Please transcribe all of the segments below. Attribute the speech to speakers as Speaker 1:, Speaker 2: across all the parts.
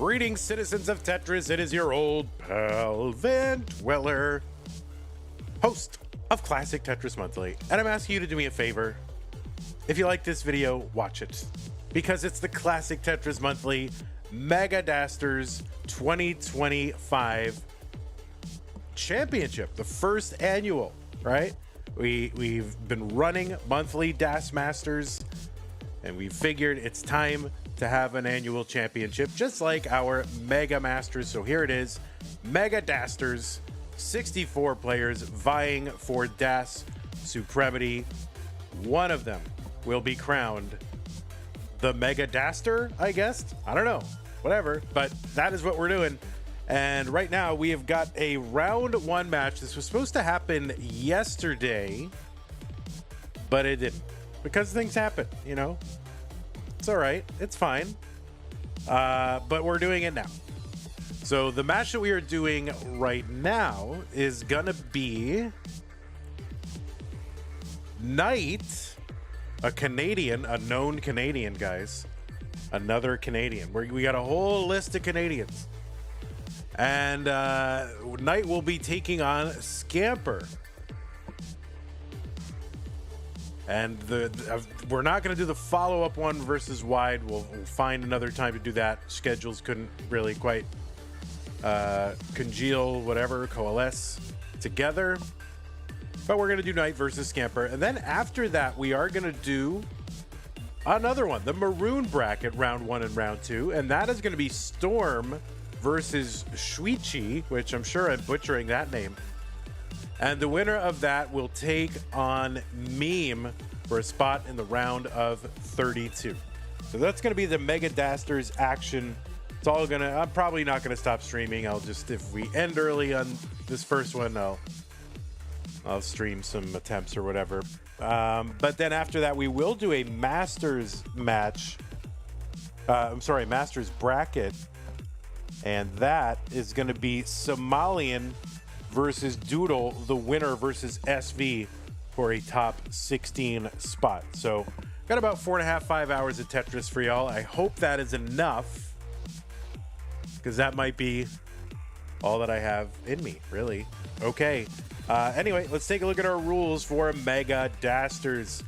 Speaker 1: Greetings, citizens of Tetris. It is your old pal, Vandweller, host of Classic Tetris Monthly. And I'm asking you to do me a favor. If you like this video, watch it. Because it's the Classic Tetris Monthly Mega Dasters 2025 Championship. The first annual, right? We've been running monthly Dastmasters, and we figured it's time to have an annual championship, just like our Mega Masters. So here it is, Mega Dasters, 64 players vying for Das supremacy. One of them will be crowned the Mega Daster, I guess. I don't know, whatever, but that is what we're doing. And right now we have got a round one match. This was supposed to happen yesterday, but it didn't, because things happen, you know. It's all right, it's fine, but we're doing it now. So the match that we are doing right now is gonna be Knight, a Canadian, a known Canadian, guys, another Canadian. We got a whole list of Canadians. And Knight will be taking on Scamper. And we're not going to do the follow-up one versus Wide. We'll find another time to do that. Schedules couldn't really quite congeal, whatever, coalesce together. But we're going to do Knight versus Scamper. And then after that, we are going to do another one, the Maroon Bracket, round one and round two. And that is going to be Storm versus Shuichi, which I'm sure I'm butchering that name. And the winner of that will take on Meme for a spot in the round of 32. So that's going to be the Mega Dasters action. It's all gonna, I'm probably not going to stop streaming. I'll just, if we end early on this first one, I'll stream some attempts or whatever. But then after that, we will do a Masters match. Masters bracket. And that is going to be Somalian versus Doodle, the winner versus SV for a top 16 spot. So got about 4.5-5 hours of Tetris for y'all. I hope that is enough, because that might be all that I have in me, really. Okay. Anyway, let's take a look at our rules for Mega Dasters.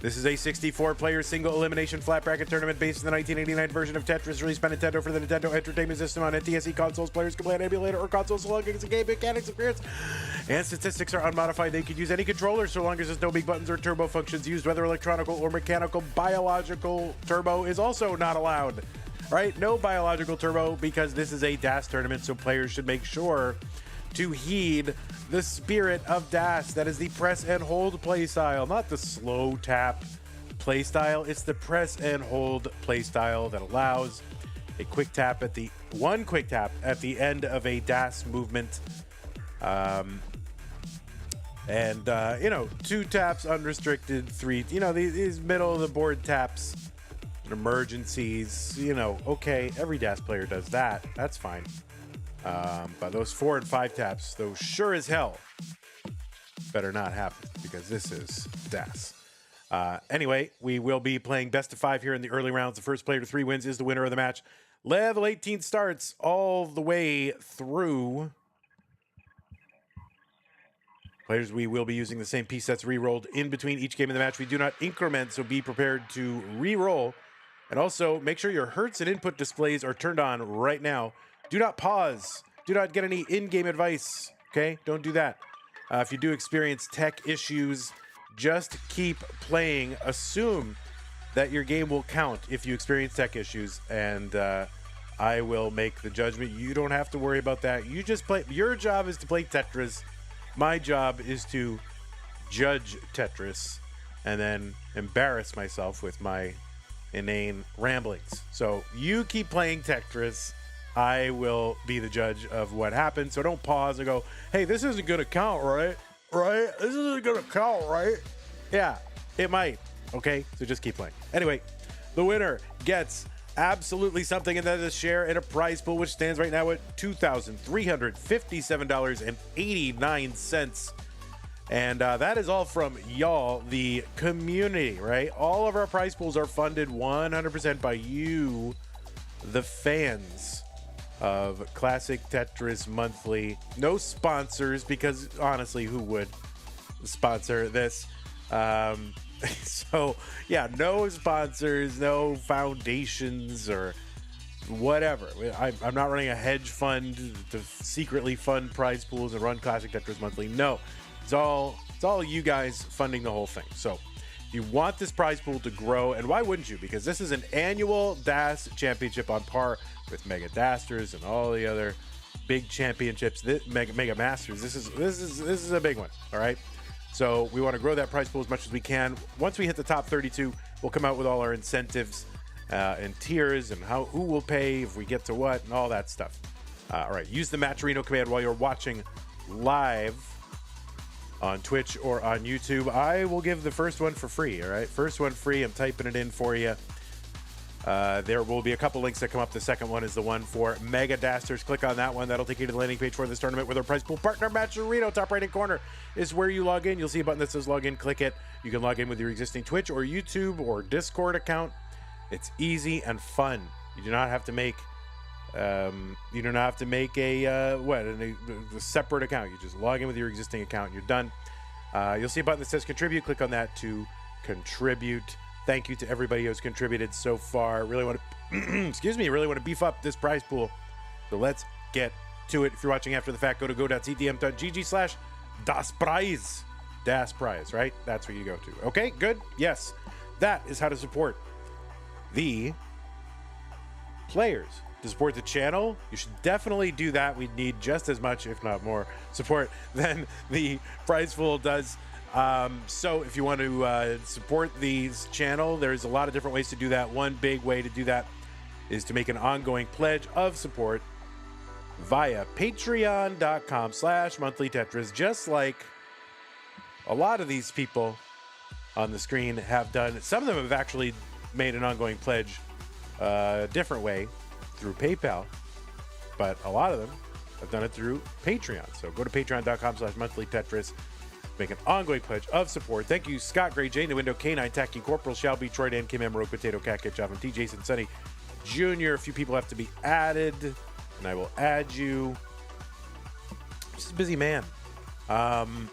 Speaker 1: This is a 64-player single elimination flat bracket tournament based on the 1989 version of Tetris released by Nintendo for the Nintendo Entertainment System on NTSC consoles. Players can play an emulator or console so long as the game mechanics, appearance, and statistics are unmodified. They could use any controller so long as there's no big buttons or turbo functions used, whether electronical or mechanical. Biological turbo is also not allowed. Right? No biological turbo, because this is a DAS tournament, so players should make sure to heed the spirit of DAS. That is the press and hold play style, not the slow tap play style. It's the press and hold play style that allows a quick tap at the end of a DAS movement. You know, 2 taps unrestricted, 3, you know, these middle of the board taps, emergencies, you know, okay, every DAS player does that. That's fine. But those 4 and 5 taps, those sure as hell better not happen, because this is DAS. Anyway, we will be playing best of 5 here in the early rounds. The first player to 3 wins is the winner of the match. Level 18 starts all the way through. Players, we will be using the same piece sets re-rolled in between each game of the match. We do not increment, so be prepared to re-roll. And also, make sure your hertz and input displays are turned on right now. Do not pause. Do not get any in-game advice, okay? Don't do that. If you do experience tech issues, just keep playing. Assume that your game will count if you experience tech issues, and I will make the judgment. You don't have to worry about that. You just play. Your job is to play Tetris. My job is to judge Tetris and then embarrass myself with my inane ramblings. So you keep playing Tetris. I will be the judge of what happens. So don't pause and go, hey, this isn't going to count, right? Right? This isn't going to count, right? Yeah, it might. Okay, so just keep playing. Anyway, the winner gets absolutely something, and that is a share in a prize pool, which stands right now at $2,357.89. And that is all from y'all, the community, right? All of our prize pools are funded 100% by you, the fans of Classic Tetris Monthly. No sponsors, because honestly, who would sponsor this? So yeah, no sponsors, no foundations or whatever. I'm not running a hedge fund to secretly fund prize pools and run Classic Tetris Monthly. No, it's all you guys funding the whole thing. So you want this prize pool to grow, and why wouldn't you? Because this is an annual DAS championship on par with Mega Dasters and all the other big championships. This Mega Masters. This is a big one. All right. So we want to grow that prize pool as much as we can. Once we hit the top 32, we'll come out with all our incentives and tiers and who will pay if we get to what and all that stuff. All right. Use the Matcherino command while you're watching live on Twitch or on YouTube. I will give the first one for free. All right. First one free. I'm typing it in for you. There will be a couple links that come up. The second one is the one for Mega Dasters. Click on that one. That'll take you to the landing page for this tournament with our prize pool partner, Matcherino. Top right-hand corner is where you log in. You'll see a button that says log in. Click it. You can log in with your existing Twitch or YouTube or Discord account. It's easy and fun. You do not have to make a separate account. You just log in with your existing account and you're done. You'll see a button that says contribute. Click on that to contribute. Thank you to everybody who's contributed so far. Really want to, really want to beef up this prize pool. So let's get to it. If you're watching after the fact, go to go.cdm.gg/daspreis. Das Prize, right? That's where you go to. Okay, good. Yes, that is how to support the players. To support the channel, you should definitely do that. We need just as much, if not more, support than the prize pool does. So if you want to support the channel, there's a lot of different ways to do that. One big way to do that is to make an ongoing pledge of support via patreon.com/monthlytetris, just like a lot of these people on the screen have done. Some of them have actually made an ongoing pledge a different way through PayPal, but a lot of them have done it through Patreon. So go to patreon.com/monthlytetris. Make an ongoing pledge of support. Thank you, Scott Gray, Jane, the Window, K9, Tacky, Corporal, Shelby, Troy, Dan, Kim, Emerald, Potato, Cat, Ketchup, and T. Jason, Sunny, Jr. A few people have to be added, and I will add you. Just a busy man. And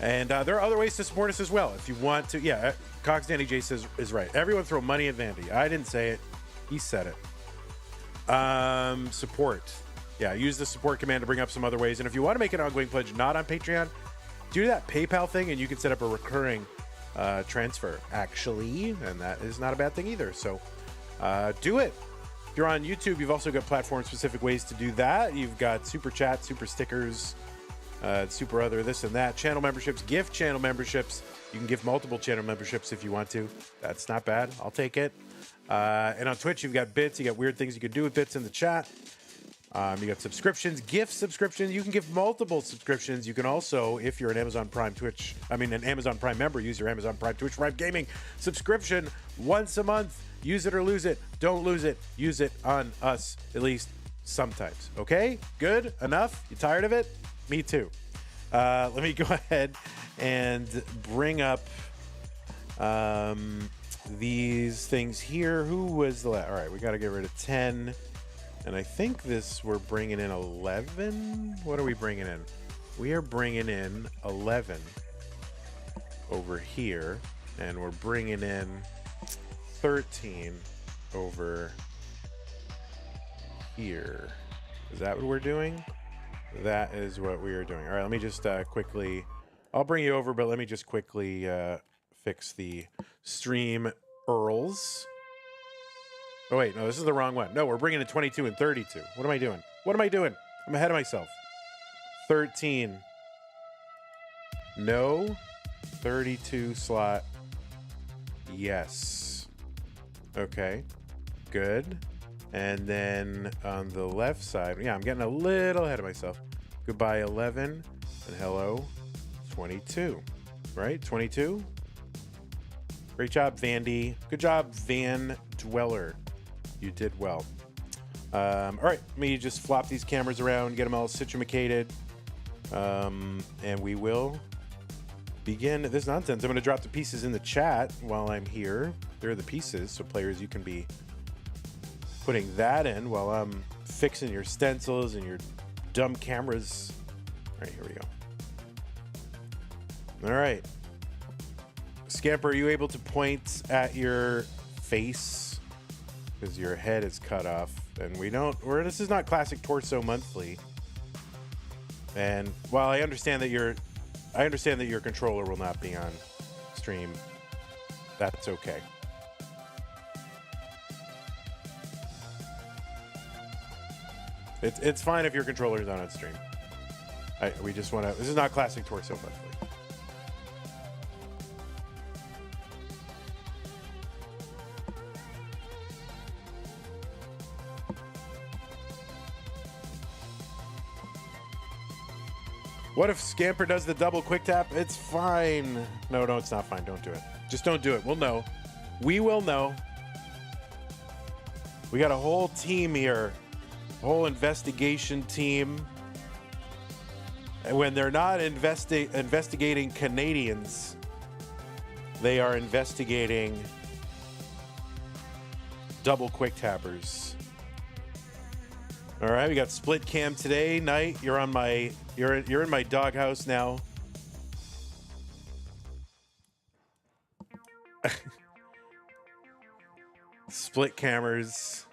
Speaker 1: there are other ways to support us as well. If you want to, yeah, Cox Danny J says is right. Everyone throw money at Vandy. I didn't say it. He said it. Support. Yeah, use the support command to bring up some other ways. And if you want to make an ongoing pledge not on Patreon, do that PayPal thing and you can set up a recurring transfer, actually. And that is not a bad thing either. So do it. If you're on YouTube, you've also got platform-specific ways to do that. You've got super chat, super stickers, super other, this and that. Channel memberships, gift channel memberships. You can give multiple channel memberships if you want to. That's not bad. I'll take it. And on Twitch, you've got bits. You got weird things you can do with bits in the chat. You got subscriptions, gift subscriptions. You can give multiple subscriptions. You can also, if you're an Amazon Prime member, use your Amazon Prime Twitch Prime Gaming subscription once a month. Use it or lose it. Don't lose it. Use it on us at least sometimes. Okay? Good? Enough? You tired of it? Me too. Let me go ahead and bring up these things here. Who was the last? All right, we got to get rid of 10. And I think we're bringing in 11. What are we bringing in? We are bringing in 11 over here. And we're bringing in 13 over here. Is that what we're doing? That is what we are doing. All right, let me just quickly... I'll bring you over, but let me just quickly fix the stream URLs. Oh, wait, no, this is the wrong one. No, we're bringing in 22 and 32. What am I doing? What am I doing? I'm ahead of myself. 13. No. 32 slot. Yes. Okay. Good. And then on the left side, yeah, I'm getting a little ahead of myself. Goodbye, 11. And hello, 22. Right? 22? Great job, Vandy. Good job, vandweller. You did well. All right, let me just flop these cameras around, get them all situated, and we will begin this nonsense. I'm going to drop the pieces in the chat while I'm here. There are the pieces, so players, you can be putting that in while I'm fixing your stencils and your dumb cameras. All right, here we go. All right. Scamper, are you able to point at your face? Because your head is cut off. And this is not Classic Torso Monthly. And while I understand that your controller will not be on stream, that's okay. It's fine if your controller's not on stream. We just want to. This is not Classic Torso Monthly. What if Scamper does the double quick tap? It's fine. No, it's not fine. Don't do it. Just don't do it. We'll know. We will know. We got a whole team here. A whole investigation team. And when they're not investigating Canadians, they are investigating double quick tappers. All right, we got split cam today. Knight, you're in my doghouse now. Split cameras.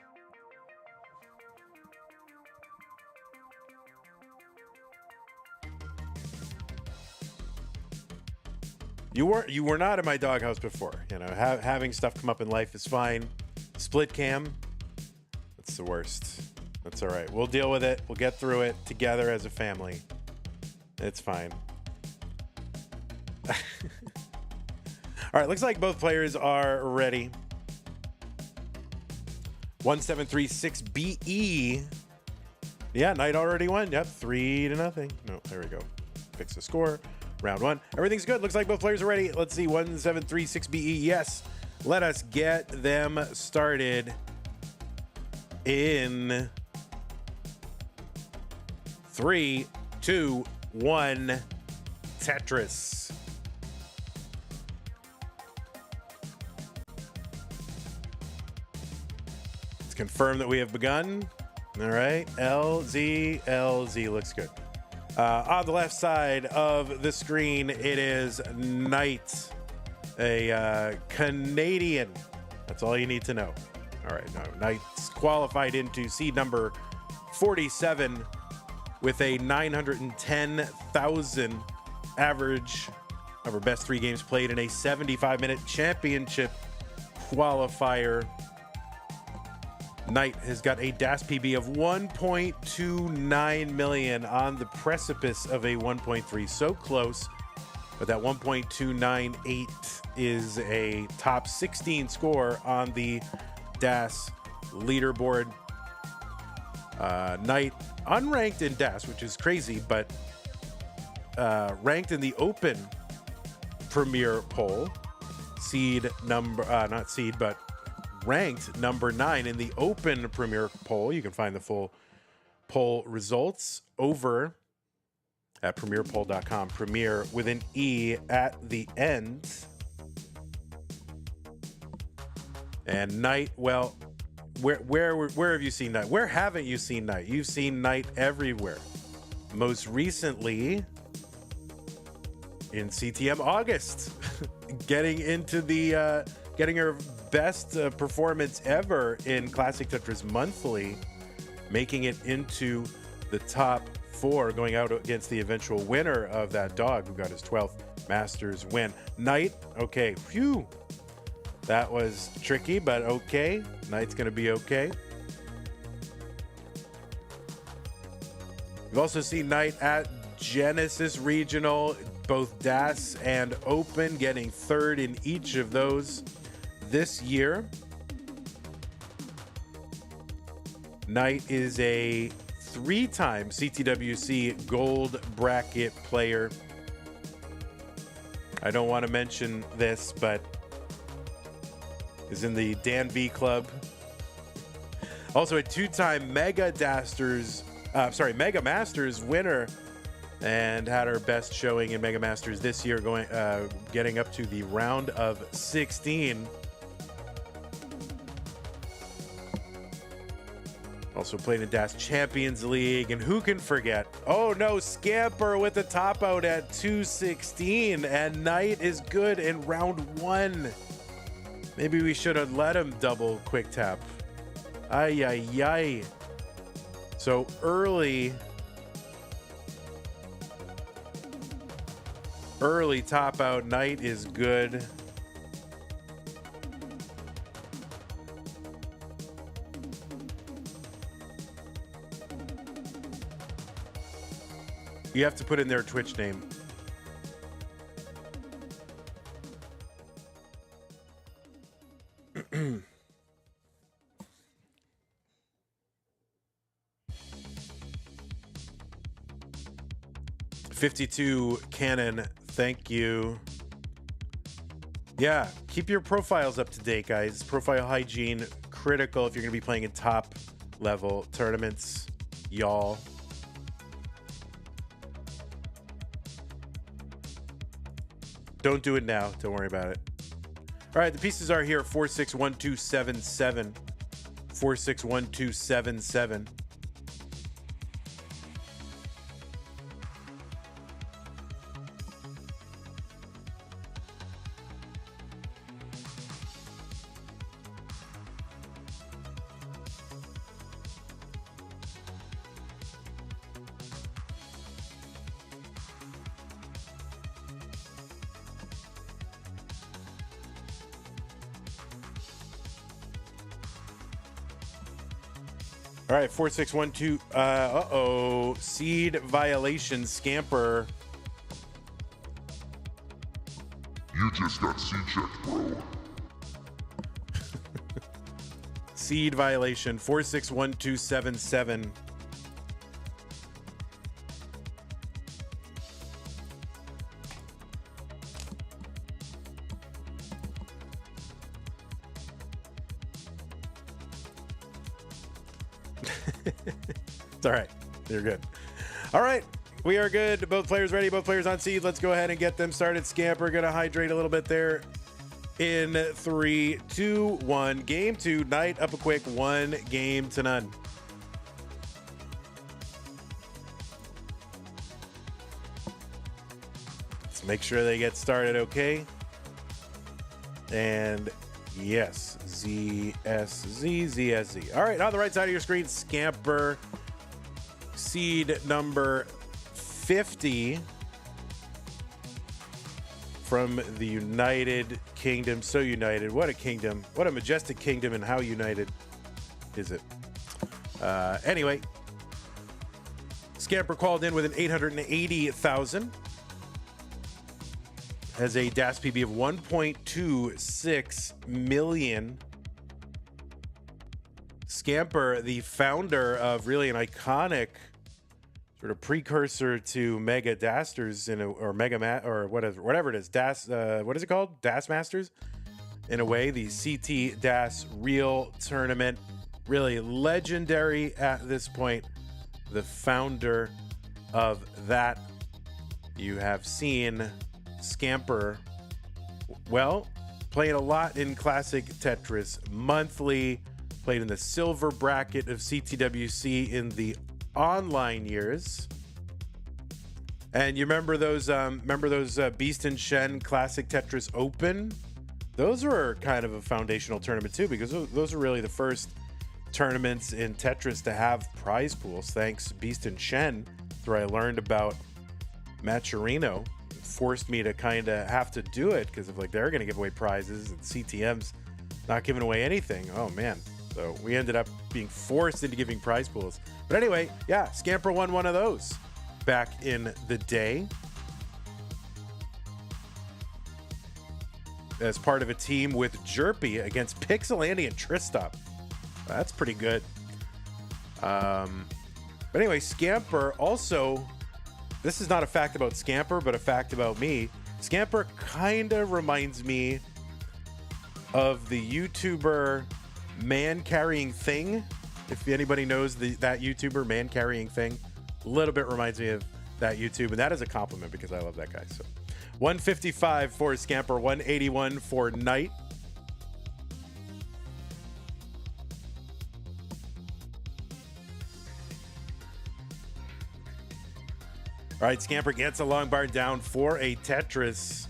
Speaker 1: You were not in my doghouse before. You know, having stuff come up in life is fine. Split cam, that's the worst. That's all right. We'll deal with it. We'll get through it together as a family. It's fine. All right, looks like both players are ready. 1736BE. Yeah, Knight already won. Yep, 3-0. No, there we go. Fix the score. Round one. Everything's good. Looks like both players are ready. Let's see. 1736BE. Yes. Let us get them started in 3, 2, 1. Tetris. Let's confirm that we have begun. All right. LZ looks good. On the left side of the screen, it is Knight, a Canadian. That's all you need to know. All right, no, Knight's qualified into seed number 47 with a 910,000 average over best 3 games played in a 75-minute championship qualifier. Knight has got a DAS PB of 1.29 million, on the precipice of a 1.3. So close, but that 1.298 is a top 16 score on the DAS leaderboard. Knight unranked in DAS, which is crazy, but ranked in the Open Premier poll. Ranked number 9 in the Open Premier poll. You can find the full poll results over at premierpoll.com. Premier with an E at the end. And Knight, well, where have you seen Knight? Where haven't you seen Knight? You've seen Knight everywhere. Most recently in CTM August, getting her best performance ever in Classic Tetris Monthly, making it into the top 4, going out against the eventual winner of that dog, who got his 12th Masters win. Knight, okay, phew. That was tricky, but okay. Knight's going to be okay. We've also seen Knight at Genesis Regional, both DAS and Open, getting 3rd in each of those this year. Knight is a 3-time CTWC Gold Bracket player. I don't want to mention this, but is in the Dan V Club. Also a 2-time Mega Masters winner, and had her best showing in Mega Masters this year, getting up to the round of 16. Also played in Das Champions League, and who can forget? Oh no, Scamper with the top out at 216, and Knight is good in round 1. Maybe we should have let him double quick tap. Ay, ay, ay. So early top out, Knight is good. You have to put in their Twitch name. $52 Cannon, thank you. Yeah, keep your profiles up to date, guys. Profile hygiene, critical if you're going to be playing in top level tournaments, y'all. Don't do it now. Don't worry about it. All right, the pieces are here. 461277. 461277. All right, 4612. Uh-oh. Seed violation, Scamper.
Speaker 2: You just got seed checked, bro.
Speaker 1: Seed violation, 461277. It's all right. You're good. All right. We are good. Both players ready. Both players on seed. Let's go ahead and get them started. Scamper going to hydrate a little bit there. In 3, 2, 1. Game 2. Knight up a quick 1 game to none. Let's make sure they get started okay. And yes, ZSZ. All right, on the right side of your screen, Scamper, seed number 50 from the United Kingdom. So united. What a kingdom. What a majestic kingdom, and how united is it? Anyway, Scamper called in with an 880,000. Has a DAS PB of 1.26 million. Scamper, the founder of really an iconic sort of precursor to Mega Dasters or whatever it is. What is it called? Das Masters? In a way, the CT Das Real Tournament. Really legendary at this point. The founder of that. You have seen Scamper, well, playing a lot in Classic Tetris Monthly, played in the silver bracket of CTWC in the online years. And you remember those Beast and Shen Classic Tetris Open? Those were kind of a foundational tournament too, because those are really the first tournaments in Tetris to have prize pools. Thanks Beast and Shen, where I learned about Maturino. Forced me to kind of have to do it because of they're going to give away prizes and CTM's not giving away anything. Oh man. So we ended up being forced into giving prize pools. But anyway, yeah, Scamper won one of those back in the day as part of a team with Jerpy against Pixelandy and Tristop. That's pretty good. But anyway, Scamper also, this is not a fact about Scamper, but a fact about me. Scamper kind of reminds me of the YouTuber Man Carrying Thing. If anybody knows that YouTuber, Man Carrying Thing, a little bit reminds me of that YouTube. And that is a compliment because I love that guy. So 155 for Scamper, 181 for Knight. All right, Scamper gets a long bar down for a Tetris.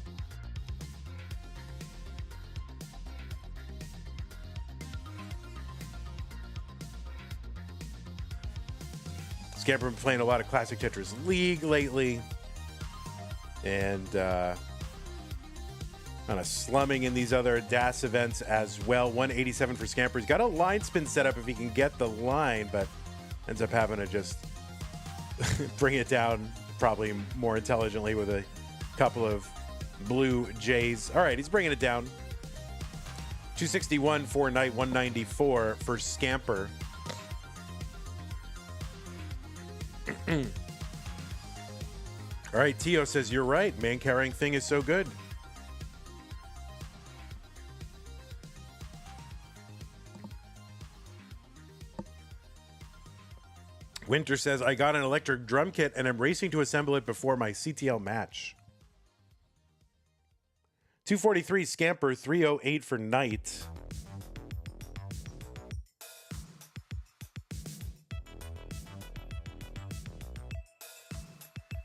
Speaker 1: Scamper been playing a lot of classic Tetris League lately. And kind of slumming in these other DAS events as well. 187 for Scamper. He's got a line spin set up if he can get the line, but ends up having to just bring it down probably more intelligently with a couple of blue Jays. All right, he's bringing it down. 261 for Knight, 194 for Scamper. All right, Tio says, you're right. Man carrying thing is so good. Winter says, I got an electric drum kit and I'm racing to assemble it before my CTL match. 243 Scamper, 308 for Knight.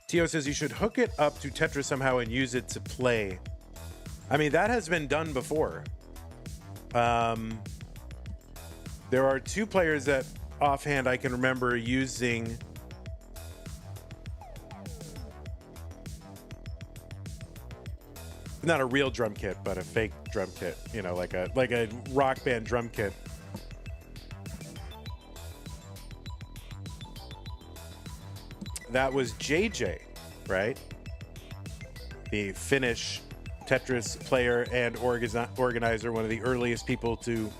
Speaker 1: Tio says you should hook it up to Tetris somehow and use it to play. I mean, that has been done before. There are two players that offhand I can remember using not a real drum kit, but a fake drum kit, you know, like a rock band drum kit. That was JJ, right? The Finnish Tetris player and organizer, one of the earliest people to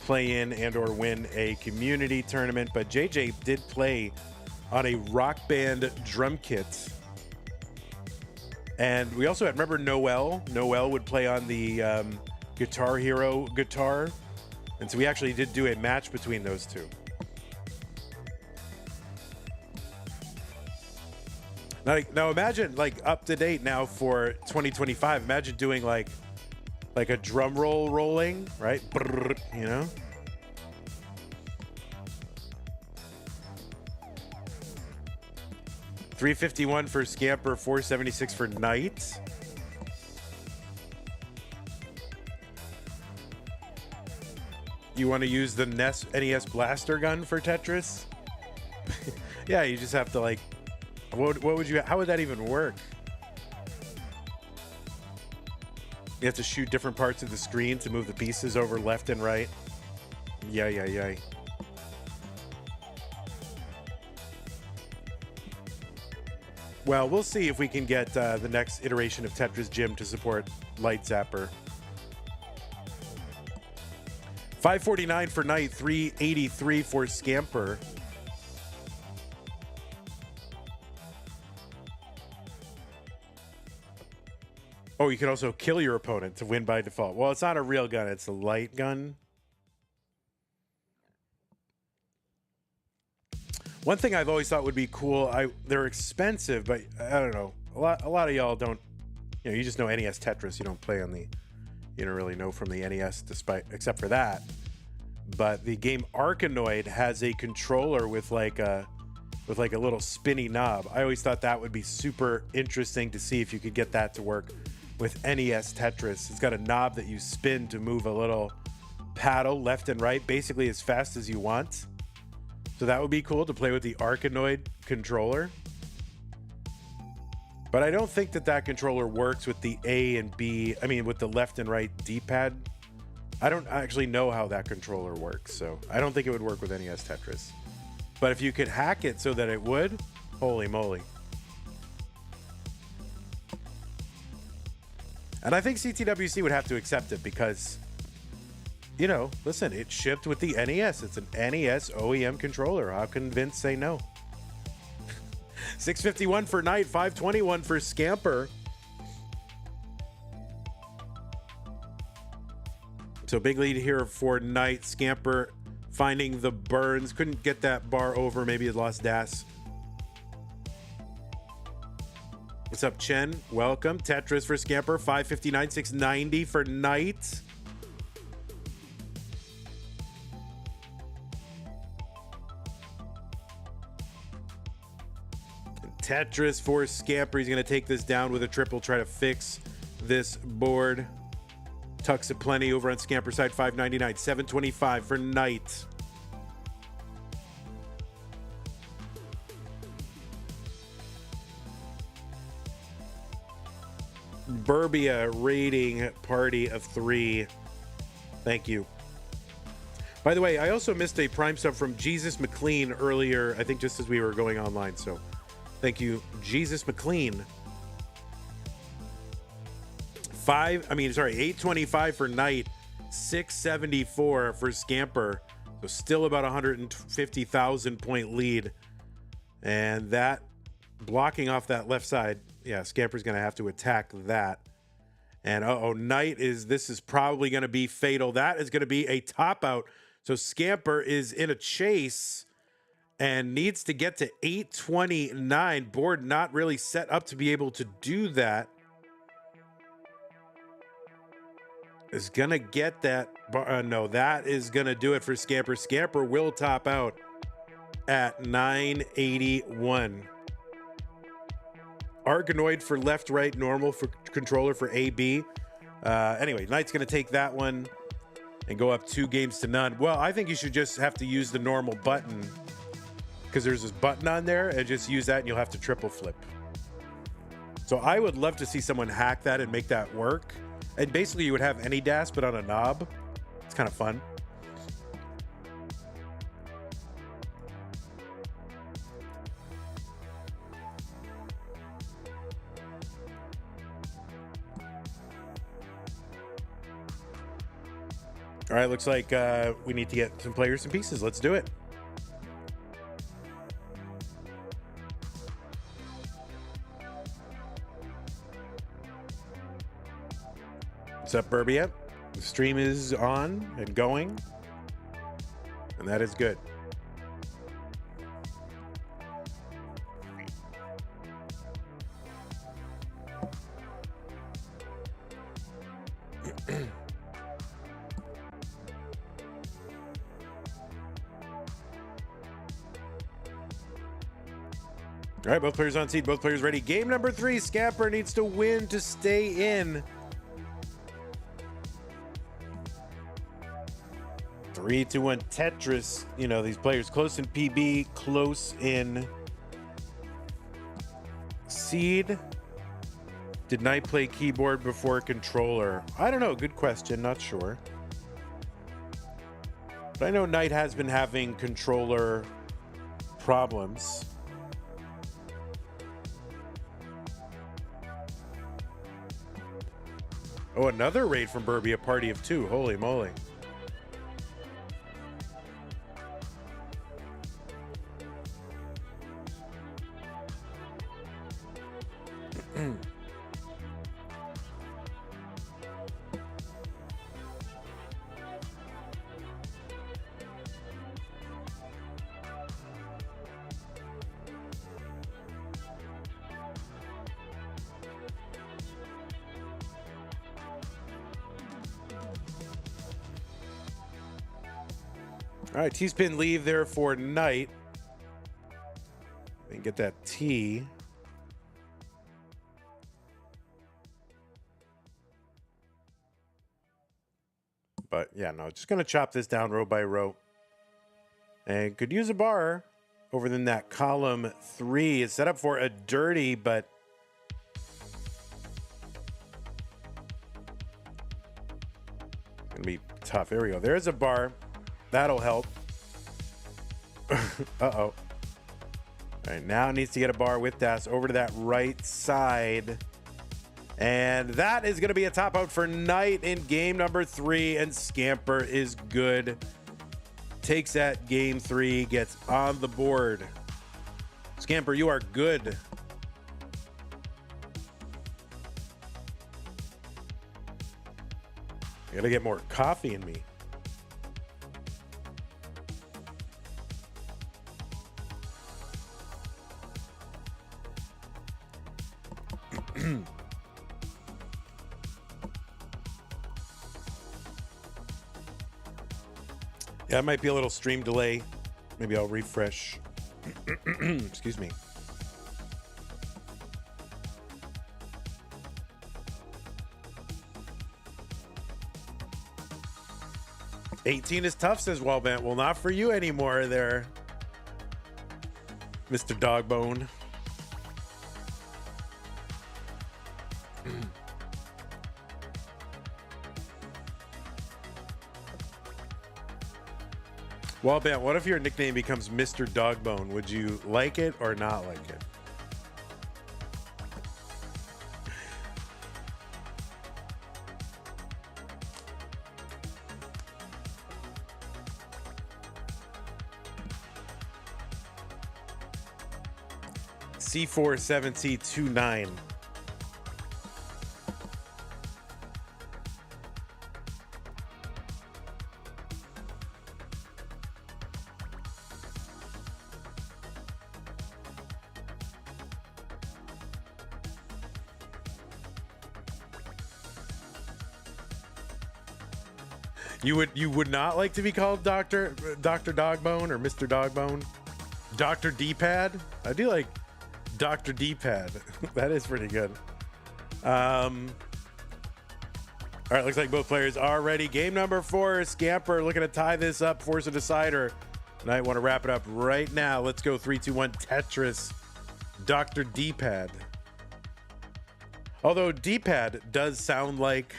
Speaker 1: play in and or win a community tournament. But JJ did play on a rock band drum kit. And we also had, remember Noel? Noel would play on the Guitar Hero guitar. And so we actually did do a match between those two. Now imagine, like, up to date now for 2025. Imagine doing like a drum roll rolling, right? You know. $351 for Scamper, $476 for Knight. You want to use the NES blaster gun for Tetris? Yeah, you just have to like. What would you? How would that even work? You have to shoot different parts of the screen to move the pieces over left and right. Yay. Well, we'll see if we can get the next iteration of Tetris Gym to support Light Zapper. 549 for Knight, 383 for Scamper. Oh, you can also kill your opponent to win by default. Well, it's not a real gun. It's a light gun. One thing I've always thought would be cool, they're expensive, but I don't know. A lot of y'all don't, you just know NES Tetris. You don't play on you don't really know from the NES except for that. But the game Arkanoid has a controller with like a little spinny knob. I always thought that would be super interesting to see if you could get that to work with NES Tetris. It's got a knob that you spin to move a little paddle left and right, basically as fast as you want. So that would be cool to play with the Arkanoid controller. But I don't think that controller works with the A and B, with the left and right D-pad. I don't actually know how that controller works, so I don't think it would work with NES Tetris. But if you could hack it so that it would, holy moly. And I think CTWC would have to accept it because, listen, it shipped with the NES. It's an NES OEM controller. How can Vince say no? 651 for Knight, 521 for Scamper. So big lead here for Knight. Scamper finding the burns. Couldn't get that bar over. Maybe it lost DAS. What's up, Chen? Welcome. Tetris for Scamper. 559, 690 for Knight. Tetris for Scamper. He's going to take this down with a triple, try to fix this board. Tucks it plenty over on Scamper side, 599, 725 for Knight. Burbia rating party of 3. Thank you. By the way, I also missed a Prime sub from Jesus McLean earlier, I think just as we were going online. So thank you, Jesus McLean. 825 for Knight, 674 for Scamper. So still about 150,000 point lead. And that blocking off that left side. Yeah, Scamper's going to have to attack that. And Knight this is probably going to be fatal. That is going to be a top out. So Scamper is in a chase and needs to get to 829. Board not really set up to be able to do that. Is going to get that. No, that is going to do it for Scamper. Scamper will top out at 981. Argonoid for left, right, normal for controller for AB. Anyway, Knight's going to take that one and go up 2 games to none. Well, I think you should just have to use the normal button because there's this button on there, and just use that and you'll have to triple flip. So I would love to see someone hack that and make that work. And basically you would have any DAS but on a knob. It's kind of fun. All right, looks like we need to get some players and pieces. Let's do it. What's up, Burbia? The stream is on and going, and that is good. All right, both players on seat, both players ready. Game number 3, Scamper needs to win to stay in. 3, 2, 1, Tetris. You know, these players close in PB, close in Seed. Did Knight play keyboard before controller? I don't know. Good question. Not sure. But I know Knight has been having controller problems. Oh, another raid from Burbia, a party of 2. Holy moly. All right, T-spin leave there for Knight. And get that T. But yeah, no, just gonna chop this down row by row. And could use a bar over than that column 3. It's set up for a dirty, but gonna be tough. There we go. There's a bar. That'll help. Uh-oh. All right, now it needs to get a bar with Das over to that right side. And that is going to be a top out for Knight in game number 3. And Scamper is good. Takes that game 3, gets on the board. Scamper, you are good. I got to get more coffee in me. Yeah, it might be a little stream delay. Maybe I'll refresh. Excuse me. 18 is tough, says Wallbant. Well, not for you anymore there, Mr. Dogbone. Wallbant, what if your nickname becomes Mr. Dogbone? Would you like it or not like it? C47C29. You would not like to be called Dr. Dogbone or Mr. Dogbone? Dr. D-Pad? I do like Dr. D-Pad. That is pretty good. All right, looks like both players are ready. Game number 4, Scamper looking to tie this up, force a decider. And I want to wrap it up right now. Let's go 3, 2, 1, Tetris. Dr. D-Pad. Although D-Pad does sound like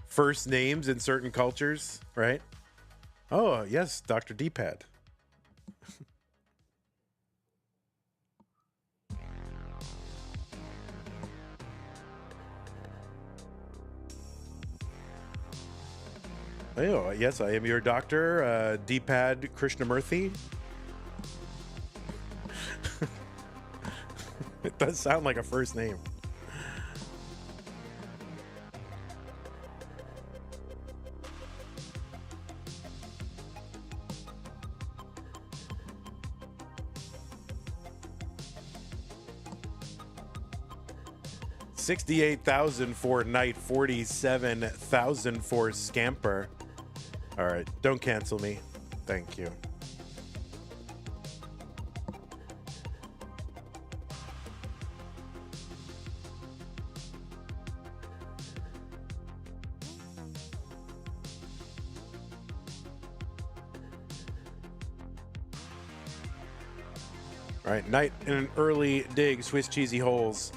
Speaker 1: first names in certain cultures, right? Oh, yes, Dr. D-Pad. Oh, yes, I am your doctor, D-Pad Krishnamurthy. It does sound like a first name. $68,000 for Knight, $47,000 for Scamper. All right, don't cancel me. Thank you. All right, Knight in an early dig, Swiss cheesy holes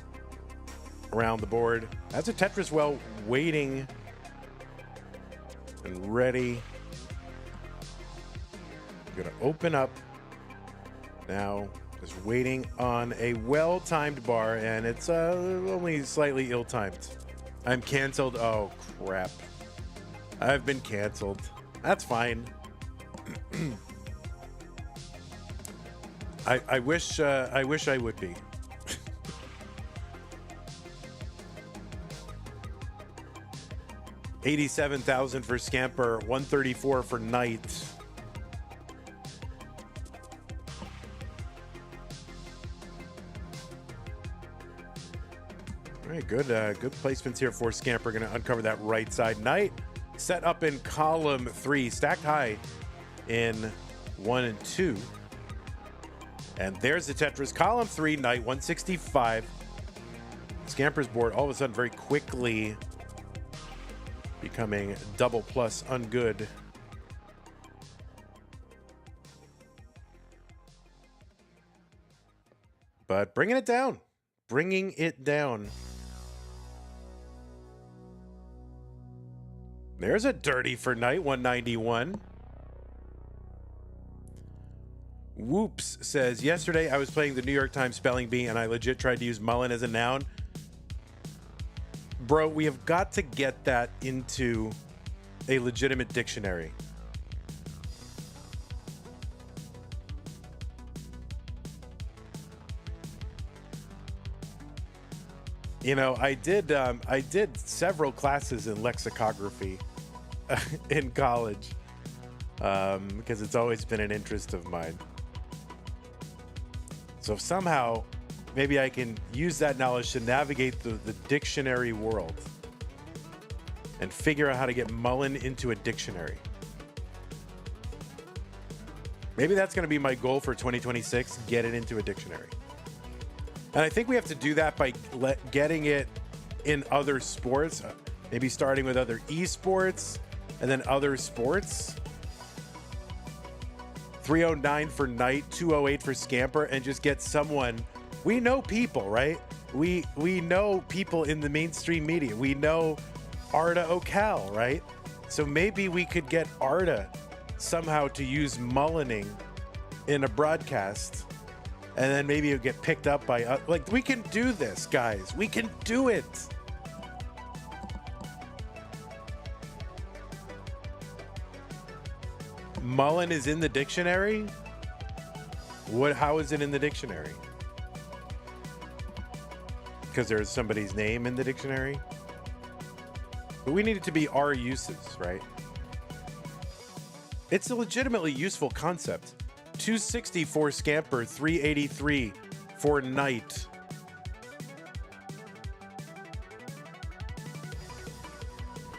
Speaker 1: around the board. That's a Tetris well waiting and ready. I'm gonna open up now, just waiting on a well-timed bar, and it's only slightly ill-timed. I'm canceled. Oh crap, I've been canceled. That's fine. I wish I would be. $87,000 for Scamper, $134 for Knight. All right, good placements here for Scamper. Going to uncover that right side. Knight set up in column 3, stacked high in 1 and 2. And there's the Tetris. Column 3, Knight, 165. Scamper's board all of a sudden very quickly becoming double plus ungood. But bringing it down. Bringing it down. There's a dirty for Knight, 191. Whoops says, yesterday I was playing the New York Times spelling bee and I legit tried to use mullen as a noun. Bro, we have got to get that into a legitimate dictionary. You know, I did several classes in lexicography in college because it's always been an interest of mine. So somehow, maybe I can use that knowledge to navigate the dictionary world and figure out how to get mullen into a dictionary. Maybe that's going to be my goal for 2026, get it into a dictionary. And I think we have to do that by getting it in other sports, maybe starting with other esports and then other sports. 309 for Knight, 208 for Scamper, and just get someone. We know people, right? We know people in the mainstream media. We know Arda Ocal, right? So maybe we could get Arda somehow to use mullening in a broadcast, and then maybe it'll get picked up by like, we can do this, guys. We can do it. Mullen is in the dictionary? How is it in the dictionary? Because there's somebody's name in the dictionary? But we need it to be our uses, right? It's a legitimately useful concept. 260 for Scamper, 383 for Knight.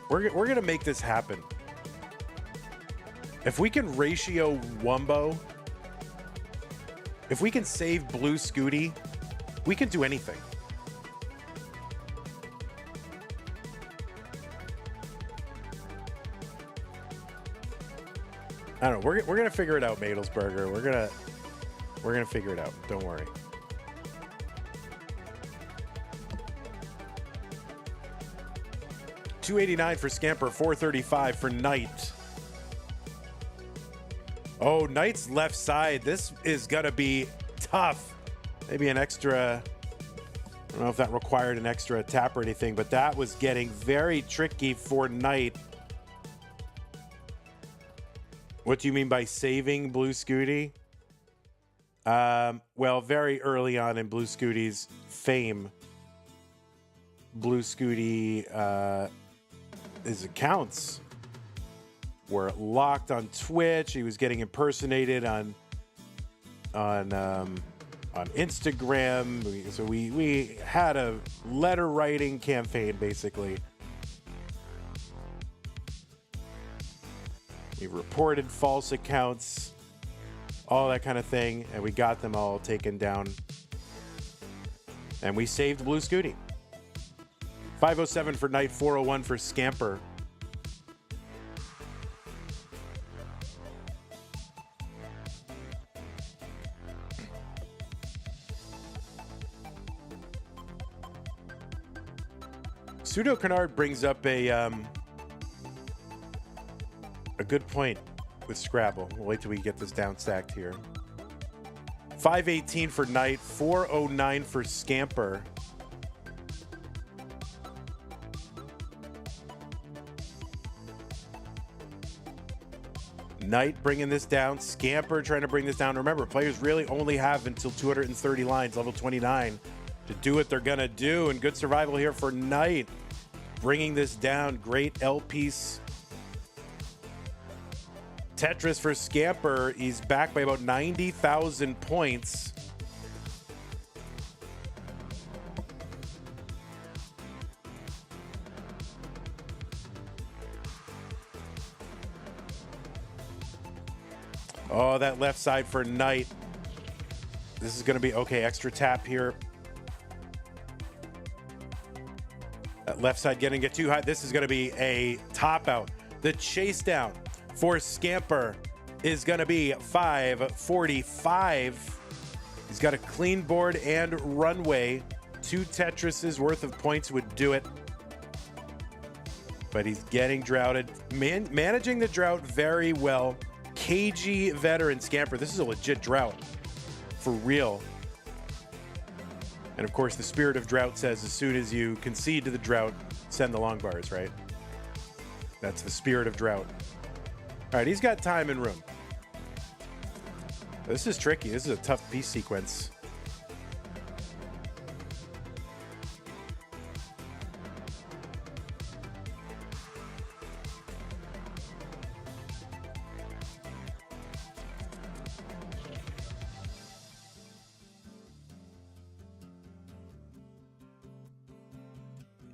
Speaker 1: We're going to make this happen. If we can ratio Wumbo, if we can save Blue Scooty, we can do anything. I don't know. We're gonna figure it out, Madelsberger. We're gonna figure it out. Don't worry. $289 for Scamper, 435 for Knight. Oh, Knight's left side. This is gonna be tough. Maybe an extra. I don't know if that required an extra tap or anything, but that was getting very tricky for Knight. What do you mean by saving Blue Scooty? Well, very early on in Blue Scooty's fame, Blue Scooty, his accounts were locked on Twitch. He was getting impersonated on Instagram. So we had a letter writing campaign, basically. We reported false accounts, all that kind of thing, and we got them all taken down. And we saved Blue Scooty. 507 for Knight, 401 for Scamper. Pseudo Canard brings up a good point with Scrabble. We'll wait till we get this down stacked here. 518 for Knight, 409 for Scamper. Knight bringing this down. Scamper trying to bring this down. Remember, players really only have until 230 lines, level 29, to do what they're going to do. And good survival here for Knight. Bringing this down. Great L piece. Tetris for Scamper. He's back by about 90,000 points. Oh, that left side for Knight. This is going to be okay. Extra tap here. That left side getting it too high. This is going to be a top out. The Chasedown for Scamper is going to be 545. He's got a clean board and runway. 2 Tetris's worth of points would do it. But he's getting droughted. Managing the drought very well. KG veteran Scamper. This is a legit drought. For real. And of course, the spirit of drought says as soon as you concede to the drought, send the long bars, right? That's the spirit of drought. All right, he's got time and room. This is tricky. This is a tough piece sequence.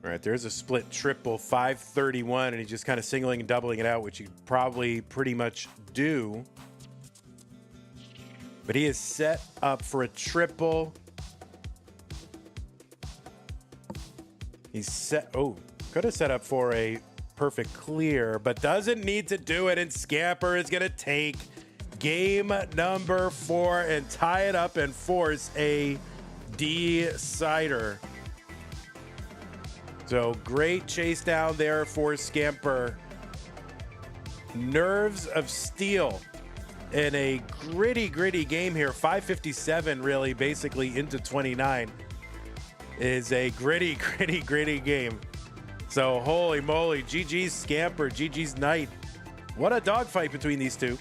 Speaker 1: All right, there's a split triple, 531, and he's just kind of singling and doubling it out, which you could probably pretty much do. But he is set up for a triple. He's set, oh, could have set up for a perfect clear, but doesn't need to do it, and Scamper is going to take game number 4 and tie it up and force a decider. So great chase down there for Scamper. Nerves of steel in a gritty game here. 5:57 really basically into 29 is a gritty game. So holy moly, GG's Scamper, GG's Knight. What a dogfight between these two.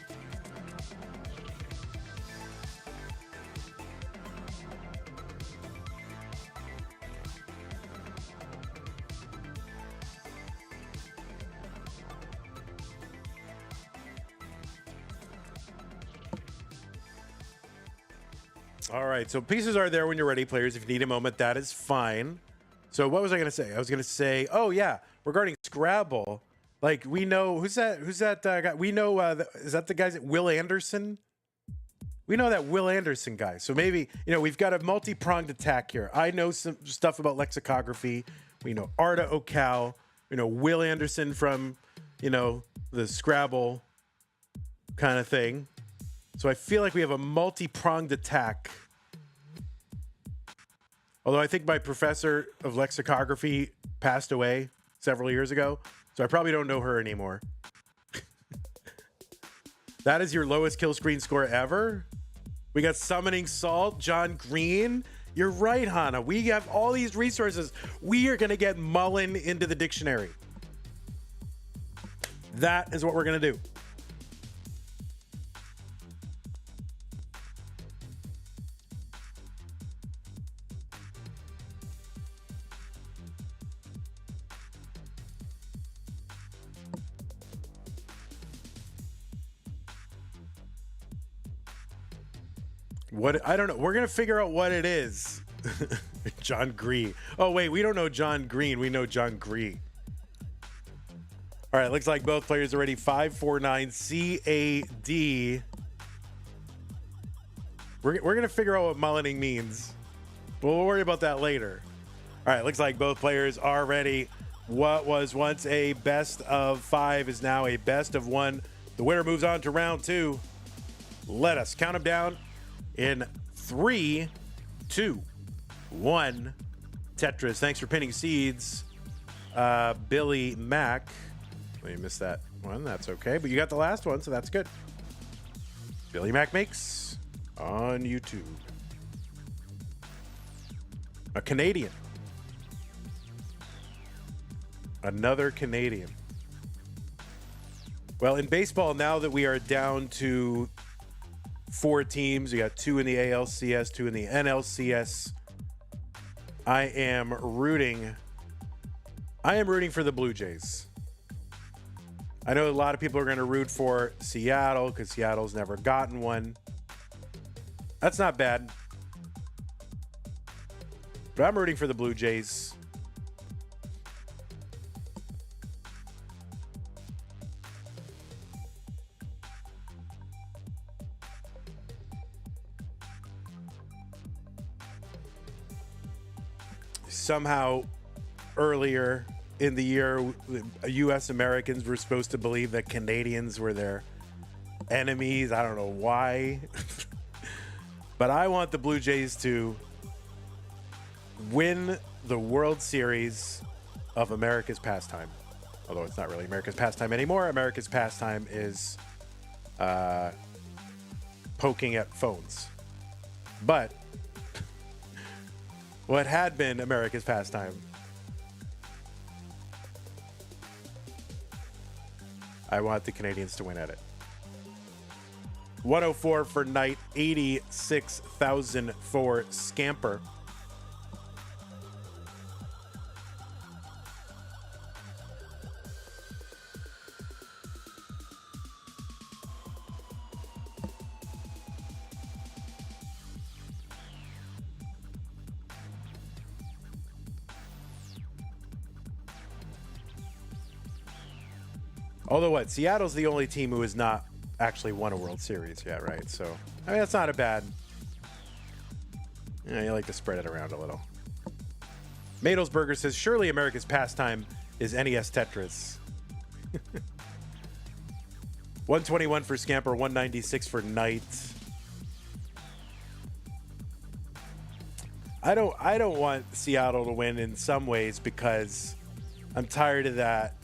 Speaker 1: All right, so pieces are there when you're ready, players. If you need a moment, that is fine. So what was I going to say? I was going to say, oh yeah, regarding Scrabble, like we know who's that guy? We know is that the guys Will Anderson? We know that Will Anderson guy. So maybe we've got a multi-pronged attack here. I know some stuff about lexicography. We know Arda Ocal. We know Will Anderson from the Scrabble kind of thing. So I feel like we have a multi-pronged attack. Although I think my professor of lexicography passed away several years ago, so I probably don't know her anymore. That is your lowest kill screen score ever? We got Summoning Salt, John Green. You're right, Hannah. We have all these resources. We are going to get Mullen into the dictionary. That is what we're going to do. What? I don't know. We're going to figure out what it is. John Green. Oh, wait. We don't know John Green. We know John Green. All right. Looks like both players are ready. 549 CAD. We're going to figure out what mullening means. We'll worry about that later. All right. Looks like both players are ready. What was once a best of 5 is now a best of 1. The winner moves on to round 2. Let us count them down. In 3, 2, 1. Tetris. Thanks for pinning seeds. Billy Mac. Well, you missed that one. That's okay. But you got the last one, so that's good. Billy Mac Makes on YouTube. A Canadian. Another Canadian. Well, in baseball, now that we are down to 4 teams. You got 2 in the ALCS, 2 in the NLCS. I am rooting for the Blue Jays. I know a lot of people are going to root for Seattle because Seattle's never gotten one. That's not bad. But I'm rooting for the Blue Jays. Somehow earlier in the year, U.S. Americans were supposed to believe that Canadians were their enemies. I don't know why. But I want the Blue Jays to win the World Series of America's pastime. Although it's not really America's pastime anymore. America's pastime is poking at phones. But what had been America's pastime, I want the Canadians to win at it. 104 for Knight, 86,000 for Scamper. Although what? Seattle's the only team who has not actually won a World Series yet, right? So, I mean, that's not a bad... You like to spread it around a little. Madelsberger says, surely America's pastime is NES Tetris. 121 for Scamper, 196 for Knight. I don't want Seattle to win in some ways because I'm tired of that.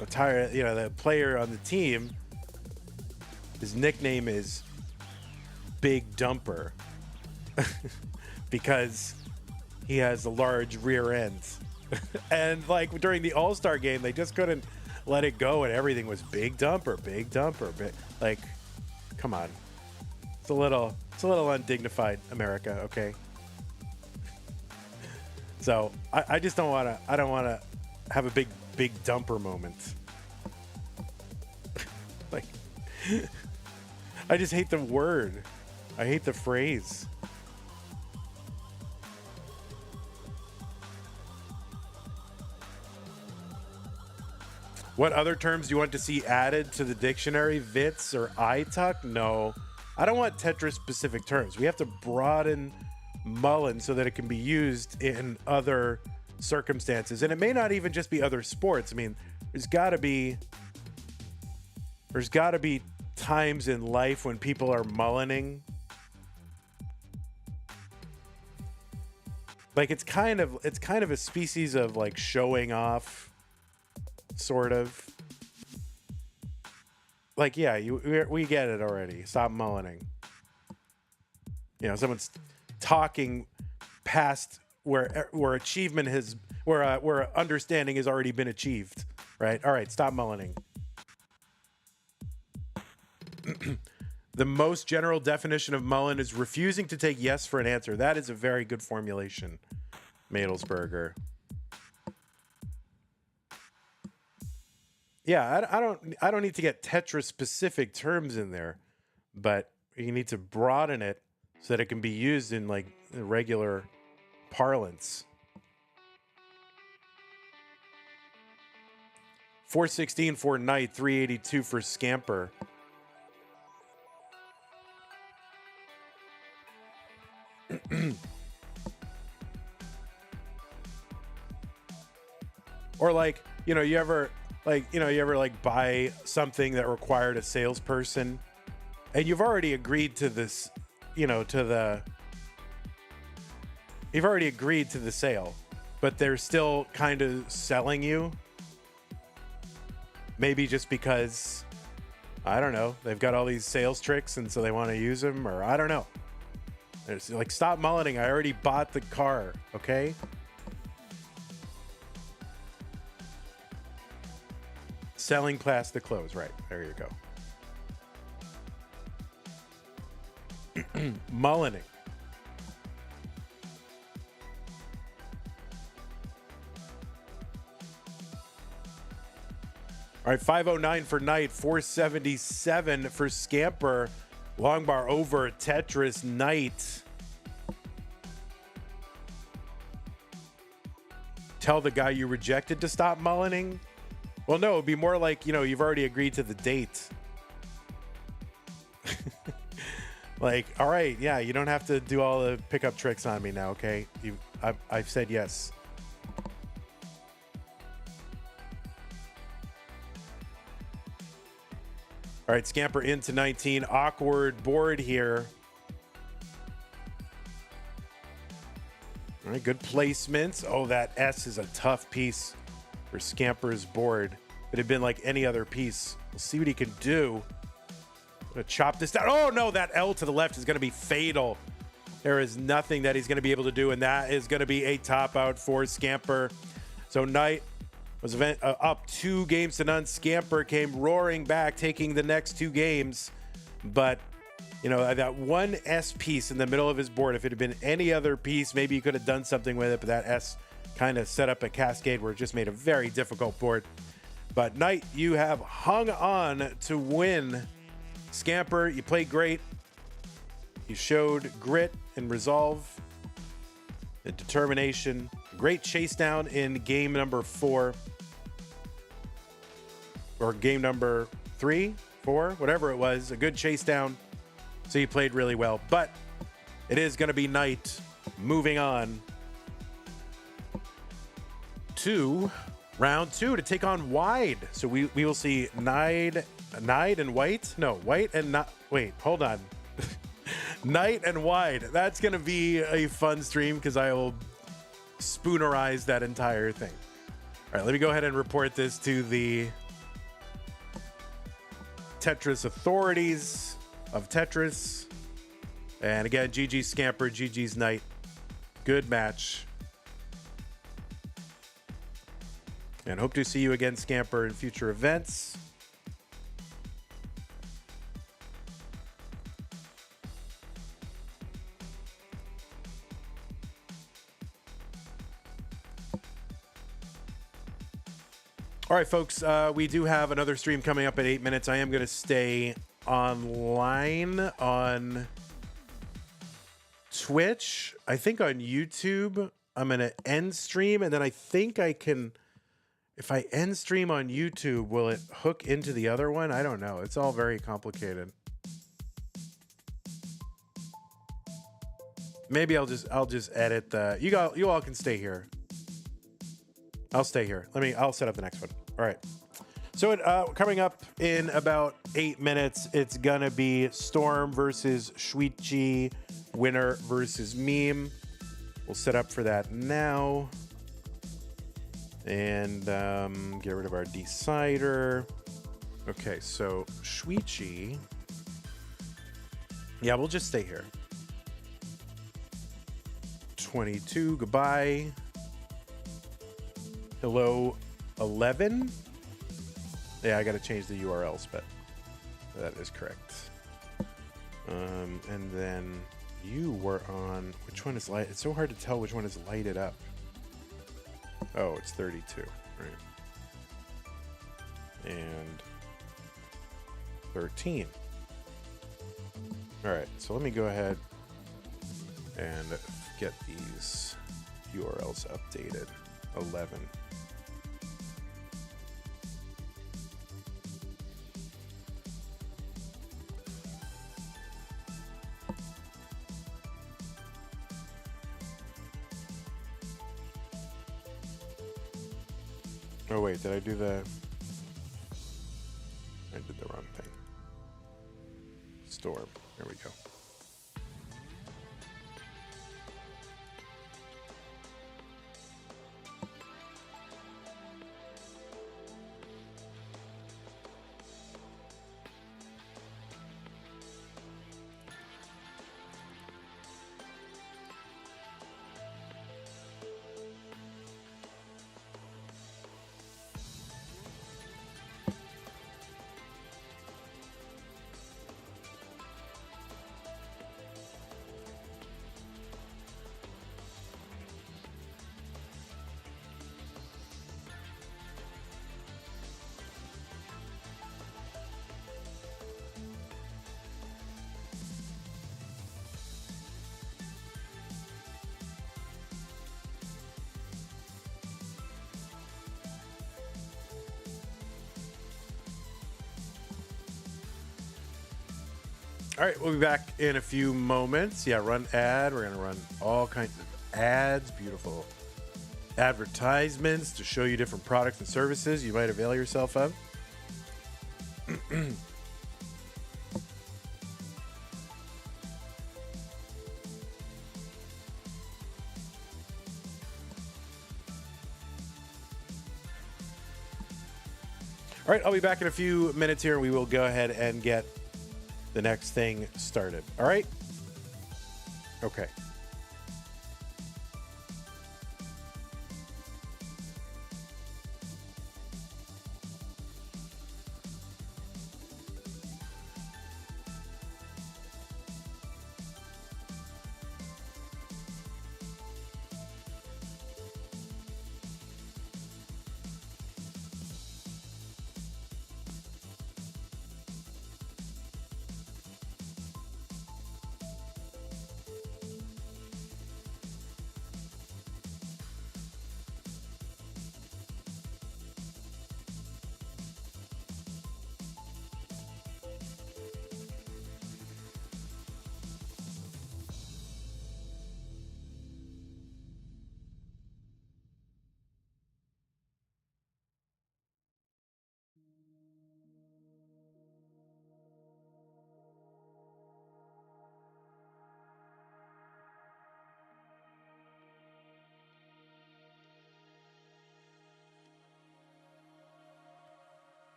Speaker 1: I'm tired, the player on the team, his nickname is Big Dumper because he has a large rear end. And like during the All-Star game, they just couldn't let it go and everything was Big Dumper, Big Dumper. Like, come on. It's a little undignified, America, okay? So I just don't want to have a big dumper moment. Like, I just hate the word. I hate the phrase. What other terms do you want to see added to the dictionary? Vits or iTuck? No, I don't want Tetris specific terms. We have to broaden Mullen so that it can be used in other circumstances, and it may not even just be other sports. I mean, there's got to be times in life when people are mullening. Like it's kind of a species of like showing off, sort of. Like, yeah, we get it already. Stop mullening. Someone's talking past where achievement has where understanding has already been achieved, right? All right, stop mullening. The most general definition of mullen is refusing to take yes for an answer. That is a very good formulation, Madelsberger. Yeah, I don't need to get Tetris specific terms in there, but you need to broaden it so that it can be used in like regular parlance. 416 for Knight, 382 for Scamper. Or like, you ever buy something that required a salesperson and you've already agreed to this, you've already agreed to the sale, but they're still kind of selling you. Maybe just because, I don't know, they've got all these sales tricks and so they want to use them, or I don't know. It's like, stop mullening. I already bought the car, okay? Selling plastic clothes, right. There you go. Mullening. All right, 509 for Knight, 477 for Scamper. Long bar over Tetris Knight. Tell the guy you rejected to stop mullening? Well, no, it'd be more like, you've already agreed to the date. Like, all right, yeah, you don't have to do all the pickup tricks on me now, okay? I've said yes. All right, Scamper into 19. Awkward board here. All right, good placements. Oh, that S is a tough piece for Scamper's board. If it had been like any other piece, we'll see what he can do. Gonna chop this down. Oh, no, that L to the left is going to be fatal. There is nothing that he's going to be able to do, and that is going to be a top out for Scamper. So Knight was up 2-0. Scamper came roaring back, taking the next 2 games. But, that one S piece in the middle of his board, if it had been any other piece, maybe you could have done something with it. But that S kind of set up a cascade where it just made a very difficult board. But Knight, you have hung on to win. Scamper, you played great. You showed grit and resolve and determination. Great chase down in game number 4. Or game number 3, 4, whatever it was. A good chase down. So you played really well. But it is going to be Knight moving on to Round 2 to take on Wide. So we will see Knight and White. No, White and not. Wait, hold on. Knight and Wide. That's going to be a fun stream because I will spoonerize that entire thing. All right, let me go ahead and report this to the Tetris authorities of Tetris. And again, GG's Scamper, GG's Knight. Good match. And hope to see you again, Scamper, in future events. All right, folks, we do have another stream coming up in 8 minutes. I am going to stay online on Twitch. I think on YouTube, I'm going to end stream, and then I think I can... If I end stream on YouTube, will it hook into the other one? I don't know. It's all very complicated. Maybe I'll just edit the. You all can stay here. I'll stay here. I'll set up the next one. All right. So coming up in about 8 minutes, it's gonna be Storm versus Shuichi, winner versus Meme. We'll set up for that now. And get rid of our decider. Okay, so Shuichi. Yeah, we'll just stay here. 22, goodbye. Hello, 11. Yeah, I got to change the URLs, but that is correct. And then you were on, which one is light? It's so hard to tell which one is lighted up. Oh, it's 32, right? And 13. All right, so let me go ahead and get these URLs updated. 11. Oh wait, did I do the... I did the wrong thing. Storm. There we go. All right, we'll be back in a few moments. Yeah, run ad. We're going to run all kinds of ads, beautiful advertisements to show you different products and services you might avail yourself of. All right, I'll be back in a few minutes here. We will go ahead and get the next thing started. All right? Okay.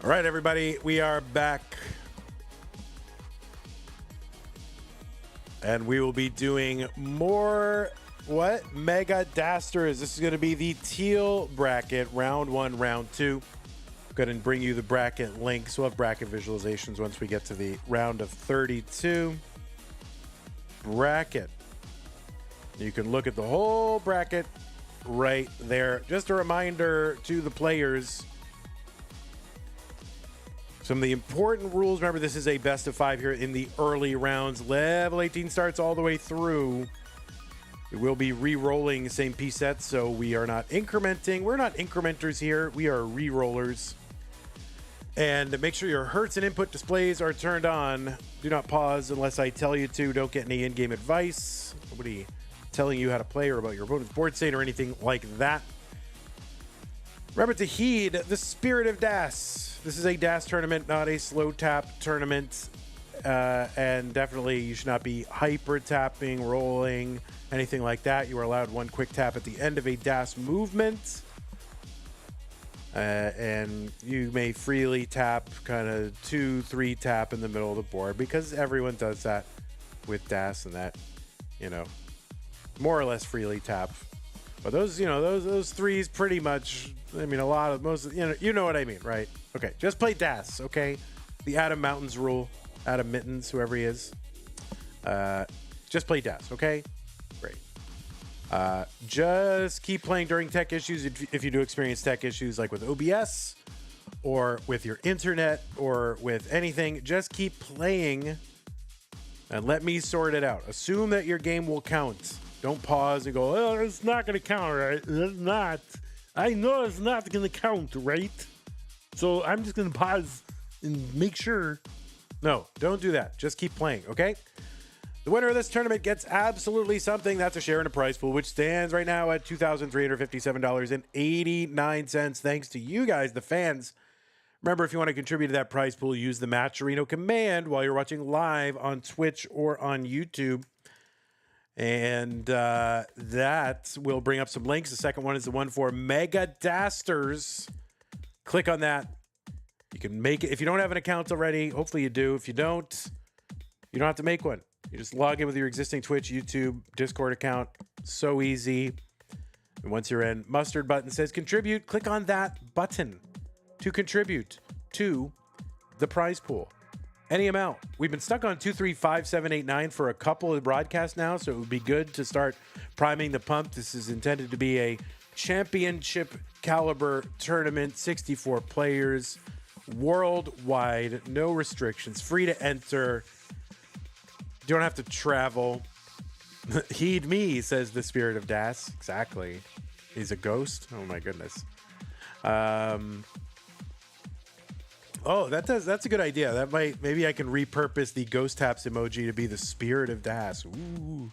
Speaker 1: All right, everybody, we are back. And we will be doing more, Mega Dasters. This is going to be the teal bracket, round 1, round 2. Go ahead and bring you the bracket links. We'll have bracket visualizations once we get to the round of 32. Bracket. You can look at the whole bracket right there. Just a reminder to the players, some of the important rules. Remember, this is a best of 5 here in the early rounds. Level 18 starts all the way through. We will be re-rolling same piece sets, so we are not incrementing. We're not incrementers here. We are re-rollers. And make sure your hertz and input displays are turned on. Do not pause unless I tell you to. Don't get any in-game advice. Nobody telling you how to play or about your opponent's board state or anything like that. Remember to heed the spirit of DAS. This is a DAS tournament, not a slow tap tournament. And definitely you should not be hyper tapping, rolling, anything like that. You are allowed one quick tap at the end of a DAS movement. And you may freely tap, kind of 2-3 tap in the middle of the board, because everyone does that with DAS, and that, more or less freely tap. But those, those threes pretty much, most, you know what I mean, right? Okay, just play DAS, okay? The Adam Mountains rule, Adam Mittens, whoever he is. Just play DAS, okay? Great. Just keep playing during tech issues if you do experience tech issues like with OBS or with your internet or with anything. Just keep playing and let me sort it out. Assume that your game will count. Don't pause and go, oh, it's not going to count, right? It's not. I know it's not going to count, right? So I'm just going to pause and make sure. No, don't do that. Just keep playing, okay? The winner of this tournament gets absolutely something. That's a share in a prize pool, which stands right now at $2,357.89. Thanks to you guys, the fans. Remember, if you want to contribute to that prize pool, use the Matcherino command while you're watching live on Twitch or on YouTube. And that will bring up some links. The second one is the one for Mega Dasters. Click on that. You can make it. If you don't have an account already, hopefully you do. If you don't, you don't have to make one. You just log in with your existing Twitch, YouTube, Discord account. So easy. And once you're in, mustard button says contribute. Click on that button to contribute to the prize pool. Any amount. We've been stuck on 235,789 for a couple of broadcasts now, so it would be good to start priming the pump. This is intended to be a championship caliber tournament, 64 players, worldwide, no restrictions, free to enter. You don't have to travel. Heed me, says the spirit of DAS. Exactly. He's a ghost. Oh my goodness. Oh, that's a good idea. That maybe I can repurpose the ghost taps emoji to be the spirit of DAS. Ooh.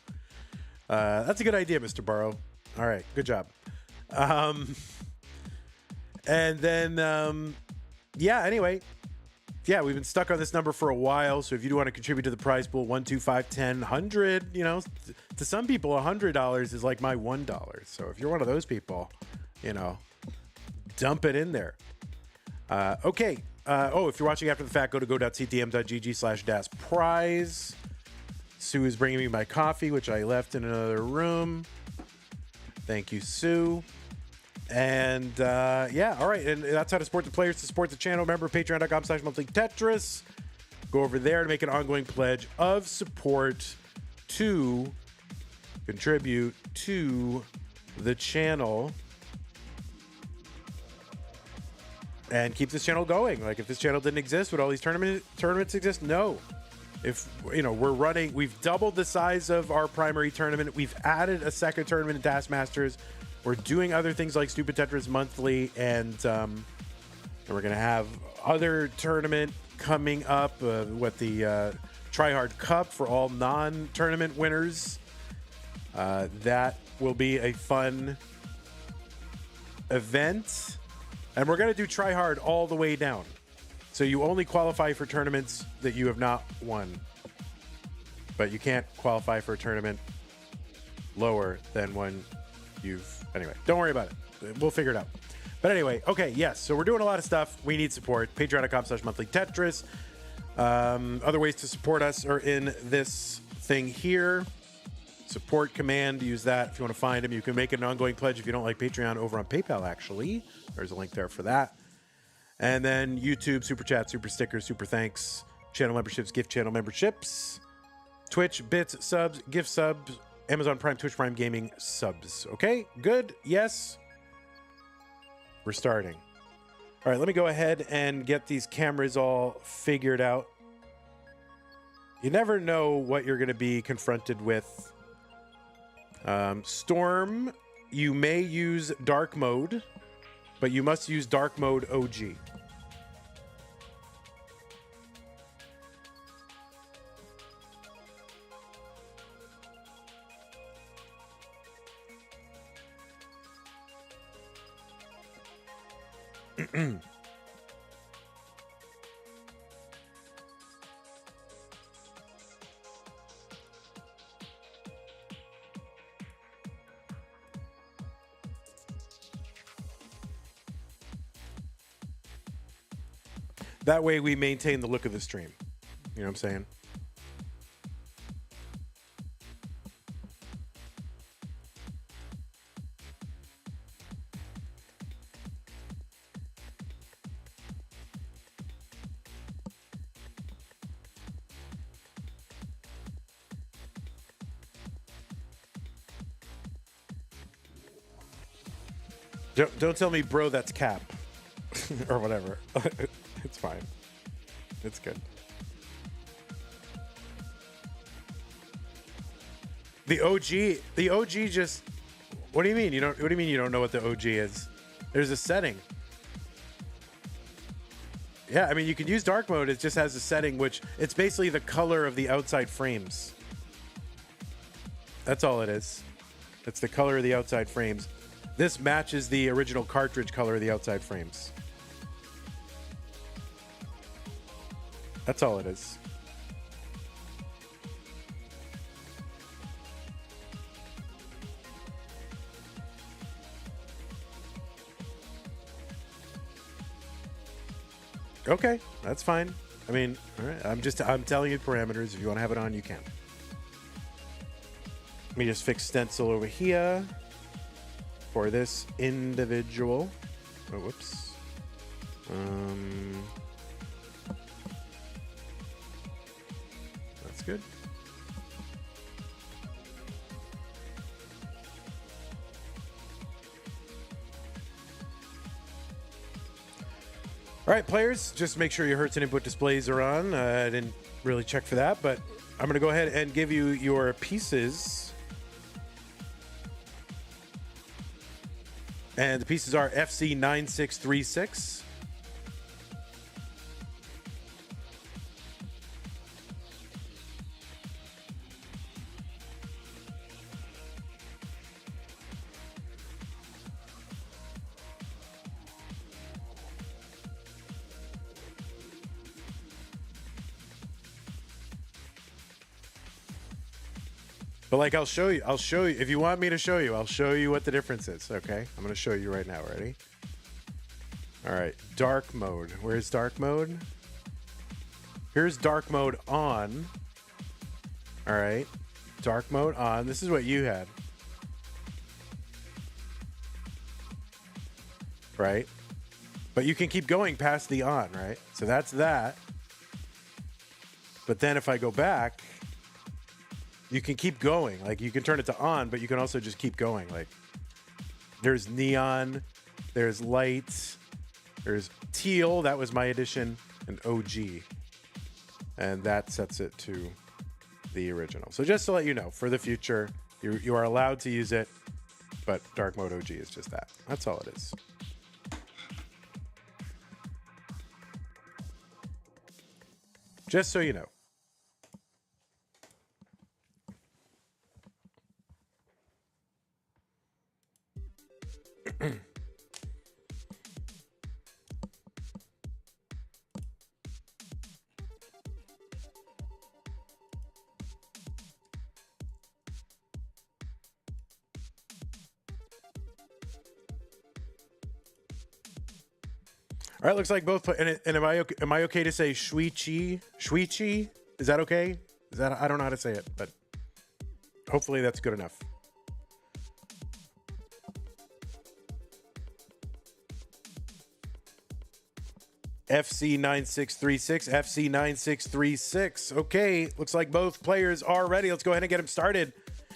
Speaker 1: That's a good idea, Mr. Burrow. All right, good job. And then, anyway. Yeah, we've been stuck on this number for a while. So if you do want to contribute to the prize pool, 1, 2, 5, 10, 100, to some people, $100 is like my $1. So if you're one of those people, dump it in there. Okay. If you're watching after the fact, go to go.ctm.gg/DASprize. Sue is bringing me my coffee, which I left in another room. Thank you, Sue. And all right. And that's how to support the players, to support the channel. Remember, patreon.com/monthly Tetris. Go over there to make an ongoing pledge of support to contribute to the channel and keep this channel going. Like, if this channel didn't exist, would all these tournaments exist? No. If, we've doubled the size of our primary tournament. We've added a second tournament in DAS Masters. We're doing other things like Stupid Tetris Monthly, and we're going to have other tournament coming up with the Try Hard Cup for all non-tournament winners. That will be a fun event. And we're going to do Try Hard all the way down. So you only qualify for tournaments that you have not won. But you can't qualify for a tournament lower than one you've... Anyway, don't worry about it. We'll figure it out. But anyway, okay, yes. So we're doing a lot of stuff. We need support. Patreon.com/monthly Tetris. Other ways to support us are in this thing here. Support command. Use that if you want to find them. You can make an ongoing pledge if you don't like Patreon over on PayPal, actually. There's a link there for that. And then YouTube, Super Chat, Super Stickers, Super Thanks, channel memberships, gift channel memberships, Twitch, bits, subs, gift subs, Amazon Prime, Twitch Prime Gaming subs. Okay, good. Yes. We're starting. All right, let me go ahead and get these cameras all figured out. You never know what you're going to be confronted with. Storm, you may use dark mode, but you must use dark mode OG. That way we maintain the look of the stream. You know what I'm saying? Don't tell me, bro, that's cap. Or whatever. It's fine. It's good. The OG just, what do you mean? What do you mean you don't know what the OG is? There's a setting. Yeah, I mean, you can use dark mode. It just has a setting, which it's basically the color of the outside frames. That's all it is. It's the color of the outside frames. This matches the original cartridge color of the outside frames. That's all it is. Okay, that's fine. I mean, all right, I'm telling you parameters. If you want to have it on, you can. Let me just fix stencil over here for this individual. Oh, whoops. That's good. All right, players, just make sure your Hertz and input displays are on. I didn't really check for that, but I'm going to go ahead and give you your pieces. And the pieces are FC9636. But like, I'll show you. If you want me to show you, I'll show you what the difference is. Okay. I'm going to show you right now. Ready? All right. Dark mode. Where's dark mode? Here's dark mode on. All right. Dark mode on. This is what you had. Right? But you can keep going past the on, right? So that's that. But then if I go back, you can keep going. Like, you can turn it to on, but you can also just keep going. Like, there's neon, there's light, there's teal. That was my edition, and OG. And that sets it to the original. So just to let you know, for the future, you are allowed to use it, but dark mode OG is just that. That's all it is. Just so you know. All right, looks like both. And am I okay to say Shuichi? Shuichi? Is that okay? Is that, I don't know how to say it, but hopefully that's good enough. FC9636, FC9636. Okay, looks like both players are ready. Let's go ahead and get them started.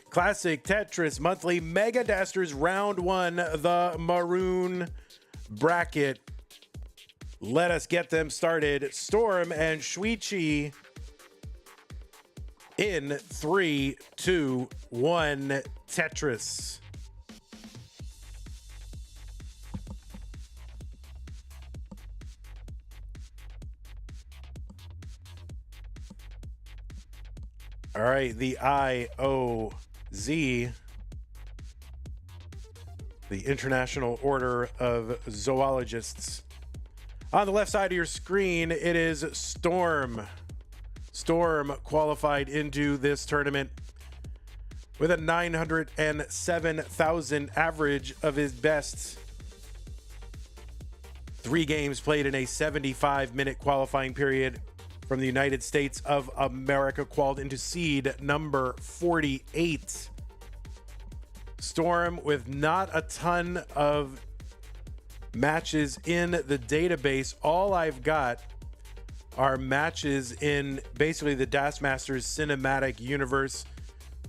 Speaker 1: Classic Tetris Monthly Mega Dasters Round 1, the maroon bracket. Let us get them started. Storm and Shuichi in 3, 2, 1, Tetris. All right, the IOZ, the International Order of Zoologists. On the left side of your screen, it is Storm. Storm qualified into this tournament with a 907,000 average of his best. 3 games played in a 75-minute qualifying period from the United States of America, qualified into seed number 48. Storm with not a ton of matches in the database. All I've got are matches in basically the Dastmasters cinematic universe.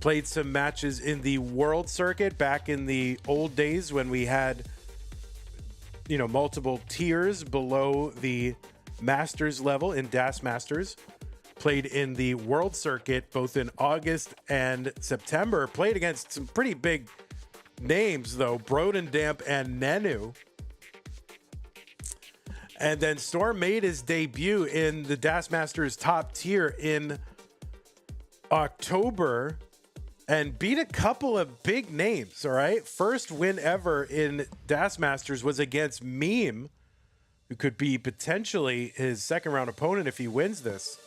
Speaker 1: Played some matches in the world circuit back in the old days when we had, you know, multiple tiers below the Masters level in Dastmasters. Played in the world circuit both in August and September. Played against some pretty big names though, Brodendamp and Nenu. And then Storm made his debut in the Dastmasters top tier in October and beat a couple of big names, all right? First win ever in Dastmasters was against Meme, who could be potentially his second round opponent if he wins this.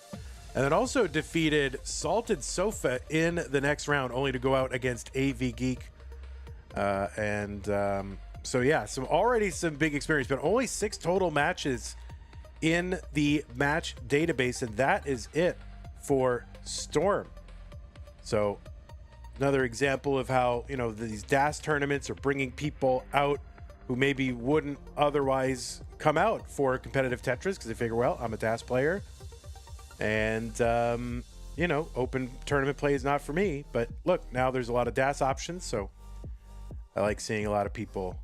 Speaker 1: And then also defeated Salted Sofa in the next round, only to go out against AV Geek. So yeah, some big experience, but only 6 total matches in the match database, and that is it for Storm. So another example of how, you know, these DAS tournaments are bringing people out who maybe wouldn't otherwise come out for competitive Tetris because they figure, well, I'm a DAS player, and you know, open tournament play is not for me. But look, now there's a lot of DAS options, so I like seeing a lot of people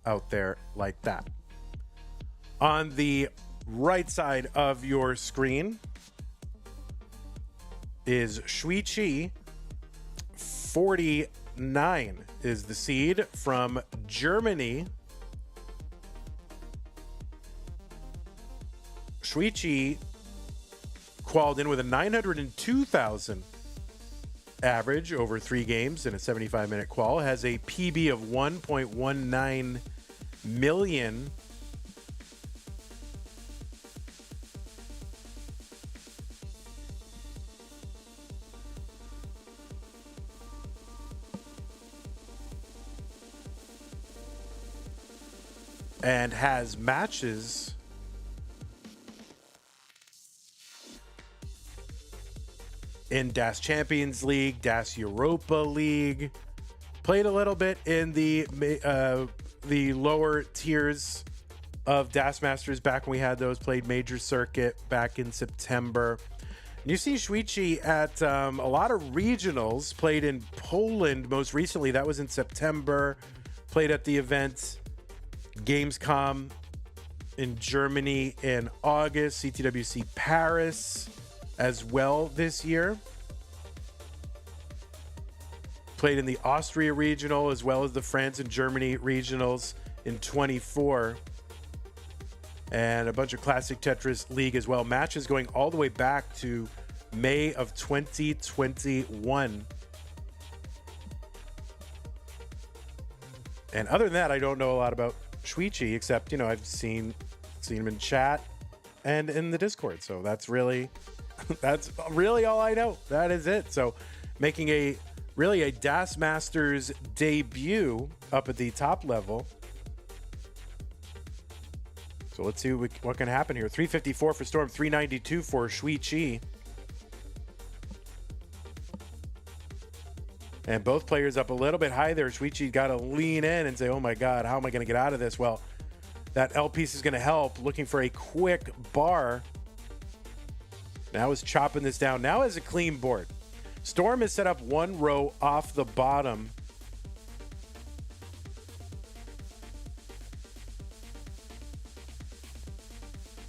Speaker 1: out there like that. On the right side of your screen is Shuichi. 49 is the seed from Germany. Shuichi qualified in with a 902,000 average over 3 games in a 75-minute qual. Has a PB of 1.19 million. And has matches in DAS Champions League, DAS Europa League. Played a little bit in the lower tiers of Dastmasters back when we had those. Played Major Circuit back in September. And you see Shuichi at a lot of regionals. Played in Poland most recently. That was in September. Played at the event Gamescom in Germany in August. CTWC Paris as well this year. Played in the Austria regional as well as the France and Germany regionals in 24. And a bunch of Classic Tetris League as well. Matches going all the way back to May of 2021. And other than that, I don't know a lot about Shuichi, except, you know, I've seen him in chat and in the Discord. So that's really all I know. That is it. So making a Dastmasters debut up at the top level. So let's see what can happen here. 354 for Storm, 392 for Shui Chi. And both players up a little bit high there. Shui Chi got to lean in and say, oh my God, how am I going to get out of this? Well, that L piece is going to help. Looking for a quick bar. Now is chopping this down. Now is a clean board. Storm has set up one row off the bottom.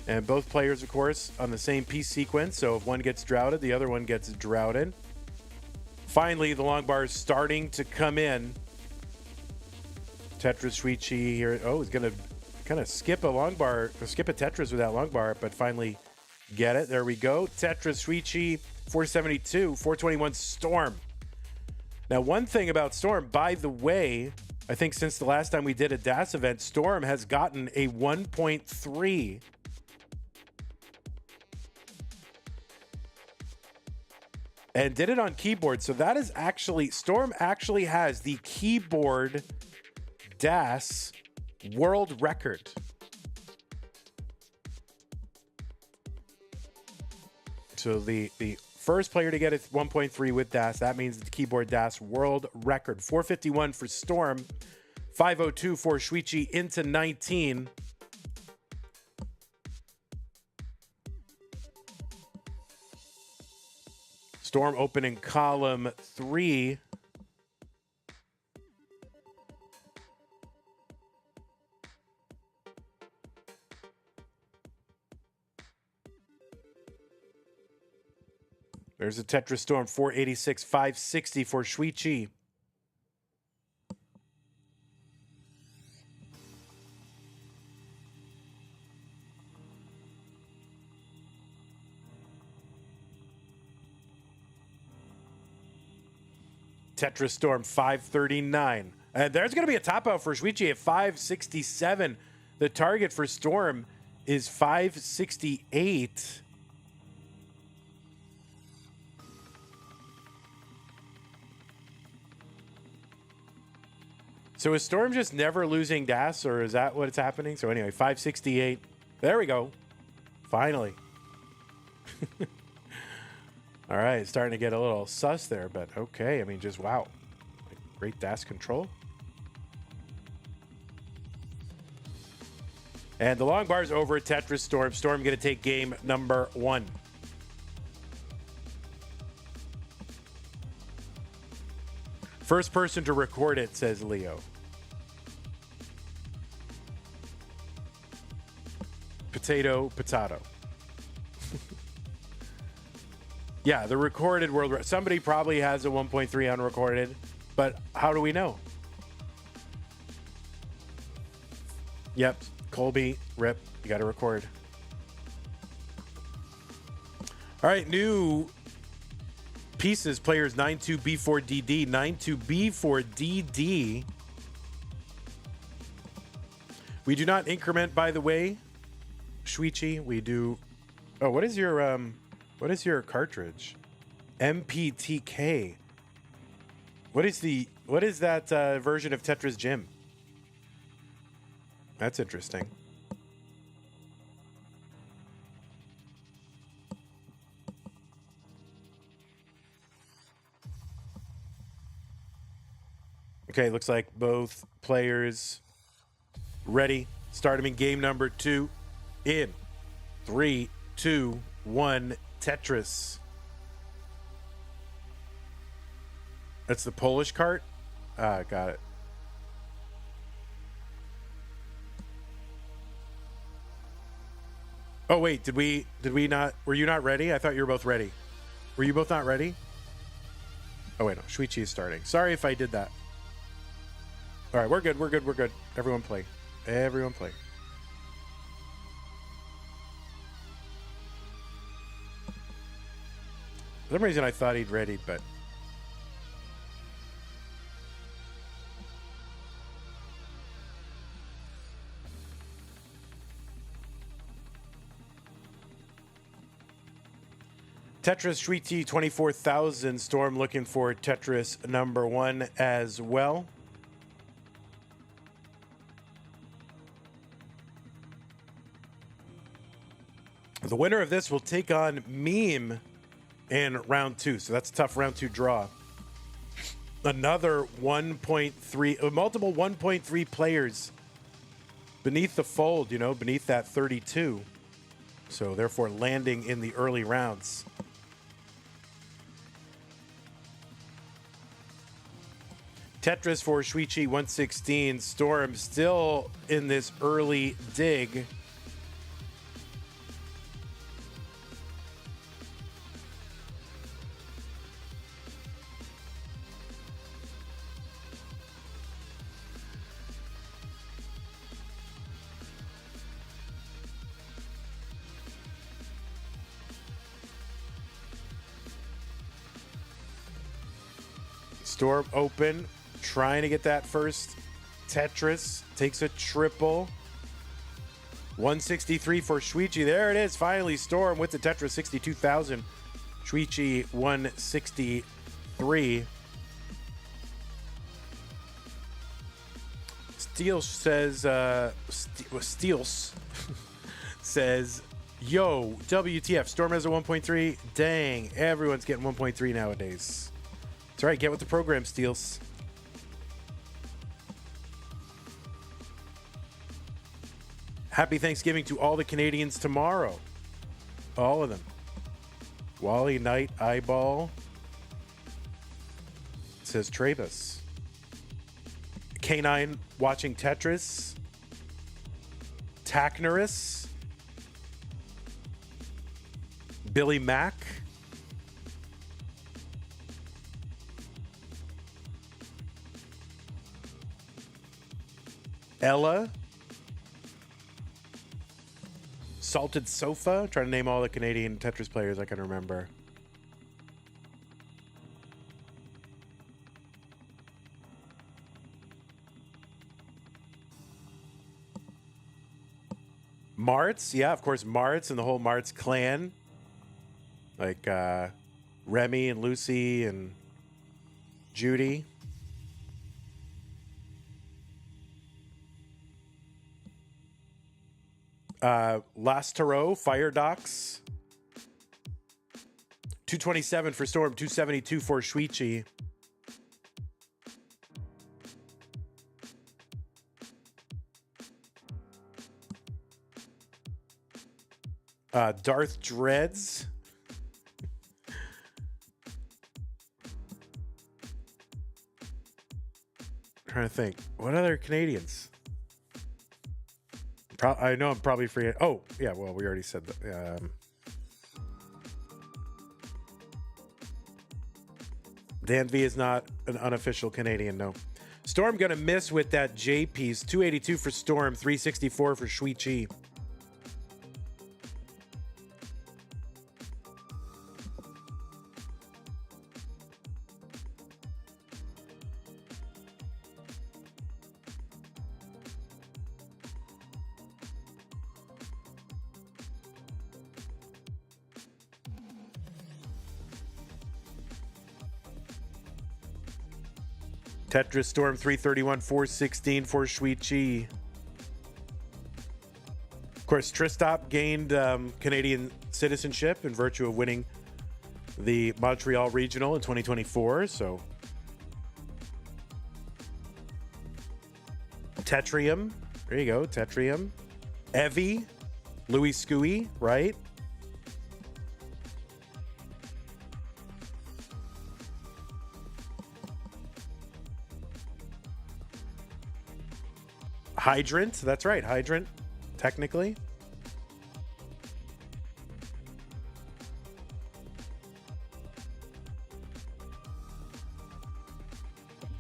Speaker 1: And both players, of course, on the same piece sequence. So if one gets droughted, the other one gets droughted. Finally, the long bar is starting to come in. Tetris Shui Chi here. Oh, he's going to kind of skip a long bar, skip a Tetris with that long bar, but finally get it. There we go. Tetris Shui Chi, 472, 421 Storm. Now, one thing about Storm, by the way, I think since the last time we did a DAS event, Storm has gotten a 1.3. And did it on keyboard. So that is actually, Storm actually has the keyboard DAS world record. So the first player to get it 1.3 with DAS, that means the keyboard DAS world record. 451 for Storm, 502 for Shui Chi into 19. Storm opening column 3. There's a Tetris Storm, 486, 560 for Shui Chi. Tetris Storm, 539. And there's going to be a top out for Shui Chi at 567. The target for Storm is 568. So is Storm just never losing DAS, or is that what's happening? So anyway, 568. There we go. Finally. All right, it's starting to get a little sus there, but okay. I mean, just wow. Like, great DAS control. And the long bar's over at Tetris Storm. Storm going to take game number 1. First person to record it, says Leo. Potato, potato. Yeah, the recorded world record. Somebody probably has a 1.3 unrecorded, but how do we know? Yep, Colby, rip, you got to record. All right, new pieces, players 92B4DD, 92B4DD. We do not increment, by the way. Shui Chi, we do. Oh, what is your cartridge? MPTK. What is that version of Tetris Gym? That's interesting. Okay, looks like both players ready. Start them in game number 2. In 3, 2, 1, Tetris. That's the Polish cart? Ah, got it. Oh, wait, did we not, were you not ready? I thought you were both ready. Were you both not ready? Oh, wait, no, Shui Chi is starting. Sorry if I did that. All right, we're good. Everyone play. Everyone play. For some reason I thought he'd ready, but... Tetris Shui Chi 24,000. Storm looking for Tetris number 1 as well. The winner of this will take on Meme in round 2. So that's a tough round 2 draw. Another 1.3, multiple 1.3 players beneath the fold, you know, beneath that 32. So therefore landing in the early rounds. Tetris for Shuichi 116. Storm still in this early dig. Storm open, trying to get that first Tetris. Takes a triple. 163 for Shuichi. There it is. Finally, Storm with the Tetris 62,000. Shuichi 163. Steele says, Steels says, yo, WTF, Storm has a 1.3. Dang, everyone's getting 1.3 nowadays. That's right, get with the program, Steels. Happy Thanksgiving to all the Canadians tomorrow. All of them. Wally Knight Eyeball says Travis. K9 watching Tetris. Tacknerus. Billy Mack. Ella. Salted Sofa. Trying to name all the Canadian Tetris players I can remember. Martz. Yeah, of course, Martz and the whole Martz clan. Like Remy and Lucy and Judy. Last Tarot, Fire Docs. 227 for Storm, 272 for Shuichi. Darth Dreads. Trying to think. What other Canadians? I know I'm probably forgetting. Oh, yeah, well, we already said that. Dan V is not an unofficial Canadian, no. Storm gonna miss with that J piece. 282 for Storm, 364 for Shuichi. Tetris Storm 331, 416 for Shuichi. Of course, Tristop gained Canadian citizenship in virtue of winning the Montreal Regional in 2024. So, Tetrium. There you go, Tetrium. Evie. Louis Scooey, right? Hydrant, that's right, Hydrant, technically.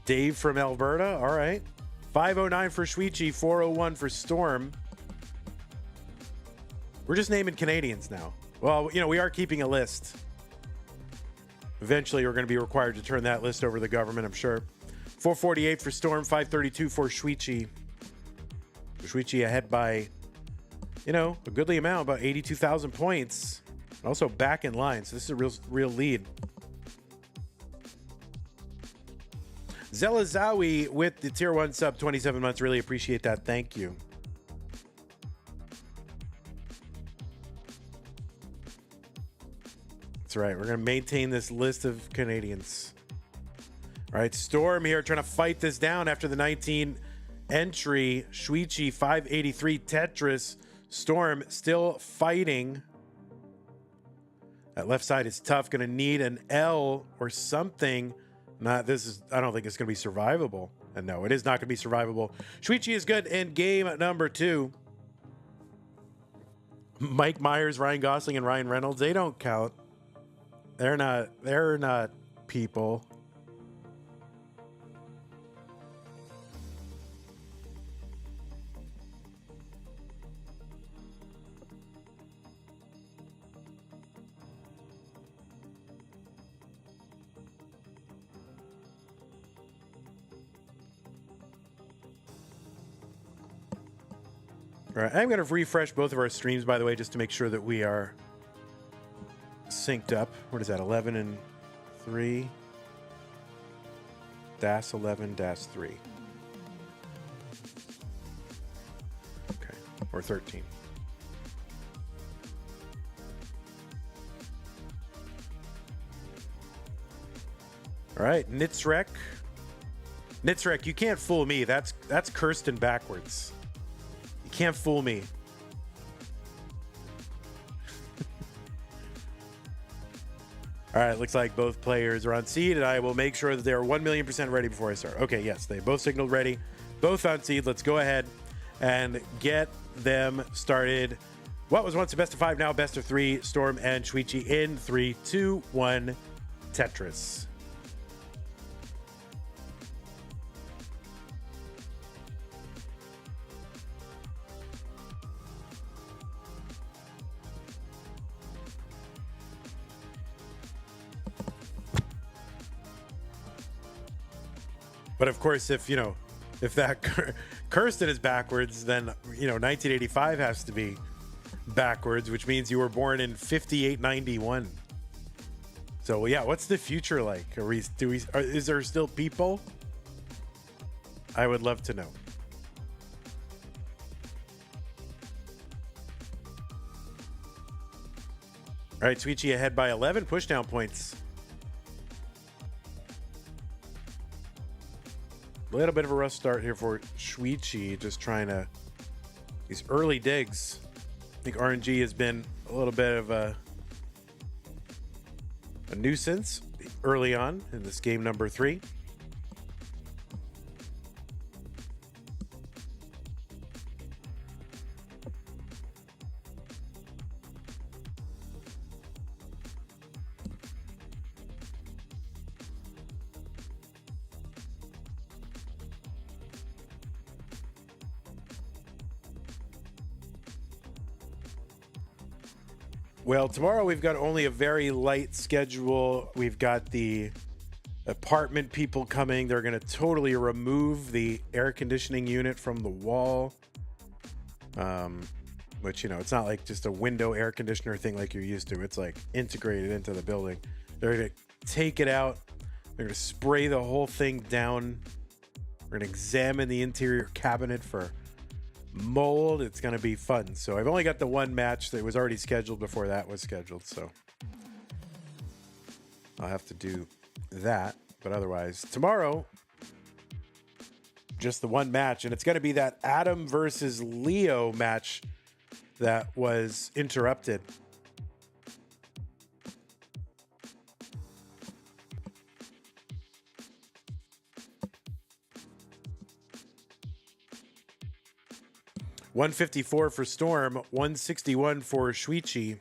Speaker 1: Dave from Alberta, all right. 509 for Shuichi, 401 for Storm. We're just naming Canadians now. Well, you know, we are keeping a list. Eventually, we're going to be required to turn that list over to the government, I'm sure. 448 for Storm, 532 for Shuichi. Shuichi ahead by, you know, a goodly amount, about 82,000 points. Also back in line, so this is a real lead. Zelazawi with the tier 1 sub, 27 months. Really appreciate that. Thank you. right. We're going to maintain this list of Canadians. All right, Storm here trying to fight this down after the 19 entry. Shuichi 583 Tetris. Storm still fighting. That left side is tough. Going to need an L or something. I don't think it's going to be survivable. And no, it is not going to be survivable. Shuichi is good in game number 2. Mike Myers, Ryan Gosling, and Ryan Reynolds, they don't count. They're not people. All right, I'm going to refresh both of our streams, by the way, just to make sure that we are synced up. What is that, 11 and 3? Das 11, Das 3. Okay, or 13. All right, Nitzrek. Nitzrek, you can't fool me. That's Kirsten backwards. You can't fool me. All right, looks like both players are on seed, and I will make sure that they are 1,000,000% ready before I start. Okay, yes, they both signaled ready, both on seed. Let's go ahead and get them started. What was once a best of 5, now best of 3. Storm and Shuichi in 3, 2, 1, Tetris. But of course, if that Kirsten is backwards, then 1985 has to be backwards, which means you were born in 5891. So yeah, what's the future like? Is there still people? I would love to know. All right, Shuichi ahead by 11 pushdown points. A little bit of a rough start here for Shuichi, just trying to... These early digs. I think RNG has been a little bit of a nuisance early on in this game number 3. Well, tomorrow we've got only a very light schedule. We've got the apartment people coming. They're going to totally remove the air conditioning unit from the wall. Which, it's not like just a window air conditioner thing like you're used to. It's like integrated into the building. They're going to take it out. They're going to spray the whole thing down. We're going to examine the interior cabinet for mold. It's going to be fun. So I've only got the one match that was already scheduled before that was scheduled, so I'll have to do that. But otherwise, tomorrow, just the one match, and it's going to be that Adam versus Leo match that was interrupted. $154 for Storm, $161 for Shuichi.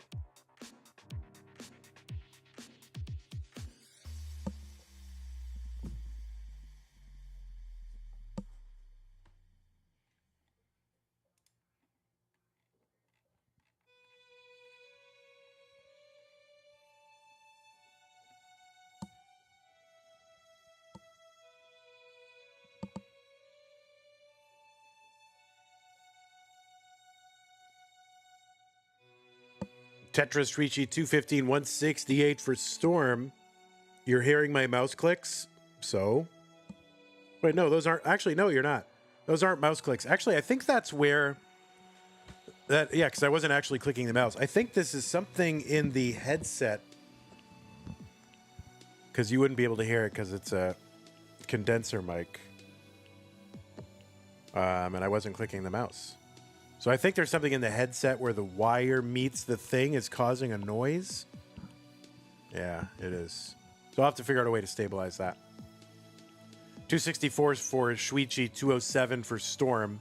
Speaker 1: Tetris Shuichi 215, 168 for Storm. You're hearing my mouse clicks? So? Wait, no, those aren't. Actually, no, you're not. Those aren't mouse clicks. Actually, I think that's where that, yeah, because I wasn't actually clicking the mouse. I think this is something in the headset because you wouldn't be able to hear it because it's a condenser mic. And I wasn't clicking the mouse. So I think there's something in the headset where the wire meets the thing is causing a noise. Yeah, it is. So I'll have to figure out a way to stabilize that. 264 for Shuichi, 207 for Storm.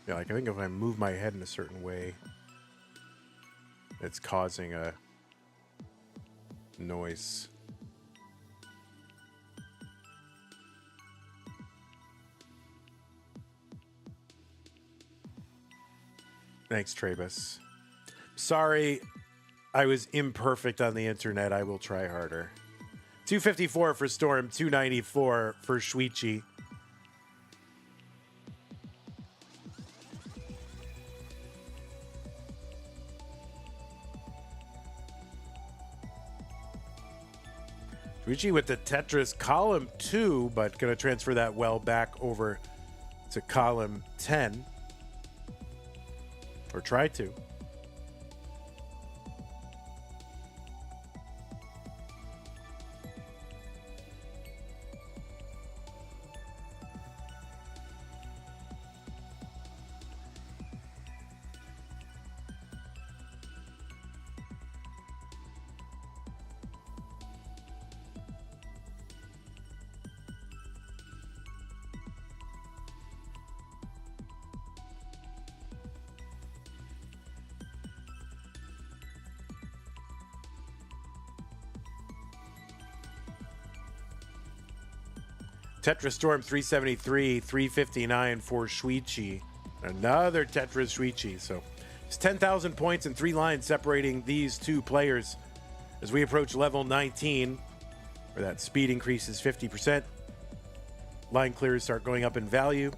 Speaker 1: Yeah, like I think if I move my head in a certain way, it's causing a noise. Thanks, Travis. Sorry, I was imperfect on the internet. I will try harder. 254 for Storm, 294 for Shuichi. Shuichi with the Tetris column 2, but going to transfer that well back over to column 10. Or try to. Tetris Storm 373, 359 for Shuichi. Another Tetris Shuichi. So it's 10,000 points and 3 lines separating these two players as we approach level 19, where that speed increases 50%. Line clears start going up in value.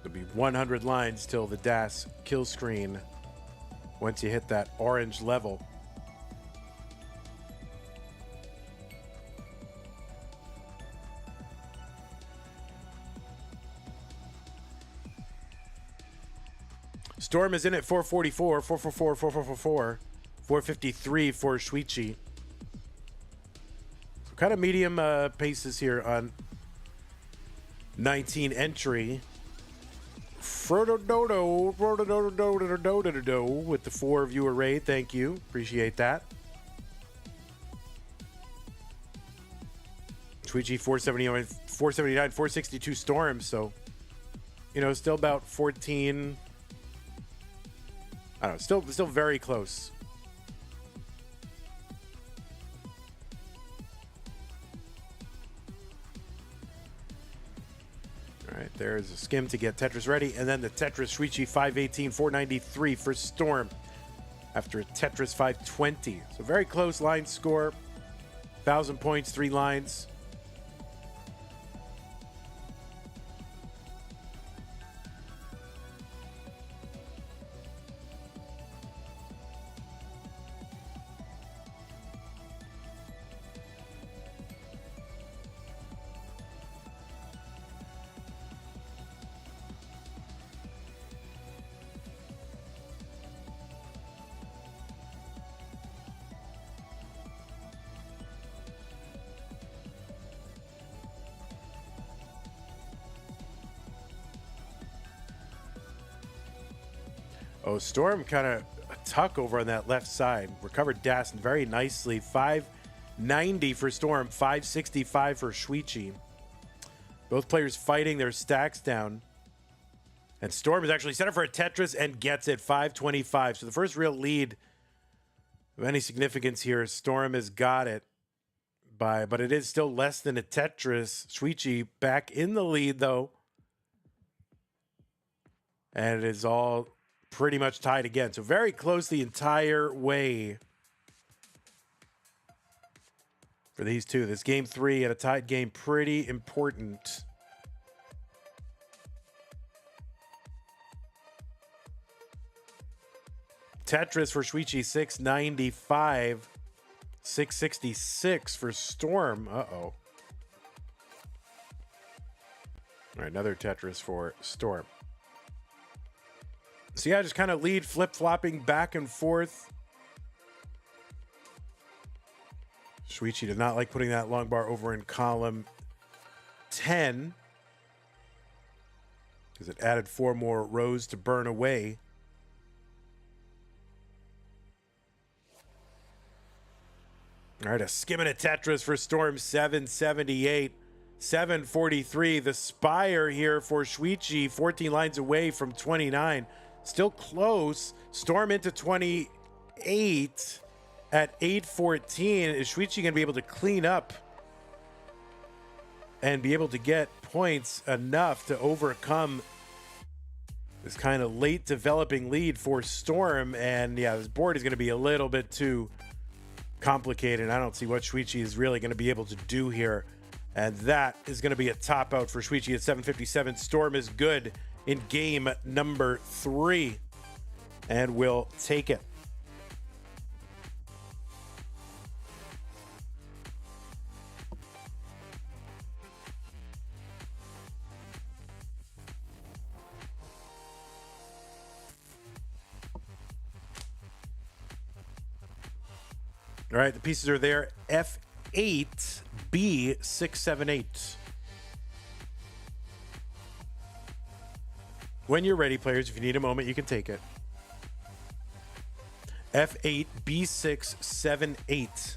Speaker 1: There'll be 100 lines till the DAS kill screen once you hit that orange level. Storm is in at 444, 444, 444, 453 for Shuichi. So kind of medium paces here on 19 entry. Frodododo with the 4 viewer raid. Thank you. Appreciate that. Shuichi 479, 462 Storm. So, you know, still about 14... I don't know, still very close. All right, there's a skim to get Tetris ready, and then the Tetris Shuichi 518, 493 for Storm after a Tetris 520. So very close line score, 1,000 points, 3 lines. Oh, Storm kind of a tuck over on that left side. Recovered Das very nicely. 590 for Storm, 565 for Shuichi. Both players fighting their stacks down. And Storm is actually set up for a Tetris and gets it, 525. So the first real lead of any significance here, Storm has got it. But it is still less than a Tetris. Shuichi back in the lead, though. And it is all pretty much tied again. So very close the entire way for these two. This game 3 and a tied game, pretty important. Tetris for Shuichi, 695. 666 for Storm. Uh-oh. All right, another Tetris for Storm. So yeah, just kind of lead flip-flopping back and forth. Shuichi did not like putting that long bar over in column 10 because it added 4 more rows to burn away. All right, a skimming Tetris for Storm 778. 743. The Spire here for Shuichi, 14 lines away from 29. Still close. Storm into 28 at 814. Is Shuichi going to be able to clean up and be able to get points enough to overcome this kind of late developing lead for Storm? And yeah, this board is going to be a little bit too complicated. I don't see what Shuichi is really going to be able to do here. And that is going to be a top out for Shuichi at 757. Storm is good in game number 3 and will take it. All right, the pieces are there. F8, B678. When you're ready, players, if you need a moment, you can take it. F8, B678.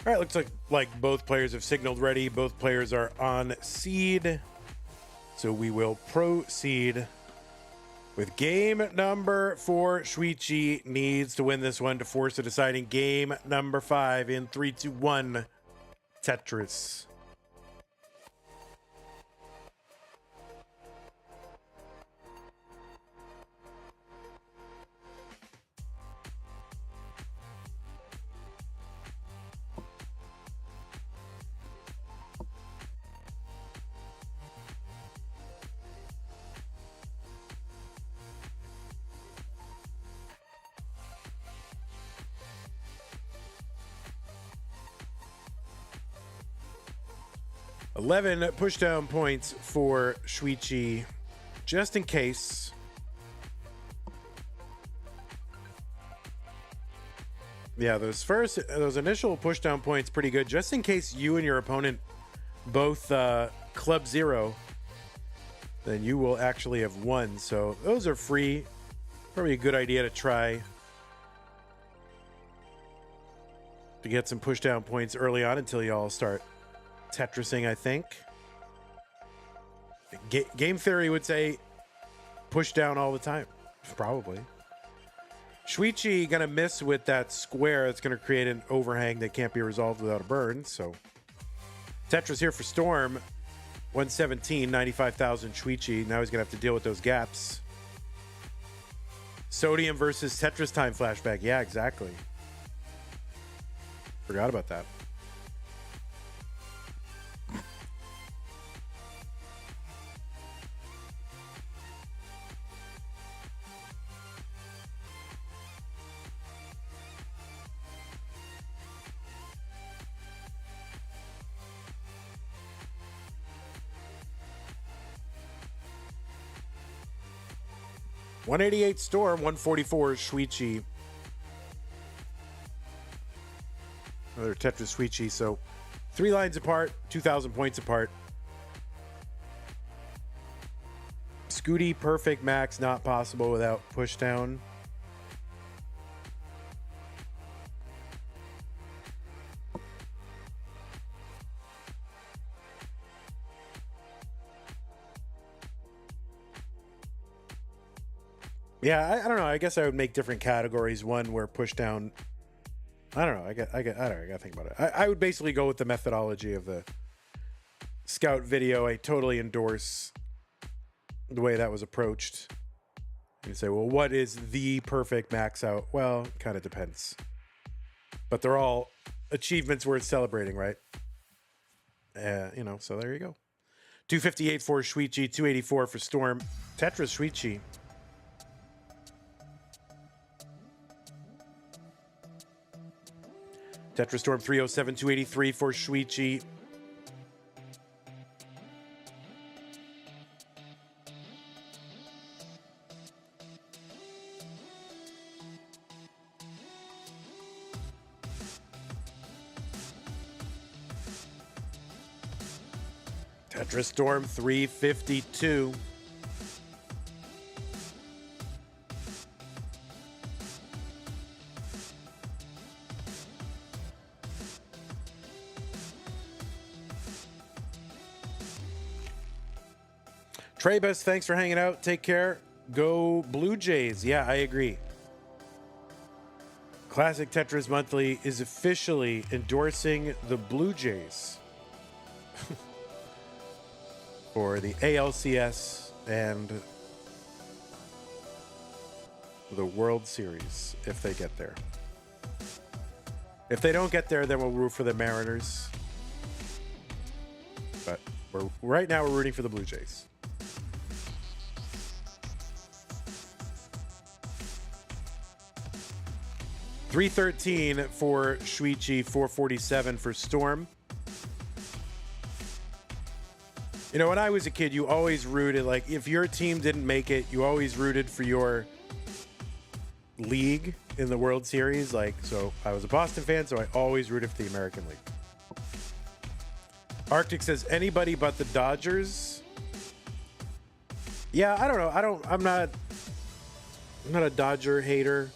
Speaker 1: All right, looks like both players have signaled ready. Both players are on seed. So we will proceed with game number 4. Shuichi needs to win this one to force a deciding game number 5 in 3, 2, 1 Tetris. $11 pushdown points for Shuichi, just in case. Yeah, those initial pushdown points pretty good, just in case you and your opponent both club 0, then you will actually have won. So those are free. Probably a good idea to try to get some pushdown points early on until you all start Tetrising, I think. Game theory would say push down all the time. Probably. Shuichi gonna miss with that square. That's gonna create an overhang that can't be resolved without a burn. So Tetris here for Storm. 117, 95,000 Shuichi. Now he's gonna have to deal with those gaps. Sodium versus Tetris time flashback. Yeah, exactly. Forgot about that. 188 Storm, 144 Shuichi. Another Tetris Shuichi. So 3 lines apart, 2,000 points apart. Scooty, perfect max, not possible without pushdown. Yeah, I don't know. I guess I would make different categories. One where pushdown. I don't know. I gotta think about it. I would basically go with the methodology of the Scout video. I totally endorse the way that was approached. You say, well, what is the perfect max out? Well, kind of depends. But they're all achievements worth celebrating, right? So there you go. 258 for Shuichi, 284 for Storm. Tetris Shuichi. Tetris Storm 307, 283 for Shuichi. Tetris Storm 352. Trebus, thanks for hanging out. Take care. Go Blue Jays. Yeah, I agree. Classic Tetris Monthly is officially endorsing the Blue Jays for the ALCS and the World Series if they get there. If they don't get there, then we'll root for the Mariners. But right now we're rooting for the Blue Jays. $313 for Shuichi, $447 for Storm. You know, when I was a kid, you always rooted, like, if your team didn't make it, you always rooted for your league in the World Series. Like, so I was a Boston fan, so I always rooted for the American League. Arctic says, anybody but the Dodgers. Yeah, I don't know. I'm not a Dodger hater.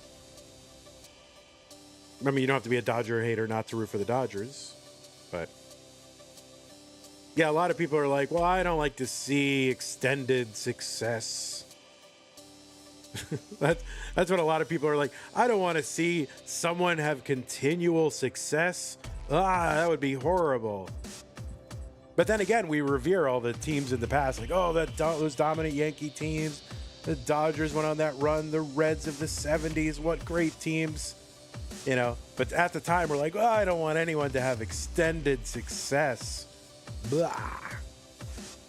Speaker 1: I mean, you don't have to be a Dodger hater not to root for the Dodgers, but yeah, a lot of people are like, well, I don't like to see extended success. That's what a lot of people are like. I don't want to see someone have continual success. That would be horrible. But then again, we revere all the teams in the past, like, oh, those dominant Yankee teams. The Dodgers went on that run. The Reds of the 70s, what great teams. You know, but at the time, we're like, oh, I don't want anyone to have extended success. Blah.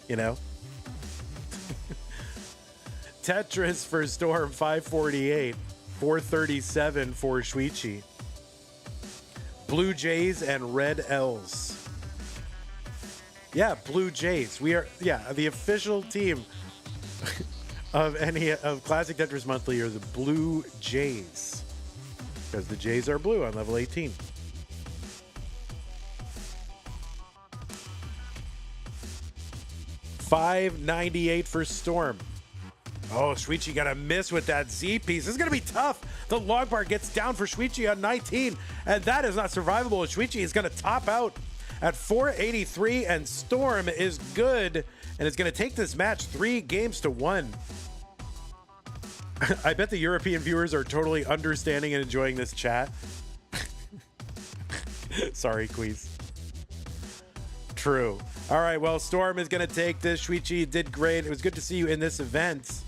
Speaker 1: You know? Tetris for Storm, 548. 437 for Shuichi. Blue Jays and Red L's. Yeah, Blue Jays. We are, the official team of Classic Tetris Monthly are the Blue Jays. Because the Jays are blue on level 18. $598 for Storm. Oh, Shuichi got a miss with that Z piece. This is going to be tough. The log bar gets down for Shuichi on 19, and that is not survivable. Shuichi is going to top out at 483, and Storm is good, and it's going to take this match 3-1. I bet the European viewers are totally understanding and enjoying this chat. Sorry, Queez. True. All right, well, Storm is going to take this. Shuichi did great. It was good to see you in this event.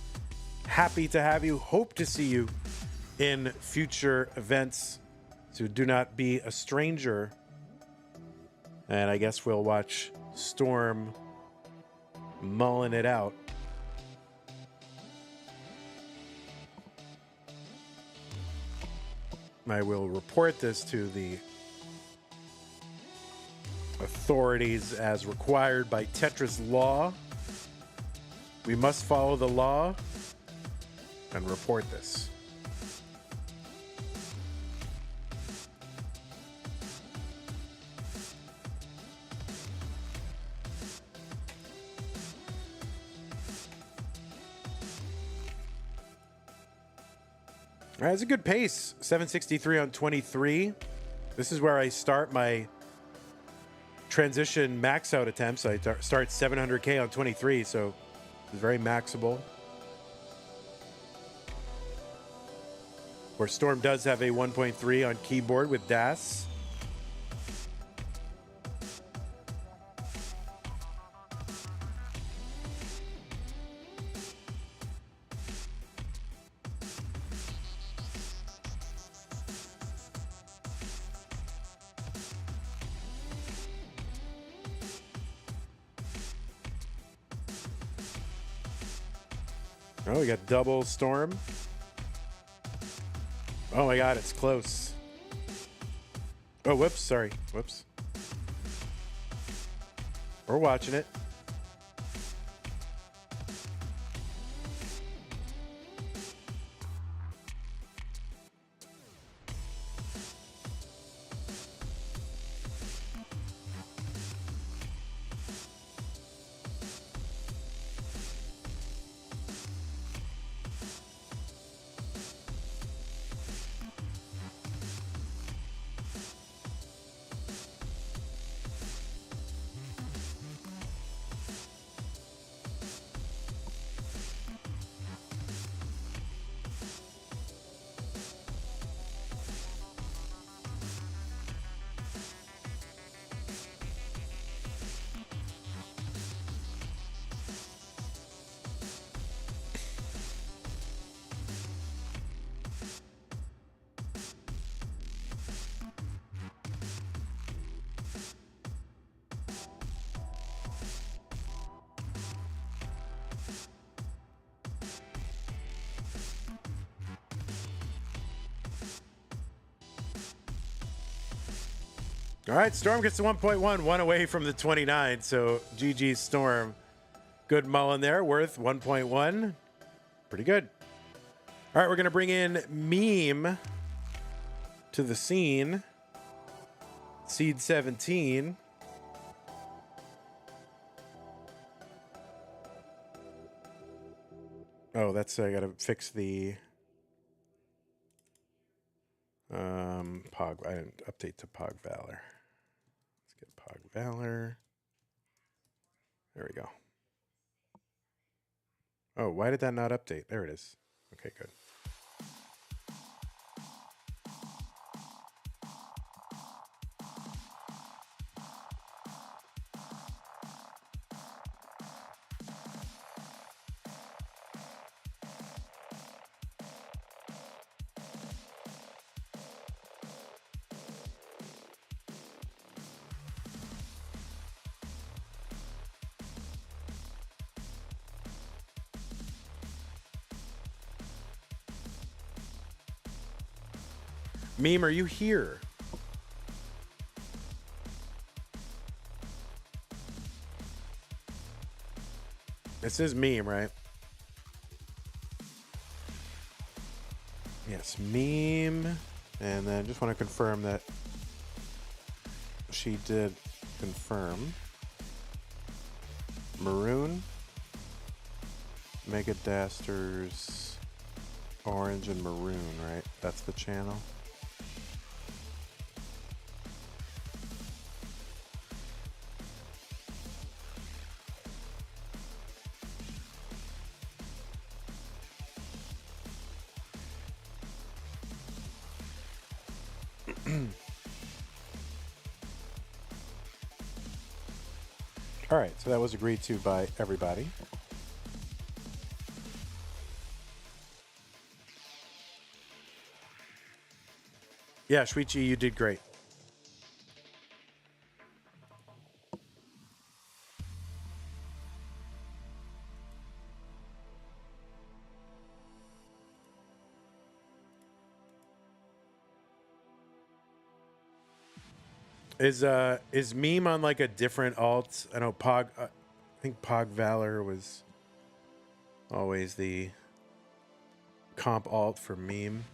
Speaker 1: Happy to have you. Hope to see you in future events. So do not be a stranger. And I guess we'll watch Storm mulling it out. I will report this to the authorities as required by Tetris law. We must follow the law. and report this. All right, it's a good pace. 763 on 23. This is where I start my transition max out attempts. I start 700K on 23, so it's very maxable. Of course, Storm does have a 1.3 on keyboard with DAS. Oh, we got double Storm. Oh my God, it's close. Oh, whoops, sorry. Whoops. We're watching it. All right, Storm gets to 1.1, one away from the 29. So GG Storm. Good mullen there, worth 1.1. Pretty good. All right, we're going to bring in Meme to the scene. Seed 17. Oh, that's, I got to fix the Pog. I didn't update to Pog Valor. Let's get Pog Valor. There we go. Oh, why did that not update? There it is. Okay, good. Meme, are you here? This is Meme, right? Yes, Meme. And then just want to confirm that she did confirm. Maroon, Mega Dasters, Orange and Maroon, right? That's the channel. All right, so that was agreed to by everybody. Yeah, Shuichi, you did great. Is Meme on like a different alt? I know Pog. I think Pog Valor was always the comp alt for meme.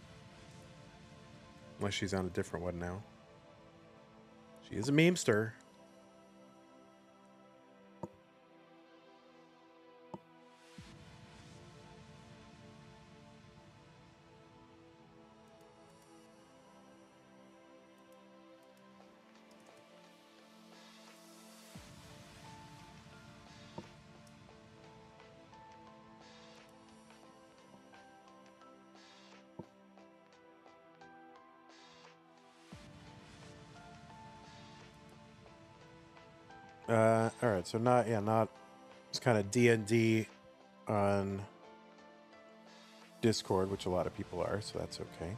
Speaker 1: Unless she's on a different one now. She is a memester. All right, so not it's kind of D&D on Discord, which a lot of people are, so that's okay.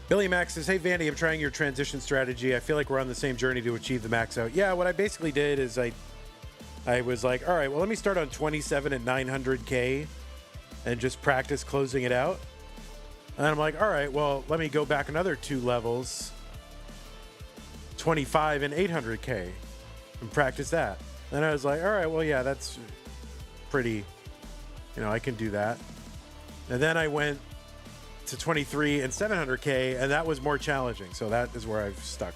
Speaker 1: Billy Max says, hey, Vandy, I'm trying your transition strategy. I feel like we're on the same journey to achieve the max out. Yeah, what I basically did is I was like, all right, well, let me start on 27 at 900K and just practice closing it out. And I'm like, all right, well, let me go back another 2 levels, 25 and 800K, and practice that. And I was like, all right, well, yeah, that's pretty, I can do that. And then I went to 23 and 700K, and that was more challenging. So that is where I've stuck.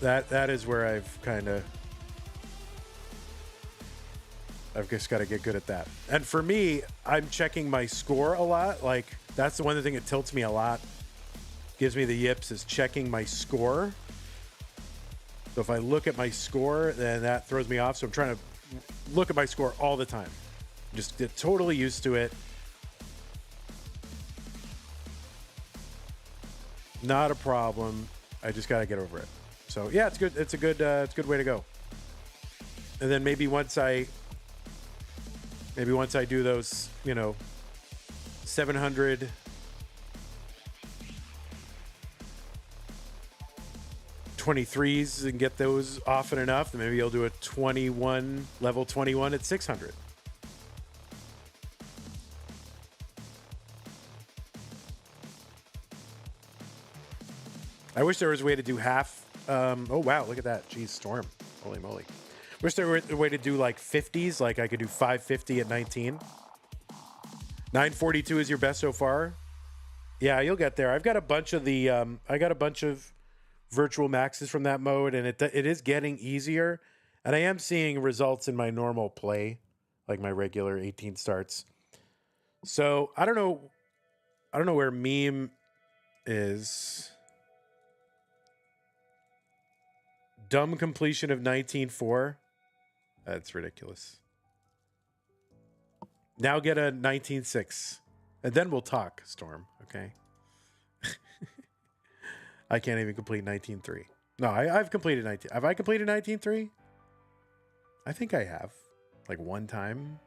Speaker 1: That is where I've just got to get good at that. And for me, I'm checking my score a lot. Like, that's the one thing that tilts me a lot, gives me the yips, is checking my score. So if I look at my score, then that throws me off. So I'm trying to look at my score all the time. Just get totally used to it. Not a problem. I just got to get over it. So yeah, it's good. It's a good way to go. And then maybe once I do those, 700 23s and get those often enough, then maybe I'll do a level 21 at 600. I wish there was a way to do half. Oh, wow. Look at that. Jeez, Storm. Holy moly. Wish there was a way to do like 50s. Like I could do 550 at 19. 942 is your best so far. Yeah, you'll get there. I've got a bunch of virtual maxes from that mode, and it is getting easier. And I am seeing results in my normal play, like my regular 18 starts. So I don't know where meme is. Dumb completion of 19.4. That's ridiculous. Now get a 19.6. And then we'll talk, Storm. Okay. I can't even complete 19.3. No, I've completed 19. Have I completed 19.3? I think I have. Like one time.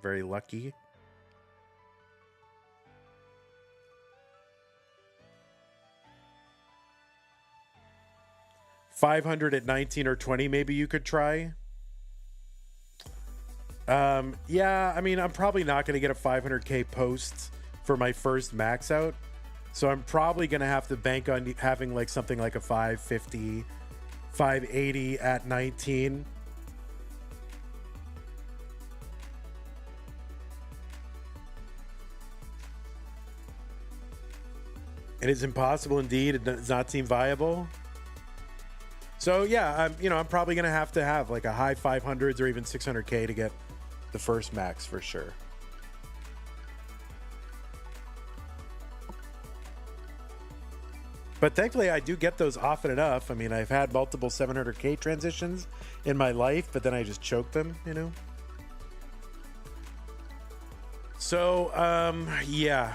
Speaker 1: Very lucky. $500 at 19 or 20, maybe you could try. Yeah, I mean, I'm probably not going to get a 500K post for my first max out. So I'm probably going to have to bank on having like something like a 550, 580 at 19. It is impossible indeed. It does not seem viable. So yeah, I'm probably gonna have to have like a high 500s or even 600K to get the first max for sure. But thankfully, I do get those often enough. I mean, I've had multiple 700K transitions in my life, but then I just choke them, So, yeah.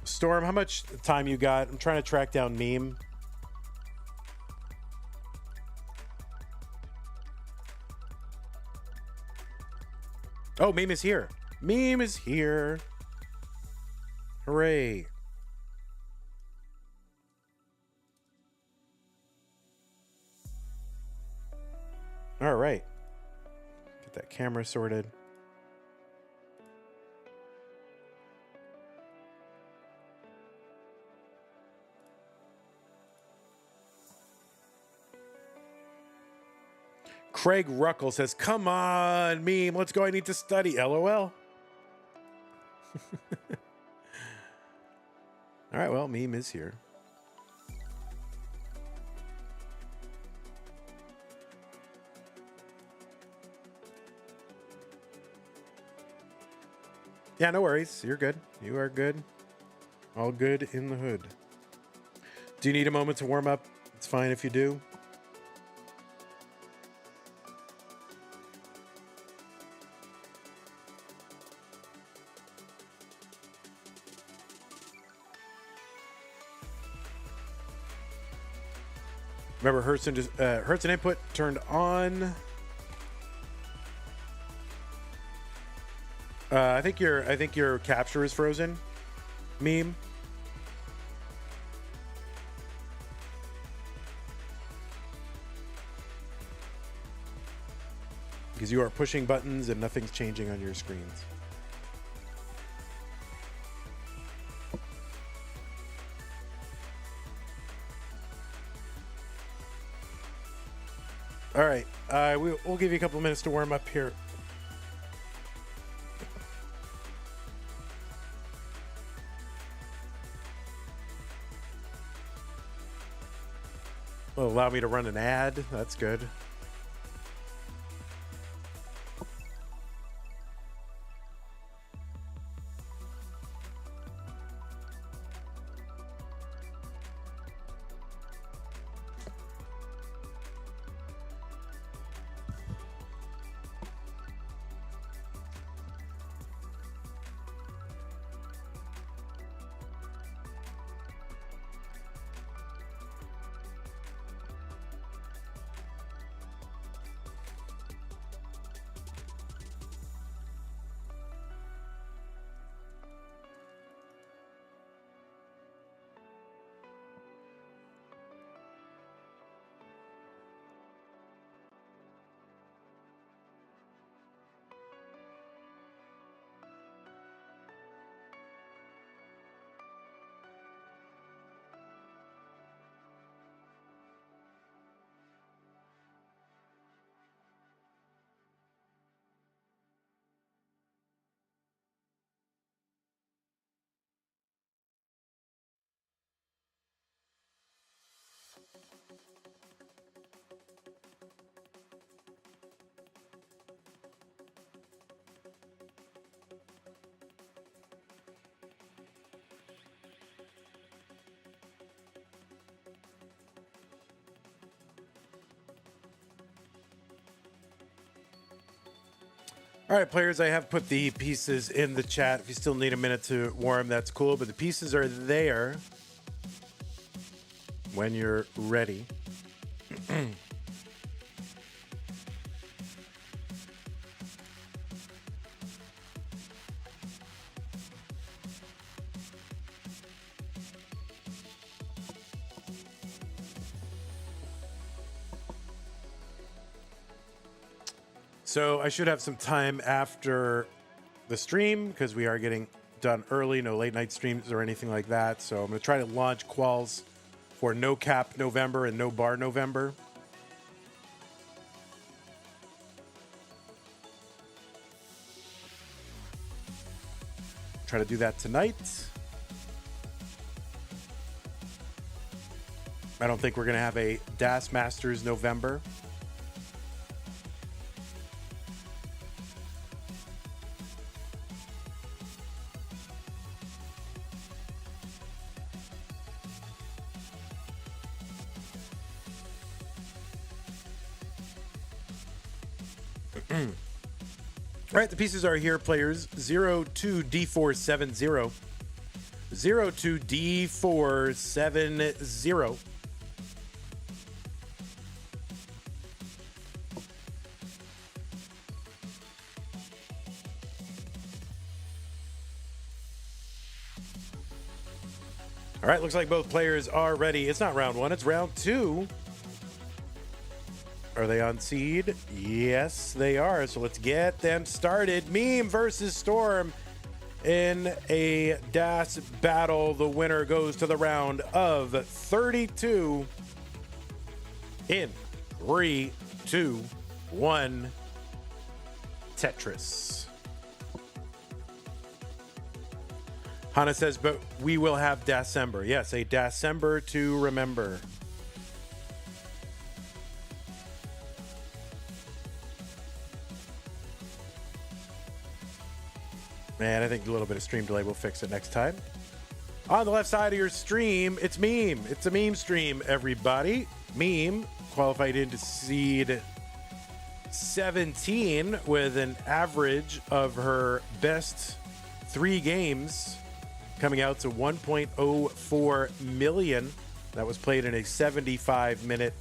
Speaker 1: Storm, how much time you got? I'm trying to track down Meme. Oh, Meme is here. Meme is here. Hooray. All right. Get that camera sorted. Craig Ruckle says, come on, Meme, let's go. I need to study. LOL. All right, well, Meme is here. Yeah, no worries. You're good. You are good. All good in the hood. Do you need a moment to warm up? It's fine if you do. Remember, Hertz and input turned on. I think your capture is frozen. Meme. Because you are pushing buttons and nothing's changing on your screens. All right, we'll give you a couple of minutes to warm up here. Will allow me to run an ad. That's good. All right, players, I have put the pieces in the chat. If you still need a minute to warm, that's cool. But the pieces are there when you're ready. So I should have some time after the stream because we are getting done early. No late night streams or anything like that. So I'm going to try to launch quals for No Cap November and No Bar November. Try to do that tonight. I don't think we're going to have a Das Masters November. All right, the pieces are here, players. 02D470. 02D470. All right, looks like both players are ready. It's not round one, it's round two. Are they on seed? Yes, they are. So let's get them started. Meme versus Storm in a Das battle. The winner goes to the round of 32 in 3, 2, 1. Tetris. Hannah says, but we will have December. Yes, a December to remember. Man, I think a little bit of stream delay will fix it next time. On the left side of your stream, it's Meme. It's a meme stream, everybody. Meme qualified into seed 17 with an average of her best 3 games coming out to 1.04 million. That was played in a 75-minute,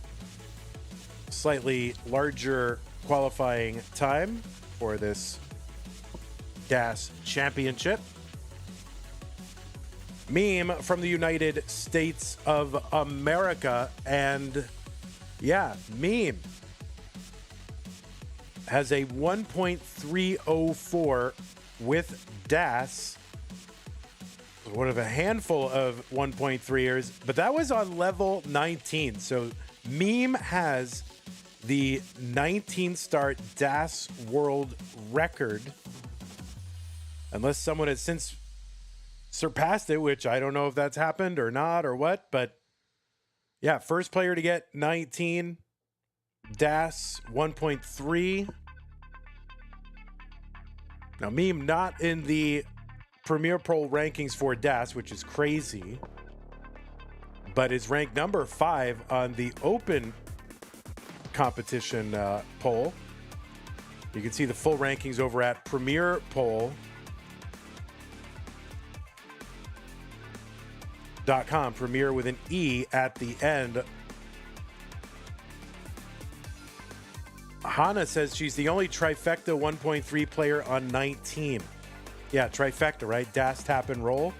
Speaker 1: slightly larger qualifying time for this Das Championship. Meme from the United States of America. And yeah, Meme has a 1.304 with Das. One of a handful of 1.3ers, but that was on level 19. So Meme has the 19-star Das world record. Unless someone has since surpassed it, which I don't know if that's happened or not or what, but yeah, first player to get 19, Das 1.3. Now, Meme not in the Premier Pro rankings for Das, which is crazy, but is ranked number 5 on the open competition poll. You can see the full rankings over at Premier Poll. .com, Premier with an E at the end. Hannah says she's the only trifecta 1.3 player on 19. Yeah, trifecta, right? Das, tap, and roll.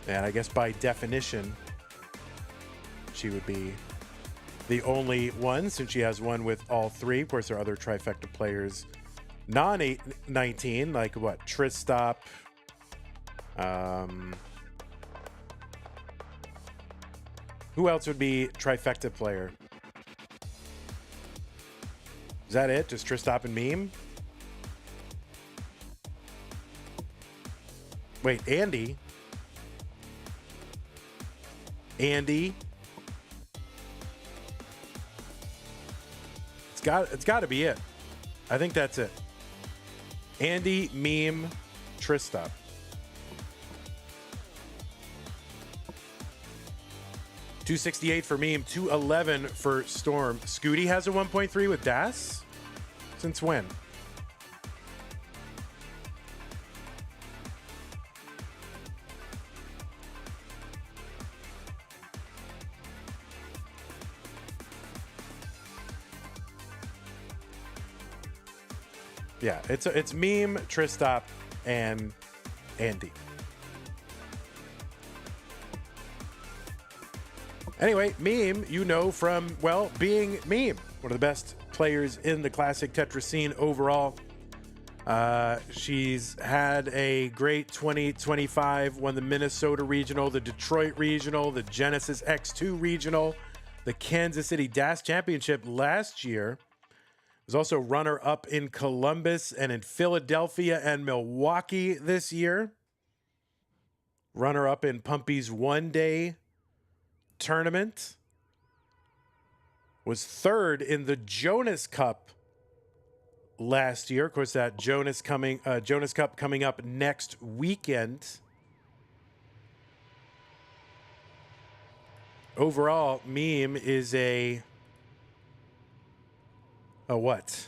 Speaker 1: And I guess by definition, she would be the only one since she has one with all 3. Of course, there are other trifecta players non-19, like what? Tristop. Who else would be trifecta player? Is that it? Just Tristop and Meme? Wait, Andy? Andy? It's got to be it. I think that's it. Andy, Meme, Tristop. $268 for Meme, $211 for Storm. Scooty has a 1.3 with Das? Since when? Yeah, it's Meme, Tristop, and Andy. Anyway, Meme, you know from, well, being Meme, one of the best players in the classic Tetris scene overall. She's had a great 2025, won the Minnesota Regional, the Detroit Regional, the Genesis X2 Regional, the Kansas City Das Championship last year, Was also runner-up in Columbus and in Philadelphia and Milwaukee this year. Runner-up in Pumpy's one-day tournament. Was third in the Jonas Cup last year. Of course, that Jonas Cup coming up next weekend. Overall, Meme is a what?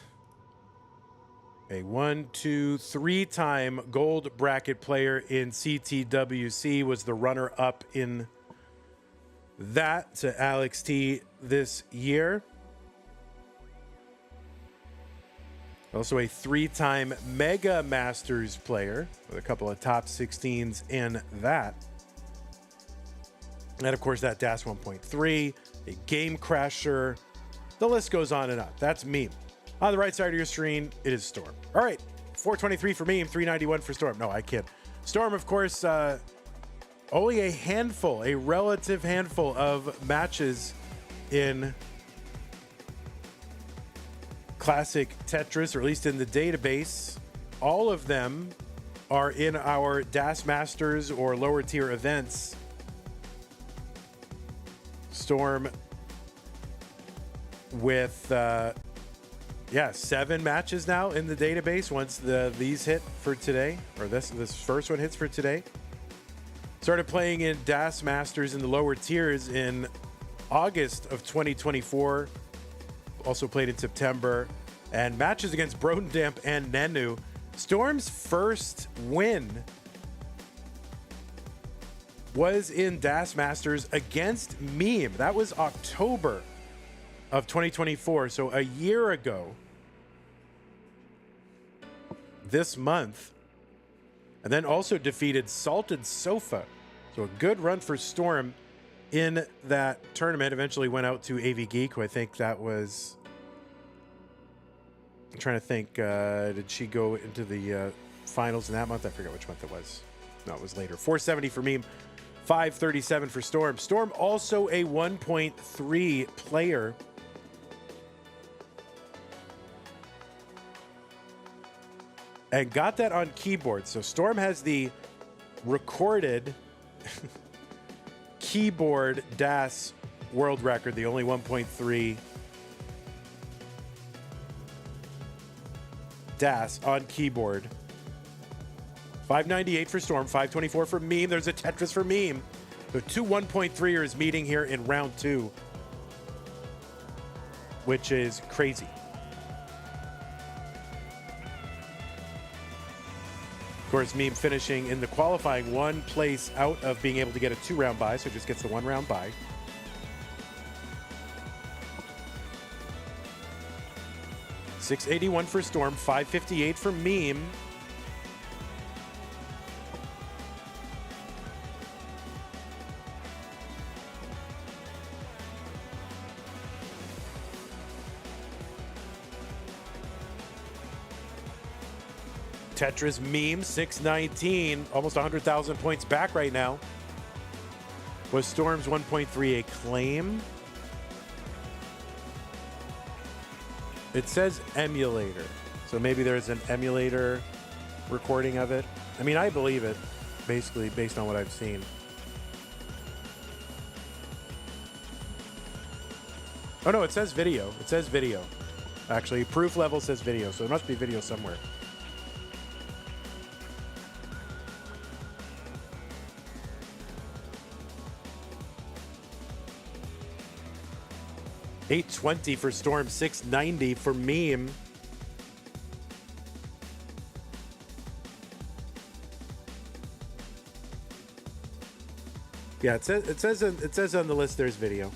Speaker 1: A 3-time gold bracket player in CTWC. Was the runner-up in that to Alex T this year. Also a 3-time Mega Masters player with a couple of top 16s in that. And of course that DAS 1.3, a Game Crasher. The list goes on and on. That's Meme. On the right side of your screen, it is Storm. All right, 423 for Meme, 391 for Storm. No, I kid. Storm, of course, only a relative handful of matches in Classic Tetris, or at least in the database. All of them are in our DAS Masters or lower tier events. Storm with 7 matches now in the database once these hit for today, or this first one hits for today. Started playing in DAS Masters in the lower tiers in August of 2024. Also played in September, and matches against Brodendamp and Nenu. Storm's first win was in DAS Masters against Meme. That was October of 2024, so a year ago this month. And then also defeated Salted Sofa. So a good run for Storm in that tournament. Eventually went out to AV Geek, who I think that was... I'm trying to think, did she go into the finals in that month? I forget which month it was. No, it was later. 470 for Meme, 537 for Storm. Storm also a 1.3 player. And got that on keyboard. So Storm has the recorded keyboard DAS world record, the only 1.3 DAS on keyboard. 598 for Storm, 524 for Meme. There's a Tetris for Meme. The two 1.3ers meeting here in round 2, which is crazy. Of course, Meme finishing in the qualifying one place out of being able to get a 2-round bye, so just gets the 1-round bye. $681 for Storm, $558 for Meme. Tetris Meme, 619, almost 100,000 points back right now. Was Storm's 1.3 a claim? It says emulator, so maybe there's an emulator recording of it. I mean, I believe it, basically, based on what I've seen. Oh no, it says video. It says video. Actually, proof level says video, so there must be video somewhere. $820 for Storm, $690 for Meme. Yeah, it says on the list there's video.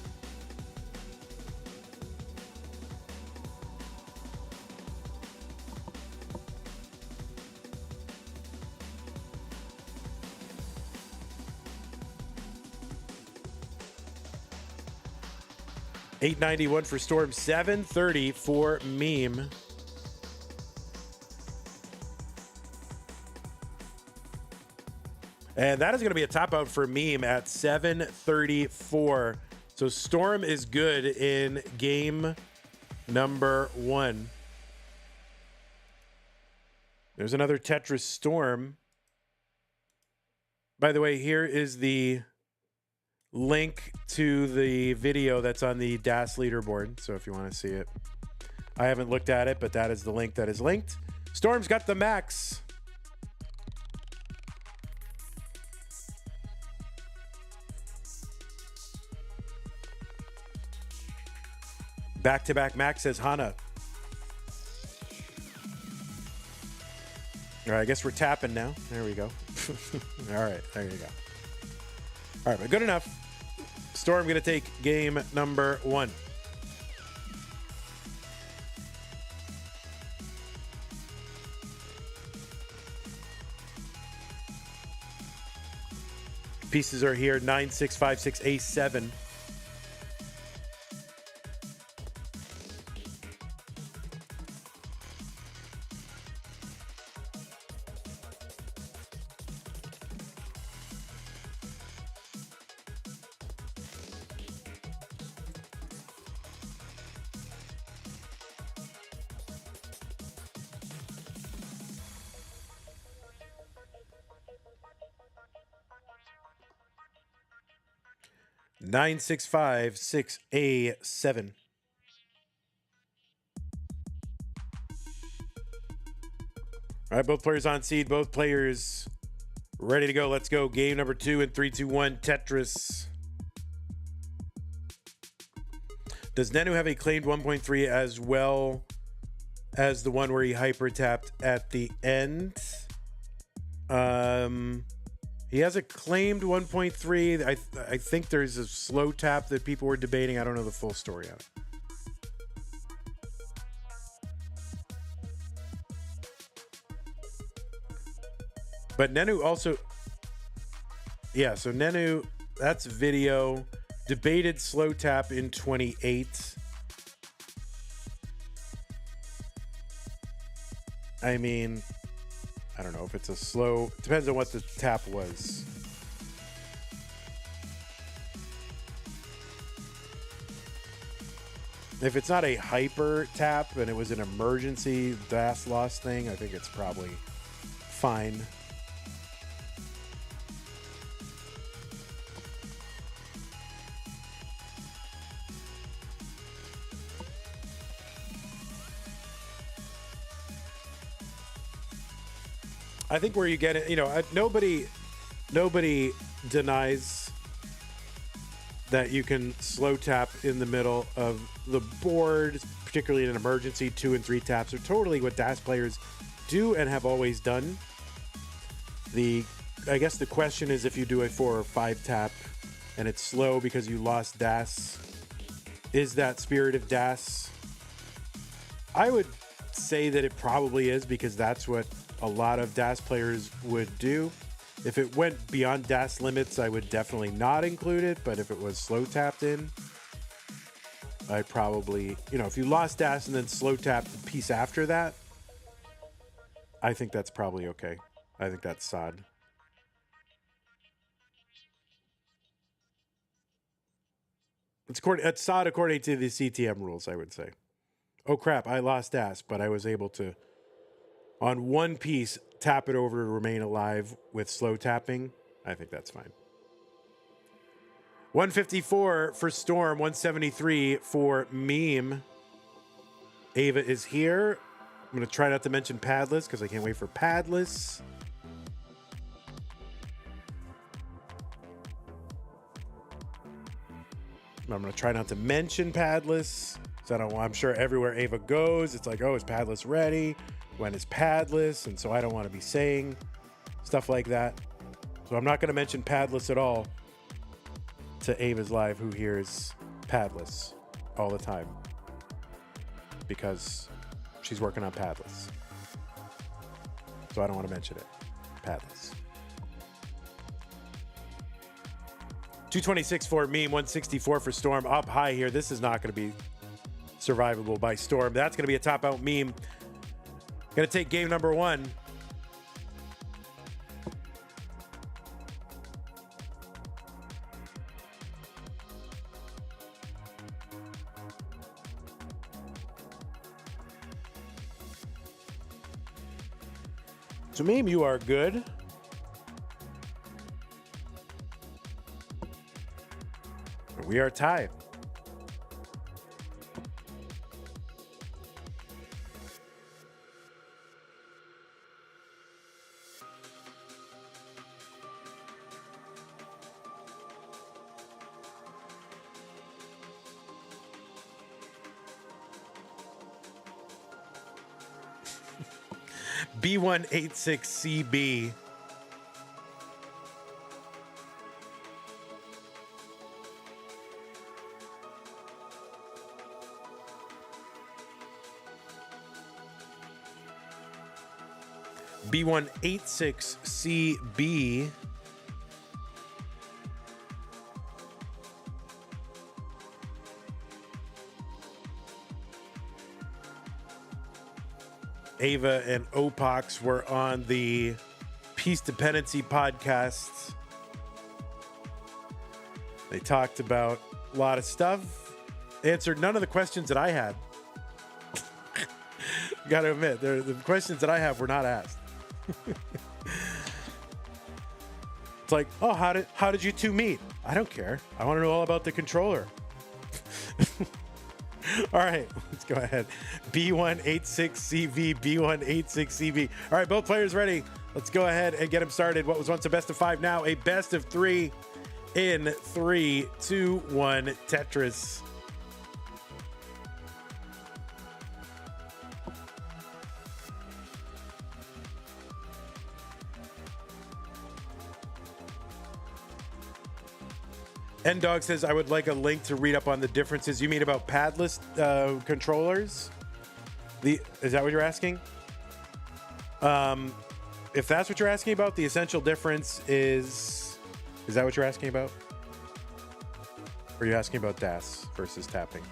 Speaker 1: $891 for Storm, $730 for Meme. And that is going to be a top out for Meme at 734. So Storm is good in game number 1. There's another Tetris Storm. By the way, here is the link to the video that's on the DAS leaderboard. So if you want to see it, I haven't looked at it, but that is the link that is linked. Storm's got the max. Back-to-back max, says Hana. All right, I guess we're tapping now. There we go. All right, there you go. All right, but good enough. Storm going to take game number 1. Pieces are here, 9, 6, 5, 6, ace, 7. Nine, 6, 5, 6, A, 7. All right, both players on seed, both players ready to go. Let's go. Game number 2 in 3, 2, 1, Tetris. Does Nenu have a claimed 1.3 as well as the one where he hyper tapped at the end? He has a claimed 1.3. I think there's a slow tap that people were debating. I don't know the full story on it. But Nenu also... Yeah, so Nenu, that's video. Debated slow tap in 28. I mean... I don't know if it's a slow... Depends on what the tap was. If it's not a hyper tap and it was an emergency DAS loss thing, I think it's probably fine. I think where you get it, you know, nobody denies that you can slow tap in the middle of the board, particularly in an emergency. 2 and 3 taps are totally what DAS players do and have always done. I guess the question is if you do a 4 or 5 tap and it's slow because you lost DAS, is that spirit of DAS? I would say that it probably is, because that's what a lot of DAS players would do. If it went beyond DAS limits, I would definitely not include it. But if it was slow tapped in, I'd probably, you know, if you lost DAS and then slow tapped the piece after that, I think that's probably okay. I think that's sod. It's sod according to the CTM rules, I would say. Oh crap, I lost DAS, but I was able to, on one piece, tap it over to remain alive with slow tapping. I think that's fine. 154 for Storm, 173 for Meme. Ava is here. I'm going to try not to mention Padless because I can't wait for Padless. I'm going to try not to mention Padless. So I'm sure everywhere Ava goes, it's like, oh, is Padless ready? When is Padless? And so I don't want to be saying stuff like that. So I'm not going to mention Padless at all to Ava's Live, who hears Padless all the time because she's working on Padless. So I don't want to mention it. Padless. 226 for Meme, 164 for Storm. Up high here. This is not going to be survivable by Storm. That's going to be a top out Meme. Going to take game number 1. So, Meme, you are good. We are tied. B186CB. B186CB. Ava and Opox were on the Peace Dependency podcast. They talked about a lot of stuff. Answered none of the questions that I had. Gotta admit, the questions that I have were not asked. It's like, oh, how did you two meet? I don't care. I want to know all about the controller. All right, let's go ahead. B186CV, B186CV. All right, both players ready. Let's go ahead and get them started. What was once a best of 5, now a best of 3 in 3, 2, 1, Tetris. N-Dog says, I would like a link to read up on the differences. You mean about padless controllers? Is that what you're asking? If that's what you're asking about, the essential difference is that what you're asking about? Or are you asking about DAS versus tapping?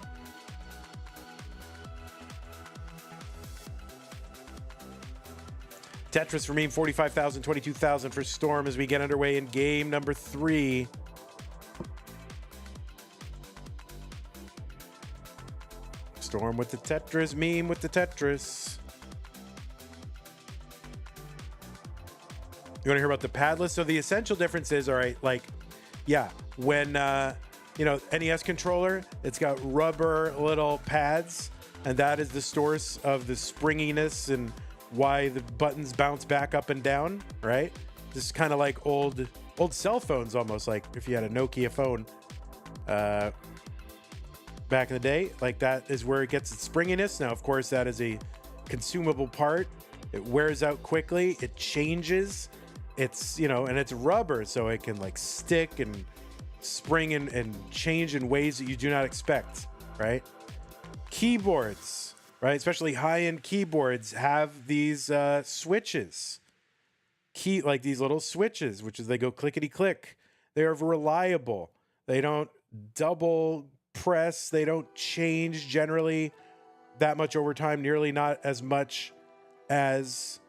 Speaker 1: Tetris for meme, 45,000, 22,000 for Storm as we get underway in game number 3. Storm with the Tetris, meme with the Tetris. You want to hear about the padless? So the essential difference is, all right, like, yeah, when, NES controller, it's got rubber little pads, and that is the source of the springiness and why the buttons bounce back up and down, right? This is kind of like old cell phones, almost like if you had a Nokia phone, back in the day, like that is where it gets its springiness. Now, of course, that is a consumable part. It wears out quickly. It changes. It's, and it's rubber, so it can like stick and spring and change in ways that you do not expect, right? Keyboards, right? Especially high-end keyboards have these switches. Like these little switches, which is they go clickety-click. They are reliable. They don't double press, they don't change generally that much over time, nearly not as much as,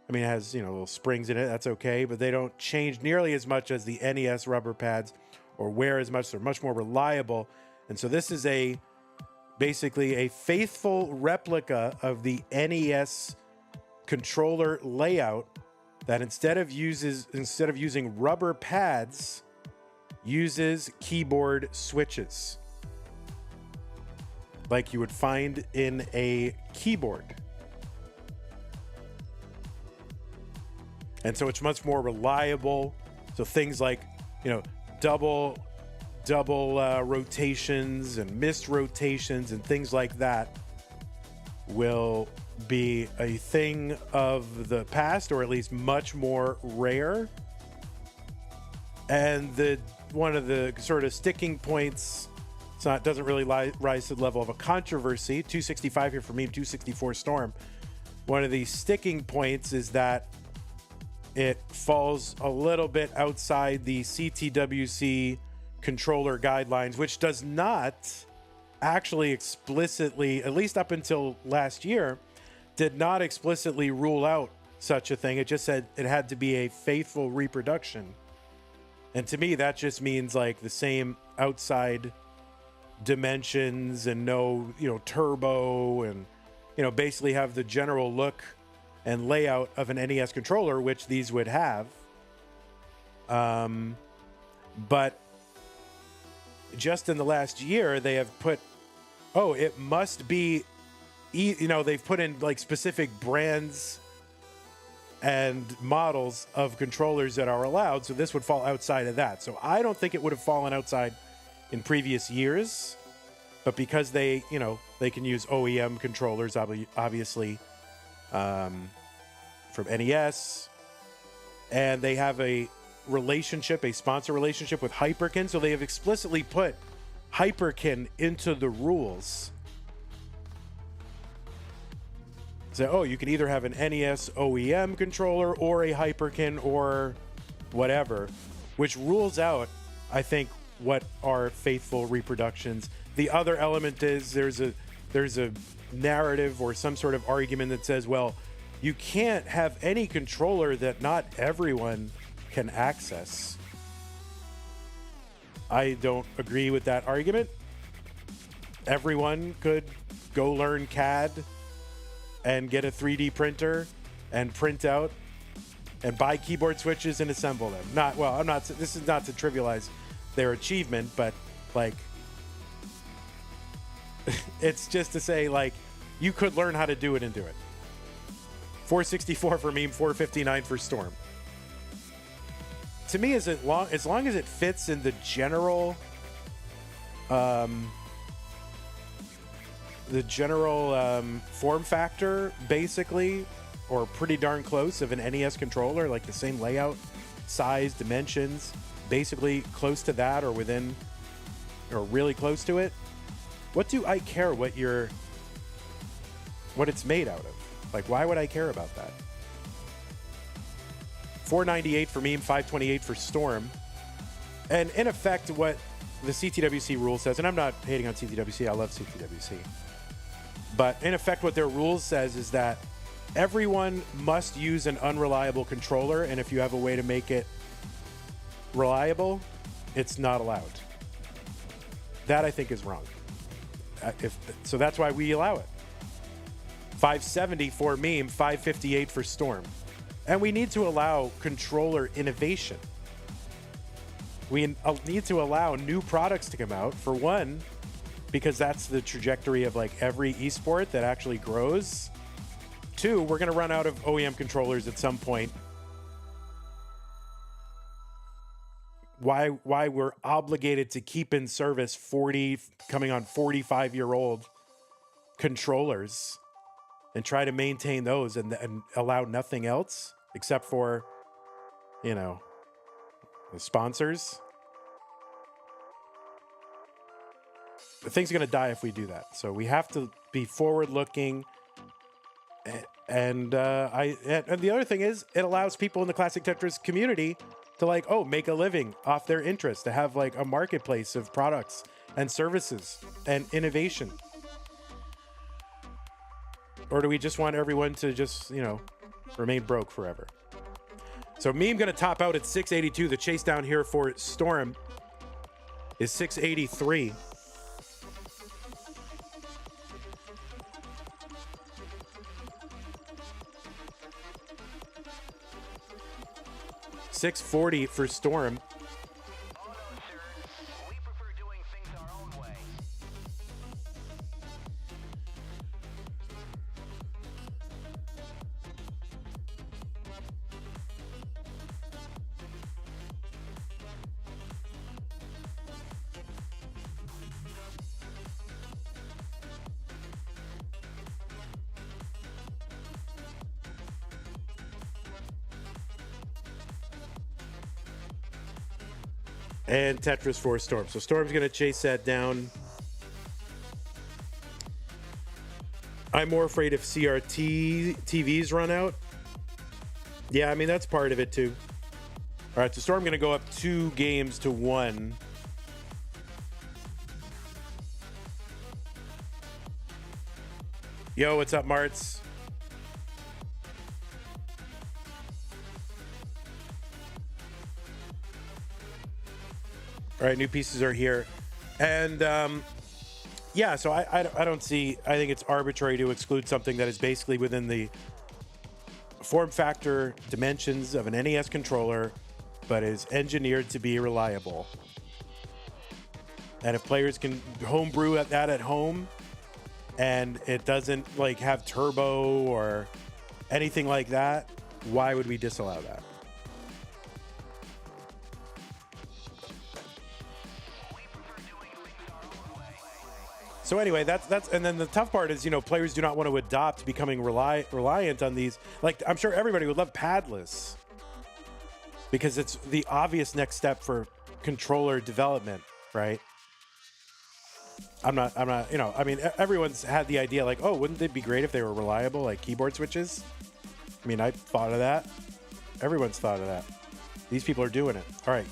Speaker 1: it has, little springs in it, that's okay, but they don't change nearly as much as the NES rubber pads or wear as much. They're much more reliable. And so this is basically a faithful replica of the NES controller layout that instead of using rubber pads, uses keyboard switches like you would find in a keyboard. And so it's much more reliable. So things like, double rotations and missed rotations and things like that will be a thing of the past, or at least much more rare. And one of the sort of sticking points, it doesn't really rise to the level of a controversy. 265 here for me, 264 Storm. One of the sticking points is that it falls a little bit outside the CTWC controller guidelines, which does not actually explicitly, at least up until last year, did not explicitly rule out such a thing. It just said it had to be a faithful reproduction. And to me, that just means like the same outside dimensions and no, turbo, and, basically have the general look and layout of an NES controller, which these would have. But just in the last year, they have put, it must be, they've put in like specific brands and models of controllers that are allowed. So this would fall outside of that. So I don't think it would have fallen outside in previous years, but because they can use OEM controllers, obviously, from NES, and they have a sponsor relationship with Hyperkin. So they have explicitly put Hyperkin into the rules. So, you can either have an NES OEM controller or a Hyperkin or whatever, which rules out, I think, what are faithful reproductions. The other element is there's a narrative or some sort of argument that says, well, you can't have any controller that not everyone can access. I don't agree with that argument. Everyone could go learn CAD and get a 3D printer and print out and buy keyboard switches and assemble them. This is not to trivialize their achievement, but like, it's just to say, like, you could learn how to do it and do it. 464 for Meme, 459 for Storm. To me, as long as it fits in the general form factor, basically, or pretty darn close of an NES controller, like the same layout, size, dimensions, basically close to that or within, or really close to it. What do I care what it's made out of? Like, why would I care about that? 498 for Meme, 528 for Storm. And in effect, what the CTWC rule says, and I'm not hating on CTWC, I love CTWC. But in effect, what their rules says is that everyone must use an unreliable controller, and if you have a way to make it reliable, it's not allowed. That, I think, is wrong. So that's why we allow it. 570 for Meme, 558 for Storm. And we need to allow controller innovation. We need to allow new products to come out, for one, because that's the trajectory of like every esport that actually grows. Two, we're going to run out of OEM controllers at some point. Why we're obligated to keep in service 45-year-old controllers and try to maintain those and allow nothing else except for, the sponsors. The thing's going to die if we do that. So we have to be forward-looking. And the other thing is, it allows people in the classic Tetris community to make a living off their interest, to have like a marketplace of products and services and innovation. Or do we just want everyone to just, remain broke forever? So Meme going to top out at 682. The Chasedown here for Storm is 683. $640 for Storm. And Tetris for Storm. So Storm's going to chase that down. I'm more afraid if CRT TVs run out. Yeah, I mean, that's part of it too. All right, so Storm going to go up 2 games to 1. Yo, what's up, Marts? All right, new pieces are here. And yeah, so I don't see, I think it's arbitrary to exclude something that is basically within the form factor, dimensions of an NES controller, but is engineered to be reliable. And if players can homebrew that at home and it doesn't like have turbo or anything like that, why would we disallow that? So anyway, that's and then the tough part is, you know, players do not want to adopt becoming reliant on these. Like, I'm sure everybody would love padless because it's the obvious next step for controller development, right? I'm not, you know, I mean, everyone's had the idea like, oh, wouldn't it be great if they were reliable, like keyboard switches? I mean, I thought of that. Everyone's thought of that. These people are doing it. All right.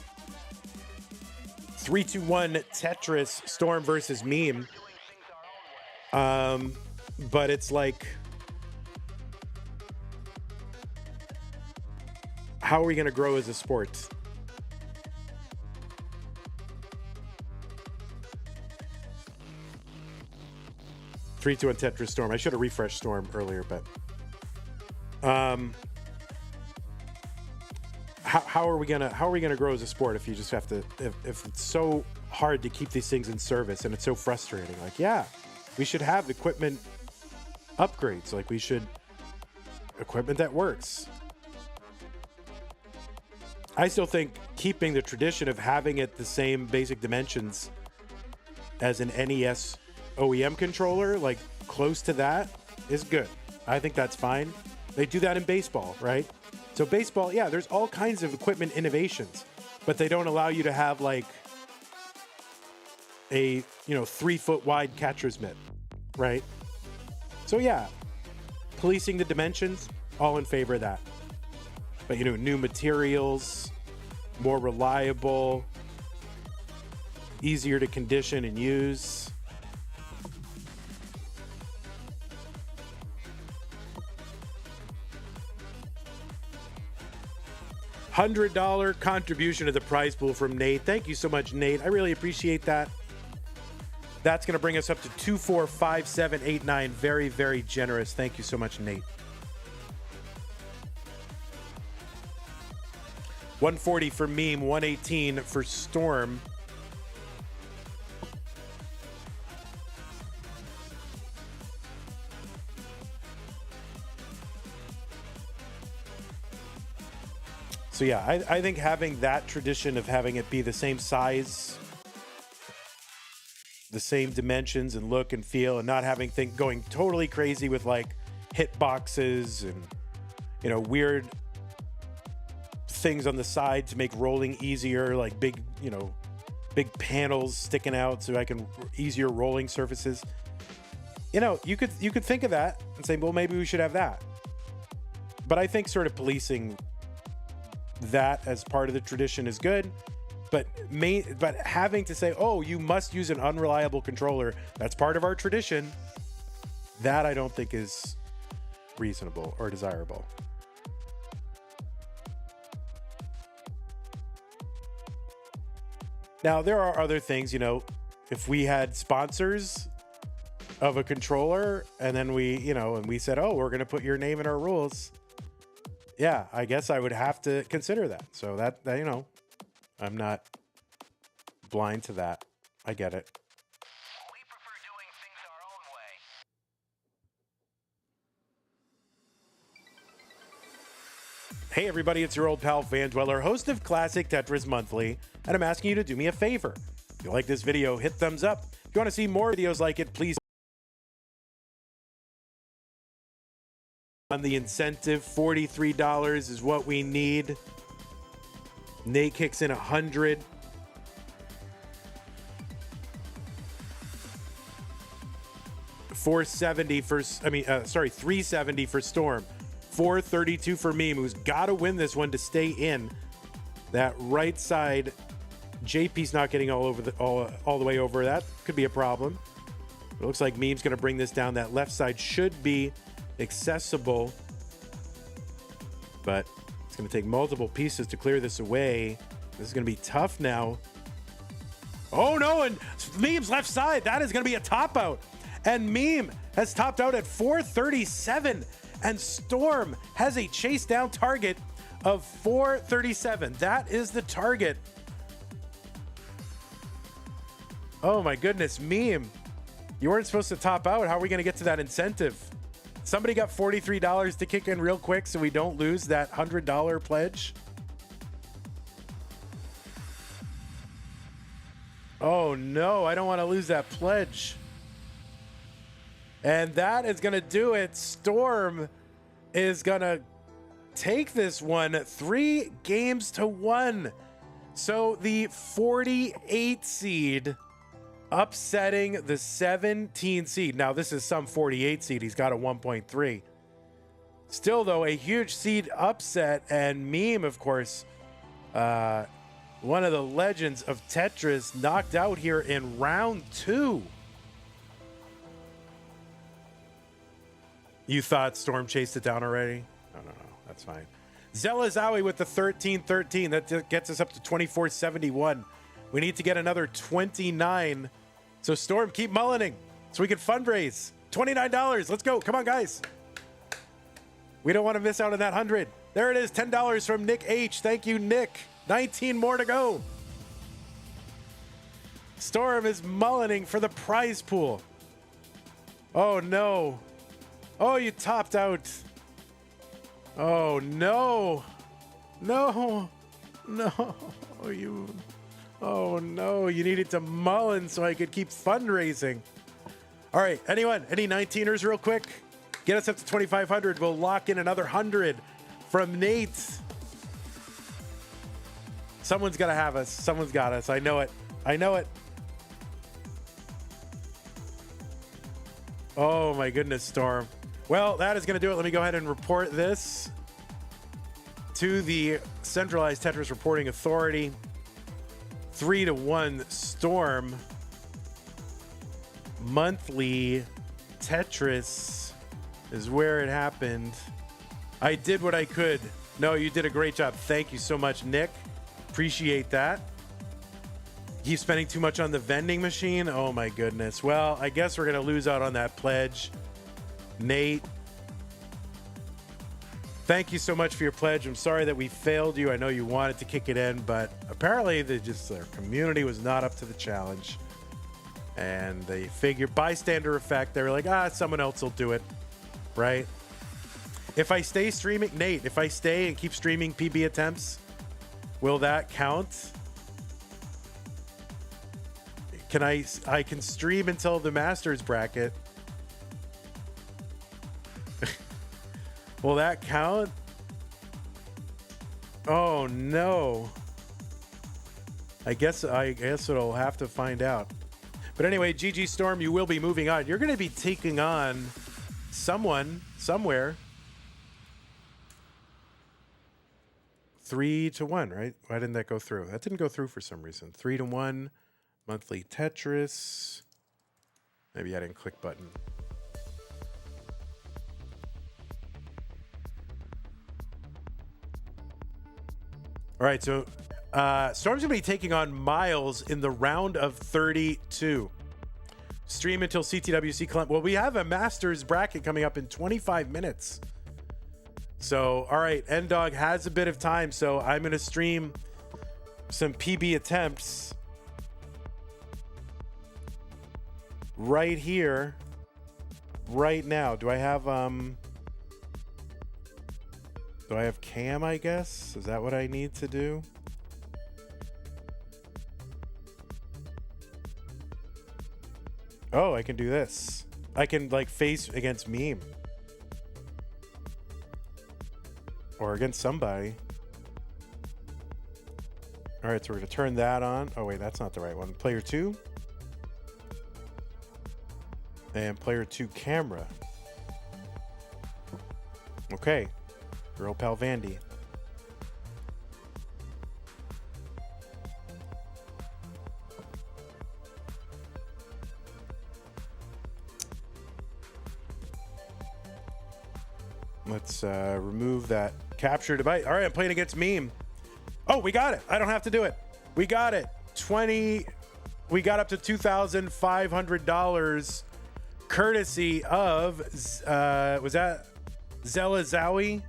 Speaker 1: 3-2-1 Tetris Storm versus Meme. But it's like, how are we going to grow as a sport? Three, two, and Tetris Storm. I should have refreshed Storm earlier, but how are we gonna grow as a sport if you just have to if it's so hard to keep these things in service and it's so frustrating? Like, yeah, we should have equipment upgrades. Like, we should equipment that works. I still think keeping the tradition of having it the same basic dimensions as an NES OEM controller, like close to that, is good. I think that's fine. They do that in baseball, right? So baseball, yeah, there's all kinds of equipment innovations, but they don't allow you to have like a, 3-foot wide catcher's mitt, right? So yeah, policing the dimensions, all in favor of that. But new materials, more reliable, easier to condition and use. $100 contribution to the prize pool from Nate. Thank you so much, Nate. I really appreciate that. That's going to bring us up to 245789. Very, very generous. Thank you so much, Nate. 140 for Meme, 118 for Storm. So yeah, I think having that tradition of having it be the same size, the same dimensions and look and feel, and not having things going totally crazy with like hit boxes and weird things on the side to make rolling easier, like big panels sticking out so I can easier rolling surfaces. You could think of that and say, well, maybe we should have that. But I think sort of policing that as part of the tradition is good, but having to say, oh, you must use an unreliable controller, that's part of our tradition, that I don't think is reasonable or desirable. Now, there are other things, if we had sponsors of a controller and then we said, oh, we're going to put your name in our rules. Yeah, I guess I would have to consider that. So that I'm not blind to that. I get it.
Speaker 3: We prefer doing things our own way.
Speaker 1: Hey everybody, it's your old pal Vandweller, host of Classic Tetris Monthly, and I'm asking you to do me a favor. If you like this video, hit thumbs up. If you want to see more videos like it, please on the incentive. $43 is what we need. Nate kicks in 100. $370 for Storm. 432 for Meme, who's got to win this one to stay in. That right side, JP's not getting all the way over. That could be a problem. It looks like Meme's going to bring this down. That left side should be accessible, but it's going to take multiple pieces to clear this away. This is going to be tough now. Oh no, and Meme's left side, that is going to be a top out, and Meme has topped out at 437, And Storm has a chase down target of 437. That is the target. Oh my goodness, Meme. You weren't supposed to top out. How are we going to get to that incentive? Somebody got $43 to kick in real quick so we don't lose that $100 pledge. Oh no, I don't want to lose that pledge. And that is going to do it. Storm is going to take this one 3-1. So the 48 seed upsetting the 17 seed. Now, this is some 48 seed. He's got a 1.3. Still, though, a huge seed upset. And Meme, of course, one of the legends of Tetris, knocked out here in round 2. You thought Storm chased it down already? No. That's fine. Zelazawi with the 13-13. That gets us up to 24-71. We need to get another 29. So Storm, keep mullining so we can fundraise. $29. Let's go. Come on, guys. We don't want to miss out on that 100. There it is. $10 from Nick H. Thank you, Nick. 19 more to go. Storm is mullining for the prize pool. Oh, no. Oh, you topped out. Oh, no. No. You... Oh, no. You needed to mullen so I could keep fundraising. All right. Anyone? Any 19ers real quick? Get us up to 2,500. We'll lock in another 100 from Nate. Someone's got to have us. Someone's got us. I know it. Oh, my goodness, Storm. Well, that is going to do it. Let me go ahead and report this to the Centralized Tetris Reporting Authority. 3-1 Storm. Monthly Tetris is where it happened. I did what I could. No, you did a great job. Thank you so much, Nick. Appreciate that. He's spending too much on the vending machine. Oh my goodness. Well, I guess we're going to lose out on that pledge. Nate, thank you so much for your pledge. I'm sorry that we failed you. I know you wanted to kick it in, but apparently their community was not up to the challenge. And they figured bystander effect. They were like, someone else will do it. Right? If I stay streaming, Nate, if I stay and keep streaming PB attempts, will that count? I can stream until the Masters bracket. Will that count? Oh no. I guess it'll have to find out. But anyway, GG Storm, you will be moving on. You're going to be taking on someone somewhere. 3-1, right? Why didn't that go through? That didn't go through for some reason. 3-1 monthly Tetris. Maybe I didn't click button. All right, so Storm's going to be taking on Miles in the round of 32. Stream until CTWC. Well, we have a Masters bracket coming up in 25 minutes. So, all right, N-Dog has a bit of time, so I'm going to stream some PB attempts right here, right now. Do I have cam, I guess? Is that what I need to do? Oh, I can do this. I can face against Meme. Or against somebody. All right, so we're going to turn that on. Oh, wait, that's not the right one. Player 2. And player 2 camera. Okay. Girl pal Vandy. Let's remove that capture device. All right, I'm playing against Meme. Oh, we got it. I don't have to do it. We got it. We got up to $2,500 courtesy of, was that Zella Zowie.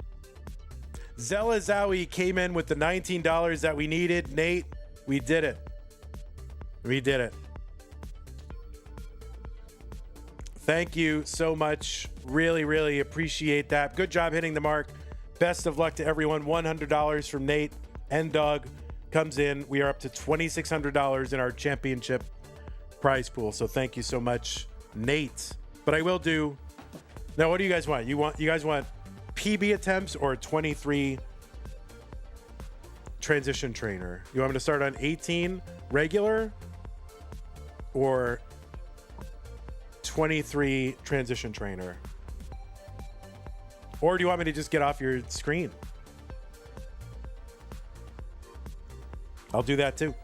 Speaker 1: Zella Zowie came in with the $19 that we needed. Nate, we did it. We did it. Thank you so much. Really, really appreciate that. Good job hitting the mark. Best of luck to everyone. $100 from Nate and Doug comes in. We are up to $2,600 in our championship prize pool. So thank you so much, Nate. But I will do. Now, what do you guys want? You guys want PB attempts or 23 transition trainer? You want me to start on 18 regular or 23 transition trainer? Or do you want me to just get off your screen? I'll do that too.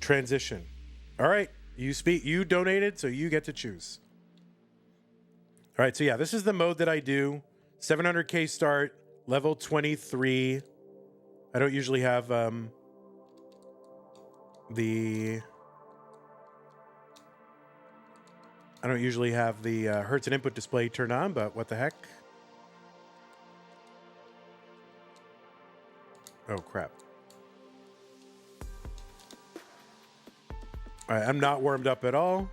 Speaker 1: Transition. All right. You donated, so you get to choose. All right. So yeah, this is the mode that I do. 700K start, level 23. I don't usually have I don't usually have the hertz and input display turned on, but what the heck? Oh, crap. All right, I'm not warmed up at all.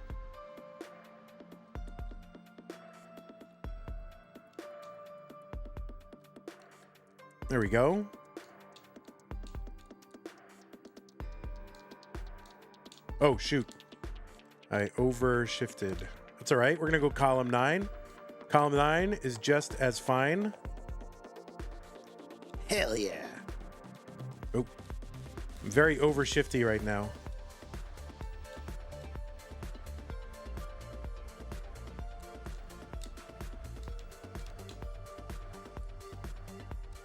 Speaker 1: There we go. Oh, shoot. I overshifted. That's all right. We're going to go column 9. Column 9 is just as fine. Hell yeah. Oh, I'm very overshifty right now.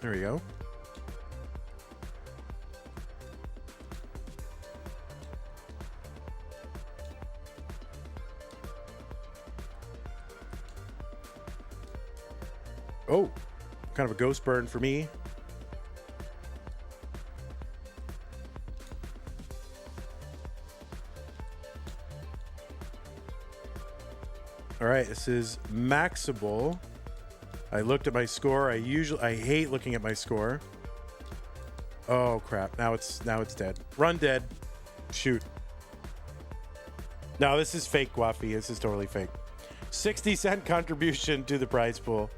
Speaker 1: There we go. Oh, kind of a ghost burn for me. All right, this is maxable. I looked at my score. I hate looking at my score. Oh crap! Now it's dead. Run dead. Shoot. No, this is fake, Guafi. This is totally fake. 60-cent contribution to the prize pool.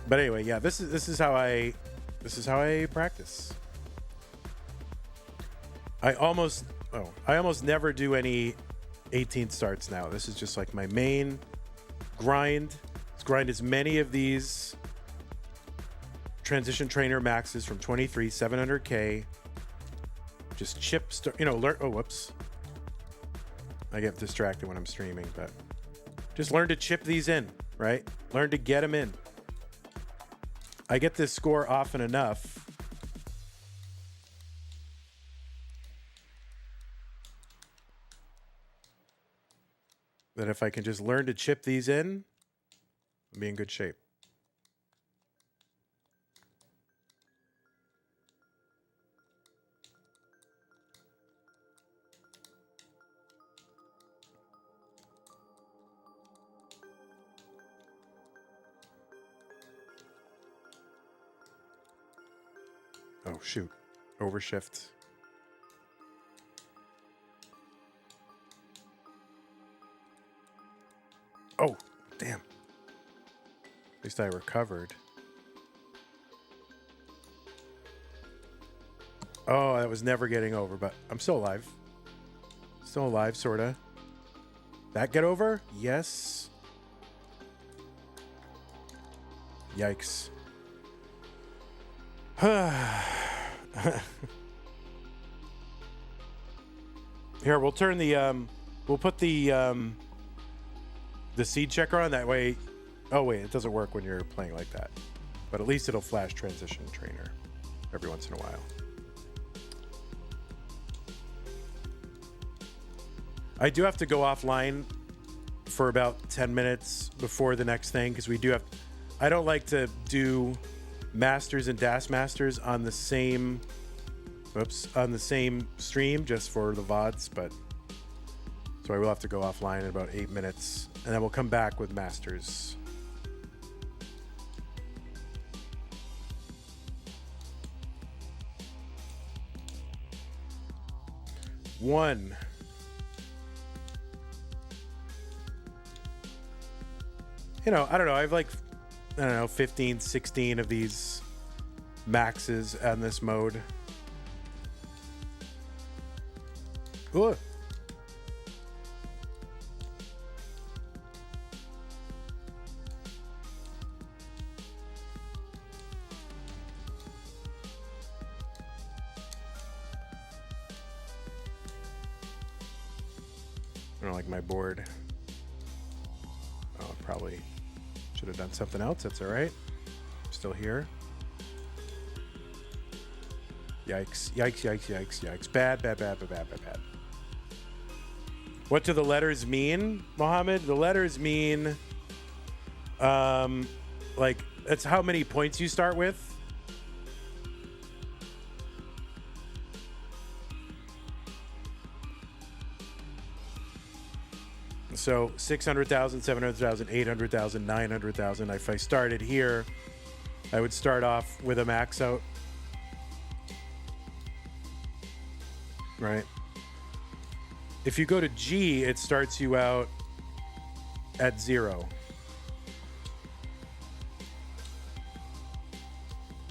Speaker 1: But anyway, yeah, this is how I practice. I almost never do any 18 starts now. This is just like my main grind. Let's grind as many of these transition trainer maxes from 23 700K. Just learn. Oh, whoops. I get distracted when I'm streaming, but just learn to chip these in, right? Learn to get them in. I get this score often enough that if I can just learn to chip these in, I'll be in good shape. Oh, shoot. Overshift. Oh, damn. At least I recovered. Oh, that was never getting over, but I'm still alive. Still alive, sorta. That get over? Yes. Yikes. Here, we'll turn the we'll put the seed checker on, that way. Oh wait, it doesn't work when you're playing like that, but at least it'll flash transition trainer every once in a while. I do have to go offline for about 10 minutes before the next thing, because we do have, I don't like to do Masters and Dastmasters on the same, on the same stream just for the VODs, but so I will have to go offline in about 8 minutes, and then we'll come back with Masters. One. You know, I don't know. I have like, I don't know, 15, 16 of these maxes on this mode. Ooh. I don't like my board. Oh, probably should have done something else. That's all right. Still here. Yikes, yikes, yikes, yikes, yikes. Bad, bad, bad, bad, bad, bad, bad. What do the letters mean, Mohammed? The letters mean, like, that's how many points you start with. So 600,000, 700,000, 800,000, 900,000. If I started here, I would start off with a max out. Right. If you go to G, it starts you out at 0.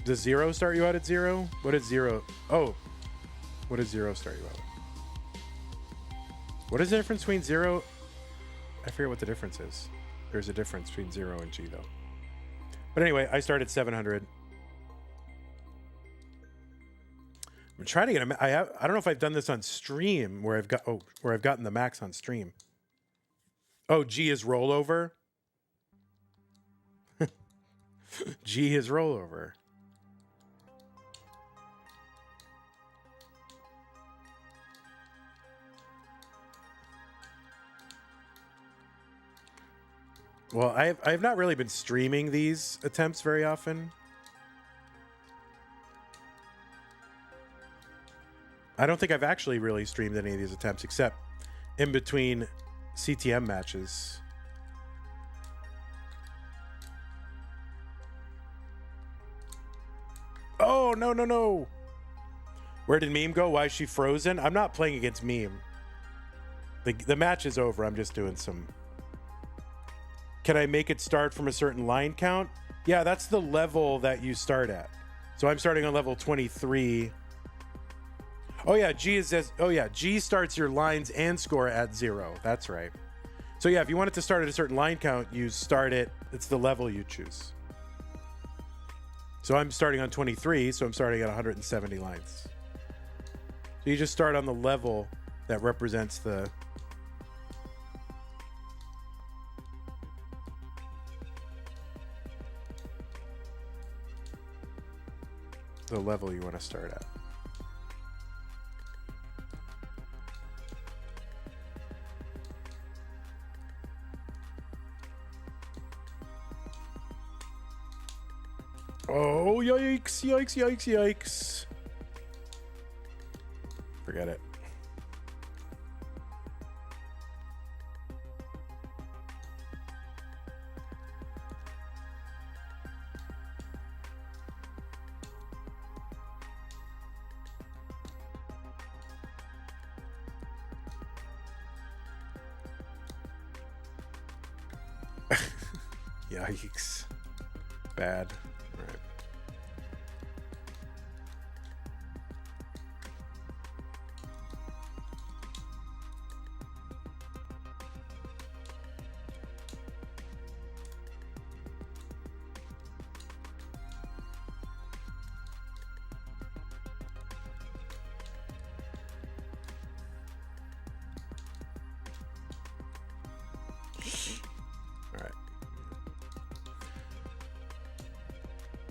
Speaker 1: Does 0 start you out at 0? What is 0? Oh, what does 0 start you out at? What is the difference between 0? I forget what the difference is. There's a difference between 0 and G, though. But anyway, I started 700. I'm trying to get a. I don't know if I've done this on stream where I've gotten the max on stream. Oh, G is rollover. G is rollover. Well, I've not really been streaming these attempts very often. I don't think I've actually really streamed any of these attempts except in between CTM matches. Oh, no, no, no. Where did Meme go? Why is she frozen? I'm not playing against Meme. The match is over. I'm just doing some... Can I make it start from a certain line count? Yeah, that's the level that you start at. So I'm starting on level 23. Oh yeah, G starts your lines and score at 0. That's right. So yeah, if you want it to start at a certain line count, you start it. It's the level you choose. So I'm starting on 23, so I'm starting at 170 lines. So you just start on the level that represents the level you want to start at. Oh, yikes, yikes, yikes, yikes. Forget it. Yikes. Bad. All right. All right.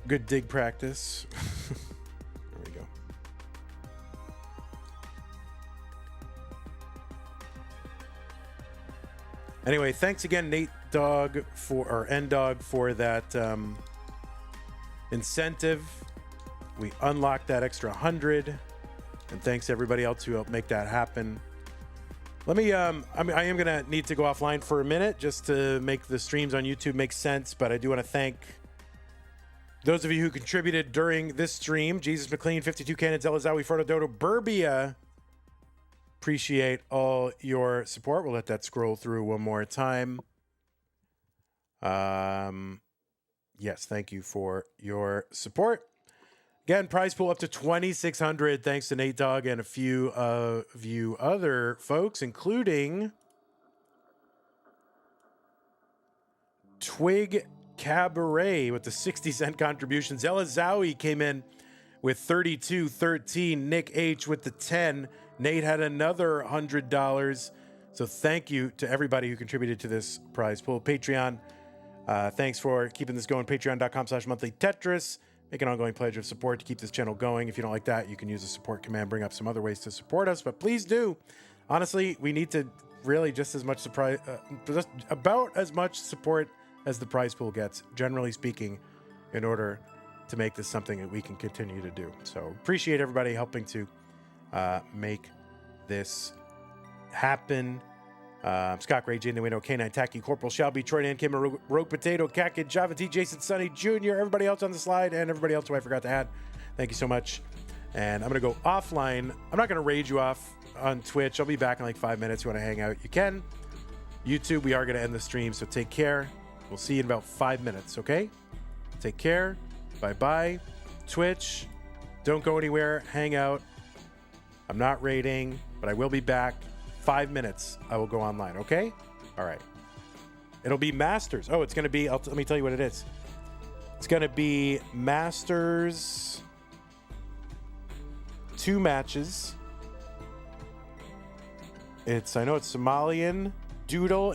Speaker 1: Good dig practice. There we go. Anyway, thanks again, Nate Dog, for or N Dog for that incentive. We unlocked that extra 100. And thanks to everybody else who helped make that happen. Let me, I am going to need to go offline for a minute just to make the streams on YouTube make sense. But I do want to thank those of you who contributed during this stream. Jesus McLean, 52 Cannons, Elizawi, Frodo Dodo, Burbia. Appreciate all your support. We'll let that scroll through one more time. Yes, thank you for your support. Again, prize pool up to 2,600. Thanks to Nate Dogg and a few of you other folks, including Twig Cabaret with the 60-cent contribution. Zella Zowie came in with 32.13. Nick H with the 10. Nate had another $100. So thank you to everybody who contributed to this prize pool. Patreon, thanks for keeping this going. Patreon.com/monthly Tetris. Make an ongoing pledge of support to keep this channel going. If you don't like that, you can use the support command, bring up some other ways to support us, but please do. Honestly, we need to really just as much just about as much support as the prize pool gets, generally speaking, in order to make this something that we can continue to do. So appreciate everybody helping to make this happen. Scott Gray, Jane the Window, K9 Tacky, Corporal Shelby, Troy Dan Kim, Rogue Potato, Cat Kid, Java T, Jason Sonny Jr., everybody else on the slide, and everybody else who I forgot to add. Thank you so much. And I'm going to go offline. I'm not going to raid you off on Twitch. I'll be back in like 5 minutes. You want to hang out, you can. YouTube, we are going to end the stream, so take care. We'll see you in about 5 minutes, okay? Take care. Bye-bye. Twitch, don't go anywhere. Hang out. I'm not raiding, but I will be back. 5 minutes, I will go online, okay? All right. It'll be Masters. Oh, it's going to be, let me tell you what it is. It's going to be Masters 2 matches. I know it's Somalian, Doodle,